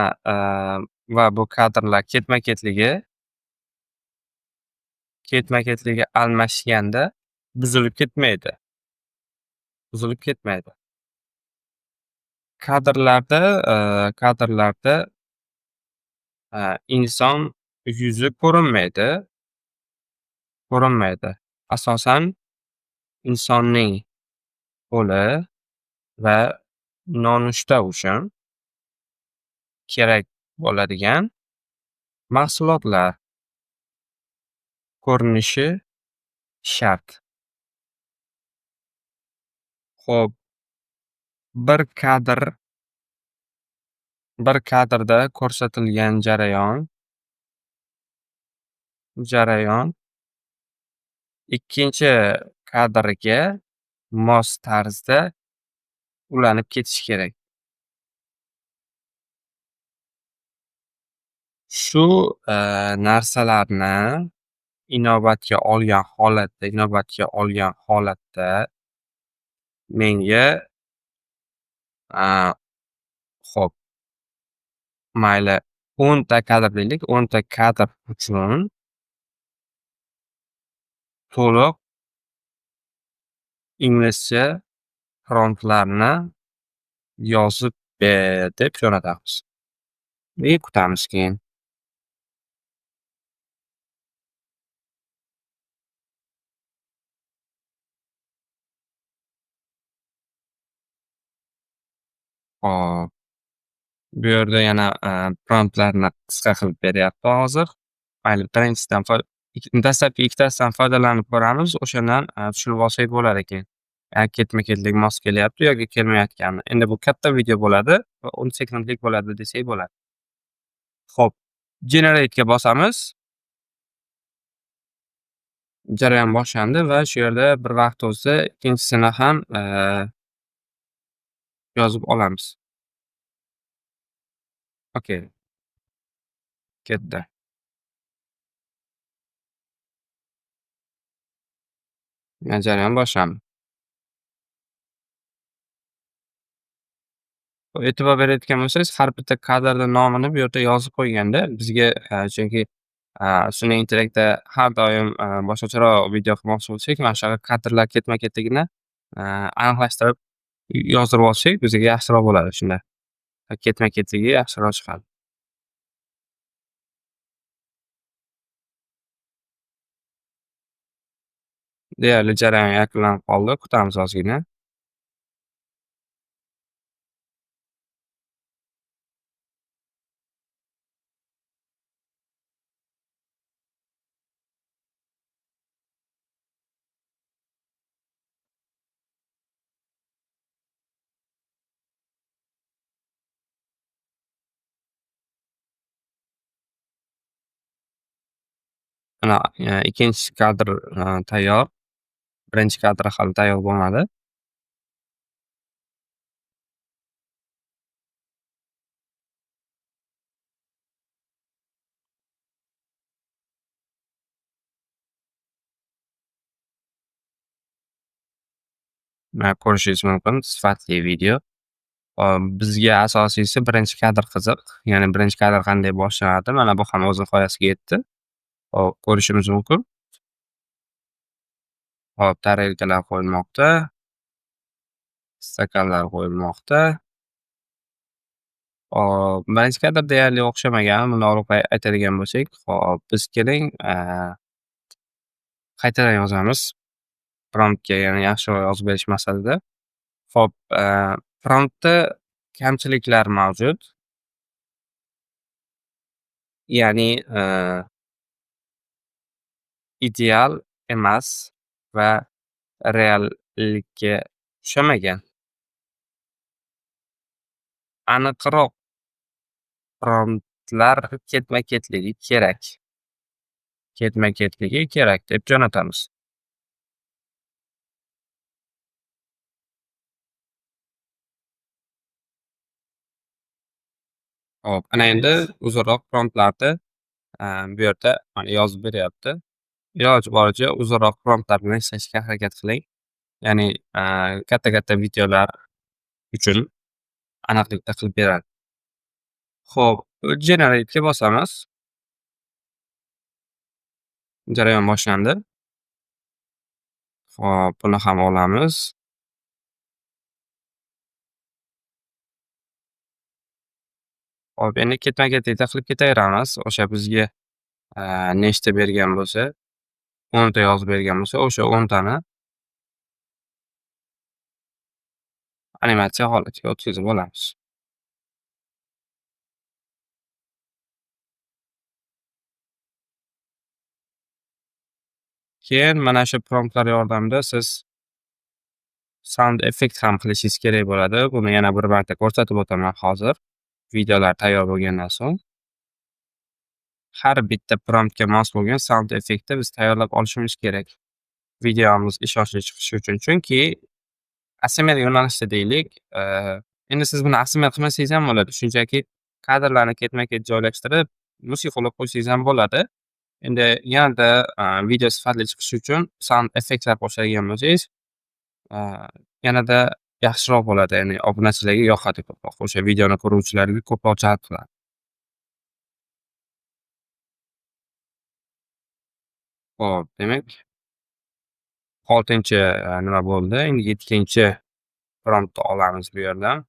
va bu kadrlar ketma-ketligi almashganda buzilib ketmaydi. Buzilib ketmaydi. Kadrlarda, inson yuzi ko'rinmaydi. Asosan insonning qo'li va nonushta uchun kerak bo'ladigan mahsulotlar ko'rinishi shart. Xo'p, bir kadrda ko'rsatilgan jarayon ikkinchi kadrga mos tarzda ulanib ketishi kerak. Shu, narsalarni inobatga olgan holatda menga, xo'p, mayli 10 ta kadr deylik, 10 ta kadr uchun to'liq inglizcha promptlarni yozib ber deb jo'natamiz. Kutamiz keyin. Hop, bu yerda yana, promptlarni qisqa qilib beryapti hozir. Mayli, dastlabki ikkitasidan foydalanib ko'ramiz. O'shandan, tushunib olsak bo'lar ekan. Ketma-ketlik mos kelyapti yoki kelmayotganini. Endi bu katta video bo'ladi va 10 sekundlik bo'ladi desak bo'ladi. Xo'p, Generate'ga bosamiz. Jarayon boshlandi va shu yerda bir vaqt o'tsa ikkinchisini ham, yozib olamiz. Okay. Ketdi. Jarayon boshlandi. E'tibor berayotgan bo'lsangiz, har bitta kadrni nomini bu yerda yozib qo'yganda bizga, chunki, sun'iy intellektda har doim, boshqacharoq video qilmoqchi bo'lsak, mana shunaqa kadrlar ketma-ketligini, aniqlashtirib yozdirib olsak bizga yaxshiroq bo'ladi shunda. Ketma-ketligi yaxshiroq chiqadi. Deyarli jarayon yakunlanib qoldi. Kutamiz ozgina. Mana, ikkinchi kadr, tayyor. Birinchi kadr hali tayyor bo'lmadi. ko'rishingiz mumkin sifatli video. Bizga asosiysi birinchi kadr qiziq. Ya'ni birinchi kadr qanday boshlanadi, mana bu ham o'z nihoyasiga yetdi. Hop, ko'rishimiz mumkin. Hop, tarelkalar qo'yilmoqda, stakanlar qo'yilmoqda. Hop, birinchi kadr deyarli o'xshamagan. Buni olib aytadigan bo'lsak, hop, biz keling, qaytadan yozamiz. Promptga yana yaxshiroq yozib berish maqsadida. Hop, promptda kamchiliklar mavjud. Ya'ni, ideal emas va reallikka o'xshamagan. Aniqroq promptlar ketma-ketligi kerak. Ketma-ketligi kerak deb jo'natamiz. Hop, ana endi uzunroq promptlarni bu yerda mana yozib beryapti. Iloji boricha uzunroq promptlar bilan ishlashga harakat qiling. Ya'ni, katta-katta videolar uchun aniqlikda qilib beradi. Xo'p, Generate'ga bosamiz. Jarayon boshlandi. Hop, buni ham olamiz. Hop, endi ketma-ketlikda qilib ketaveramiz. O'sha bizga nechta bergan bo'lsa, 10 ta yozib bergan bo'lsa, o'sha 10 tani animatsiya holatiga o'tkazib olamiz. Keyin mana shu promptlar yordamida siz sound effekt ham qilishingiz kerak bo'ladi. Buni yana bir marta ko'rsatib o'taman hozir. Videolar tayyor bo'lgandan so'ng. Har bitta promptga mos bo'lgan sound effektni biz tayyorlab olishimiz kerak. Videomiz ishonchli chiqishi uchun. Chunki ASMR yo'nalishida deylik, endi siz buni ASMR qilmasangiz ham bo'ladi. Shunchaki kadrlarni ketma-ket joylashtirib, musiqalab qo'ysangiz ham bo'ladi. Endi yanada video sifatli chiqishi uchun sound effektlar qo'shadigan bo'lsangiz, yanada yaxshiroq bo'ladi. Ya'ni obunachilarga yoqadi ko'proq. O'sha videoni ko'ruvchilarga ko'proq jalb qiladi. Hop, demak 6-chi nima bo'ldi? Endi 7-chi promptni olamiz bu yerdan.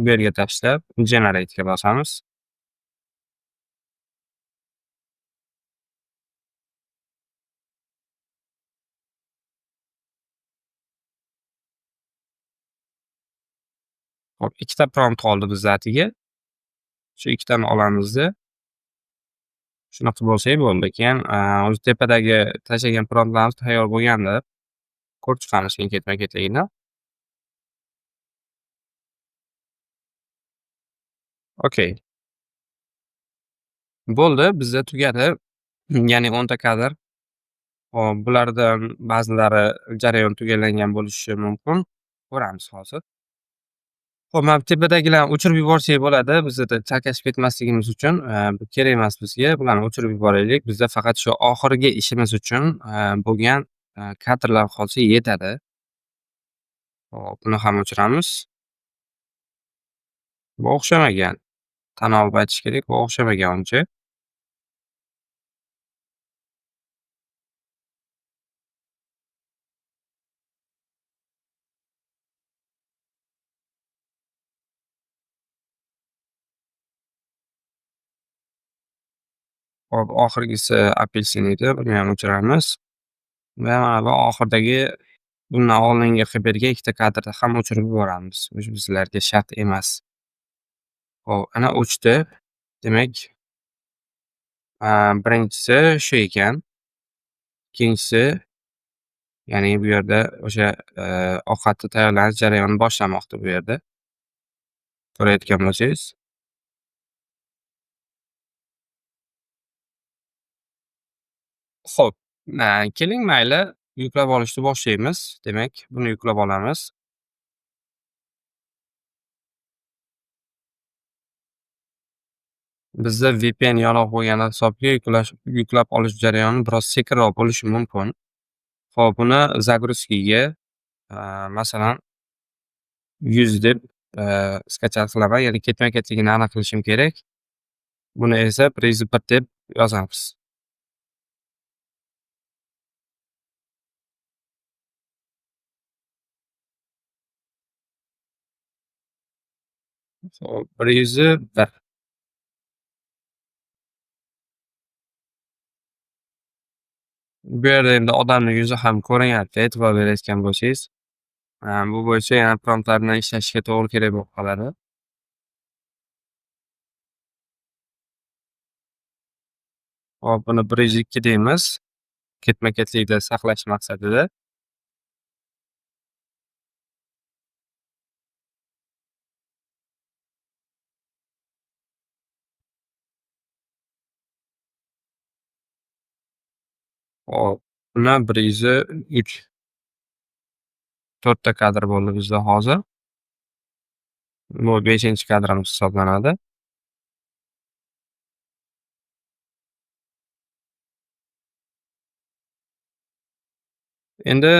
Bu yerga tashlab, Generate'ga bosamiz. Hop, 2 ta prompt qoldi biz zatiga. Shu 2 tani olamizda shunaqa bo'lsak bo'ldi. Keyin o'zi tepadagi tashlagan promptlarimiz tayyor bo'lganda ko'rib chiqamiz keyin ketma-ketligini. Okay. Bo'ldi, bizda tugadi. Ya'ni 10 ta kadr. Hop, bulardan ba'zilari jarayon tugalangan bo'lishi mumkin. Ko'ramiz hozir. Hop, mana bu tepadagilarni o'chirib yuborsak bo'ladi. Bizda chalkashib ketmasligimiz uchun, bu kerak emas bizga. Bularni o'chirib yuboraylik. Bizda faqat shu oxirgi ishimiz uchun bo'lgan kadrlar qolsa yetadi. Hop, buni ham o'chiramiz. Bu o'xshamagan. Tan olib aytish kerak, bu o'xshamagan uncha. Hop, oxirgisi apelsin edi. Buni ham o'chiramiz. Va mana bu oxirdagi bundan oldingi qilib bergan 2 ta kadrni ham o'chirib yuboramiz. Bizlarga shart emas. Hop, ana o'chdi. Demak, birinchisi shu ekan. Ikkinchisi, ya'ni bu yerda o'sha ovqatni tayyorlanish jarayoni boshlanmoqda bu yerda. Ko'rayotgan bo'lsangiz. Xo'p, keling mayli yuklab olishni boshlaymiz. Demak, buni yuklab olamiz. Bizda VPN yanoq bo'lgani hisobiga yuklab olish jarayoni biroz sekinroq bo'lishi mumkin. Xo'p, buni загрузкаga, masalan 100 deb, skачать qilaman, ya'ni ketma-ketligini aniq qilishim kerak. Buni esa priz 1 deb yozamiz. Xo'p, priz 1. Bu yerda endi odamni yuzi ham ko'rinyapti, e'tibor berayotgan bo'lsangiz. Bu bo'yicha yana promptlar bilan ishlashga to'g'ri kerak bo'lib qoladi. Hop, buni 102 deymiz, ketma-ketlikda saqlash maqsadida. Hop, buni 103. 4 ta kadr bo'ldi bizda hozir. Bu 5-kadrimiz hisoblanadi. Endi,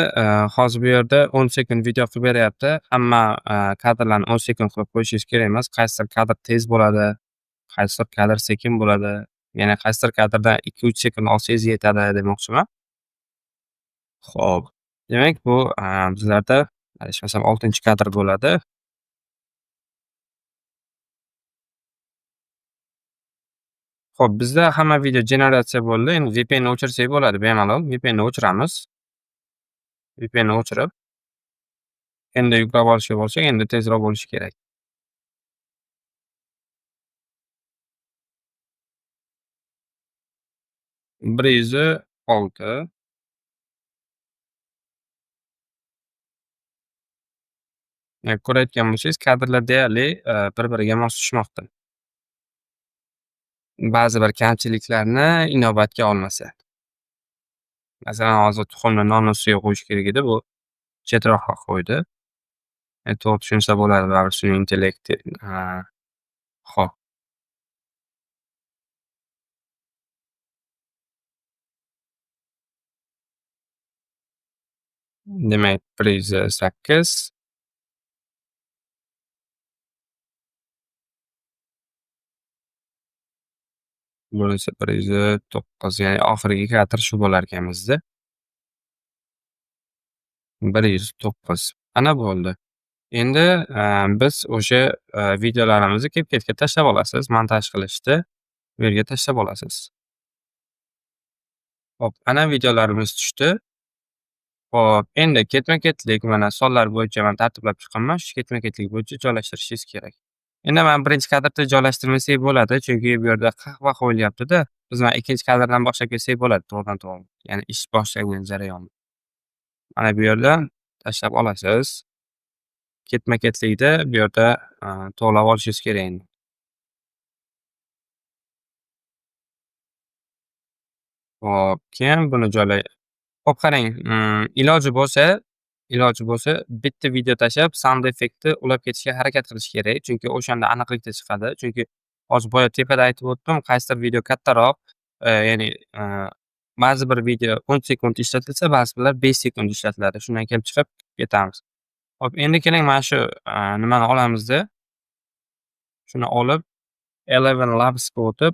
hozir bu yerda 10 sekund video qilib beryapti. Hamma, kadrlarni 10 sekund qilib qo'yishingiz kerak emas. Qaysidir kadr tez bo'ladi, qaysidir kadr sekin bo'ladi. Yana qaysidir kadrdan 2-3 sekund olsangiz yetadi demoqchiman. Xo'p, demak bu, bizlarda adashmasam 6-kadr bo'ladi. Xo'p, bizda hamma video generatsiya bo'ldi. Endi VPNni o'chirsak bo'ladi bemalol. VPNni o'chiramiz. VPNni o'chirib, endi yuklab olishga bo'lsak, endi tezroq bo'lishi kerak. 106. Ko'rayotgan bo'lsangiz, kadrlar deyarli, bir-biriga mos tushmoqda. Ba'zi bir kamchiliklarni inobatga olmasa. Masalan, hozir tuxumni non ustiga qo'yish kerak edi, bu chetroqqa qo'ydi. To'g'ri tushunsa bo'ladi baribir sun'iy intellekti. Xo'p. Demak, priza 8. Bunisi priza 9, ya'ni oxirgi kadr shu bo'larkan bizda. 109. Ana bo'ldi. Endi, biz o'sha, videolarimizni CapCutga tashlab olasiz. Montaj qilishda bu yerga tashlab olasiz. Hop, ana videolarimiz tushdi. Hop, endi ketma-ketlik mana sonlar bo'yicha men tartiblab chiqqanman. Shu ketma-ketlik bo'yicha joylashtirishingiz kerak. Endi mana birinchi kadrda joylashtirmasak bo'ladi, chunki bu yerda qahva qo'yilyapti-da. Biz mana ikkinchi kadrdan boshlab kelsak bo'ladi to'g'ridan-to'g'ri. Ya'ni ish boshlangan jarayonni. Mana bu yerdan tashlab olasiz. Ketma-ketlikda bu yerda, to'g'rilab olishingiz kerak endi. Hop, keyin buni hop qarang, iloji bo'lsa bitta video tashlab, sound effektni ulab ketishga harakat qilish kerak. Chunki o'shanda aniqlikda chiqadi. Chunki hozir boya tepada aytib o'tdim, qaysidir video kattaroq, ya'ni, ba'zi bir video 10 sekund ishlatilsa, ba'zi birlar 5 sekund ishlatiladi. Shundan kelib chiqib ketamiz. Hop, endi keling mana shu, nimani olamizda. Shuni olib, Eleven Labs'ga o'tib,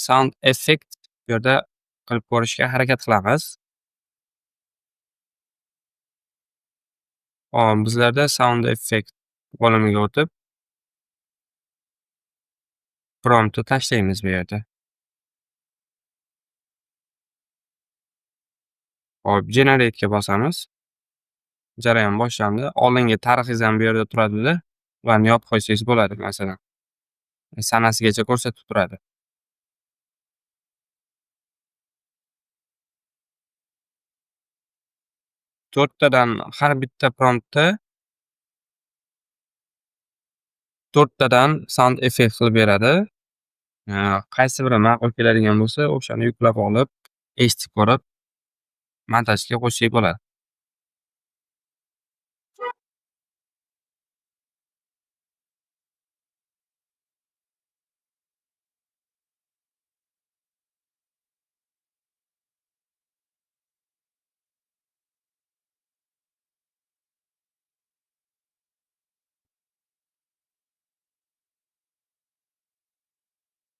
sound effect bu yerda qilib ko'rishga harakat qilamiz. Hop, bizlarda sound effect bo'limiga o'tib, promptni tashlaymiz bu yerda. Hop, generate'ga bosamiz. Jarayon boshlandi. Oldingi tarixingiz ham bu yerda turadi-da. Ularni yopib qo'ysangiz bo'ladi masalan. Sanasigacha ko'rsatib turadi. To'rttadan har bitta promptda to'rttadan sound effect qilib beradi. Qaysi biri ma'qul keladigan bo'lsa, o'shani yuklab olib, eshitib ko'rib, montajga qo'shsak bo'ladi.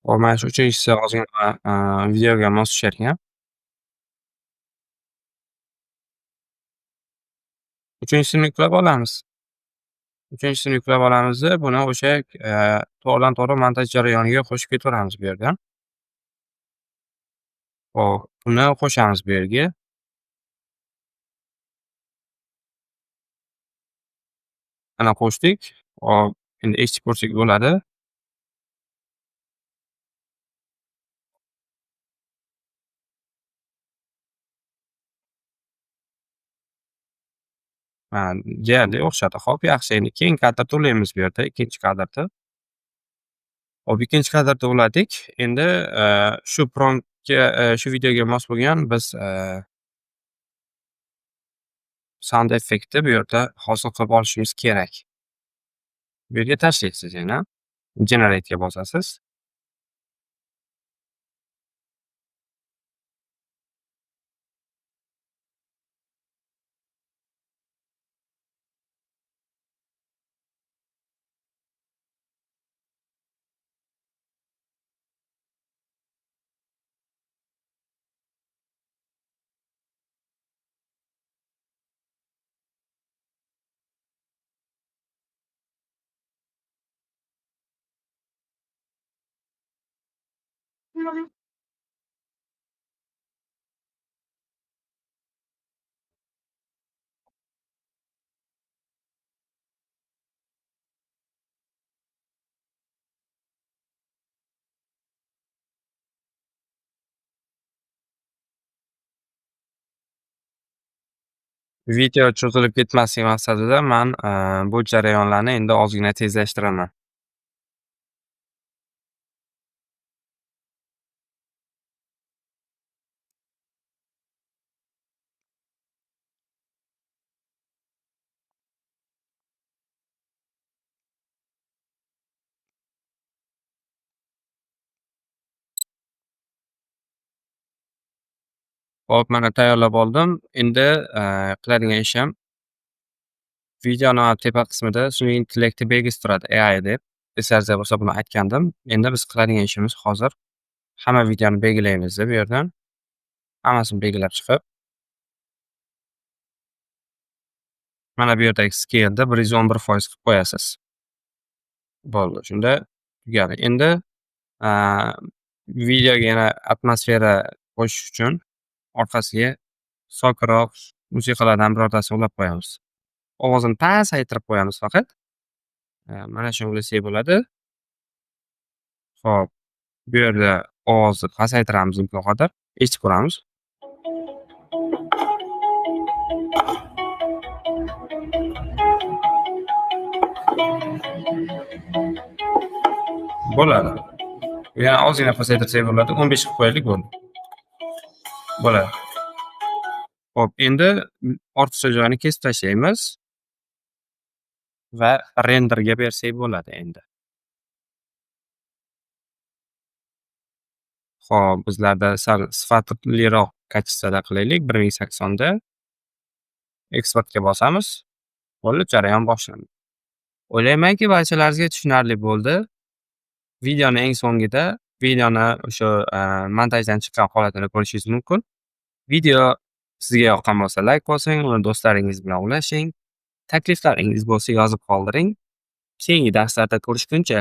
Hop, mana shu uchinchisi ozgina videoga mos tusharkan. Uchinchisini yuklab olamiz. Uchinchisini yuklab olamiz-da, buni o'sha to'g'ridan-to'g'ri montaj jarayoniga qo'shib ketaveramiz bu yerdan. Hop, buni qo'shamiz bu yerga. Mana qo'shdik. Hop, endi eshitib ko'rsak bo'ladi. Mana deyarli o'xshadi. Hop, yaxshi. Endi keyingi kadrda ulaymiz bu yerda, ikkinchi kadrda. Hop, ikkinchi kadrda uladik. Endi shu promptga, shu videoga mos bo'lgan biz sound effektni bu yerda hosil qilib olishimiz kerak. Bu yerga tashlaysiz yana. Generate'ga bosasiz. Video cho'zilib ketmasligi maqsadida men bu jarayonlarni endi ozgina tezlashtiraman. Hop, mana tayyorlab oldim. Endi qiladigan ishim videoni tepa qismida sun'iy intellekti belgisi turadi, AI deb. Eslaringizda bo'lsa buni aytgandim. Endi biz qiladigan ishimiz hozir hamma videoni belgilaymiz-da bu yerdan. Hammasini belgilab chiqib, mana bu yerdagi scale'da 111% qilib qo'yasiz. Bo'ldi, shunda tugadi. Endi videoga yana atmosfera qo'shish uchun orqasiga sokinroq musiqalardan birortasini ulab qo'yamiz. Ovozini pasaytirib qo'yamiz faqat. Mana shuni ulasak bo'ladi. Hop, bu yerda ovozni pasaytiramiz imkon qadar. Eshitib ko'ramiz. Bo'ladi. Yana ozgina pasaytirsak bo'ladi. 15 qilib qo'yaylik, bo'ldi. Bo'ladi. Hop, endi ortiqcha joyini kesib tashlaymiz va renderga bersak bo'ladi endi. Hop, bizlarda sal sifatliroq kачествоda qilaylik. 1080 da. Eksportga bosamiz. Bo'ldi, jarayon boshlandi. O'ylaymanki, barchalaringizga tushunarli bo'ldi. Videoni eng so'ngida videoni o'sha montajdan chiqqan holatini ko'rishingiz mumkin. Video sizga yoqqan bo'lsa like bosing, uni do'stlaringiz bilan ulashing. Takliflaringiz bo'lsa yozib qoldiring. Keyingi darslarda ko'rishguncha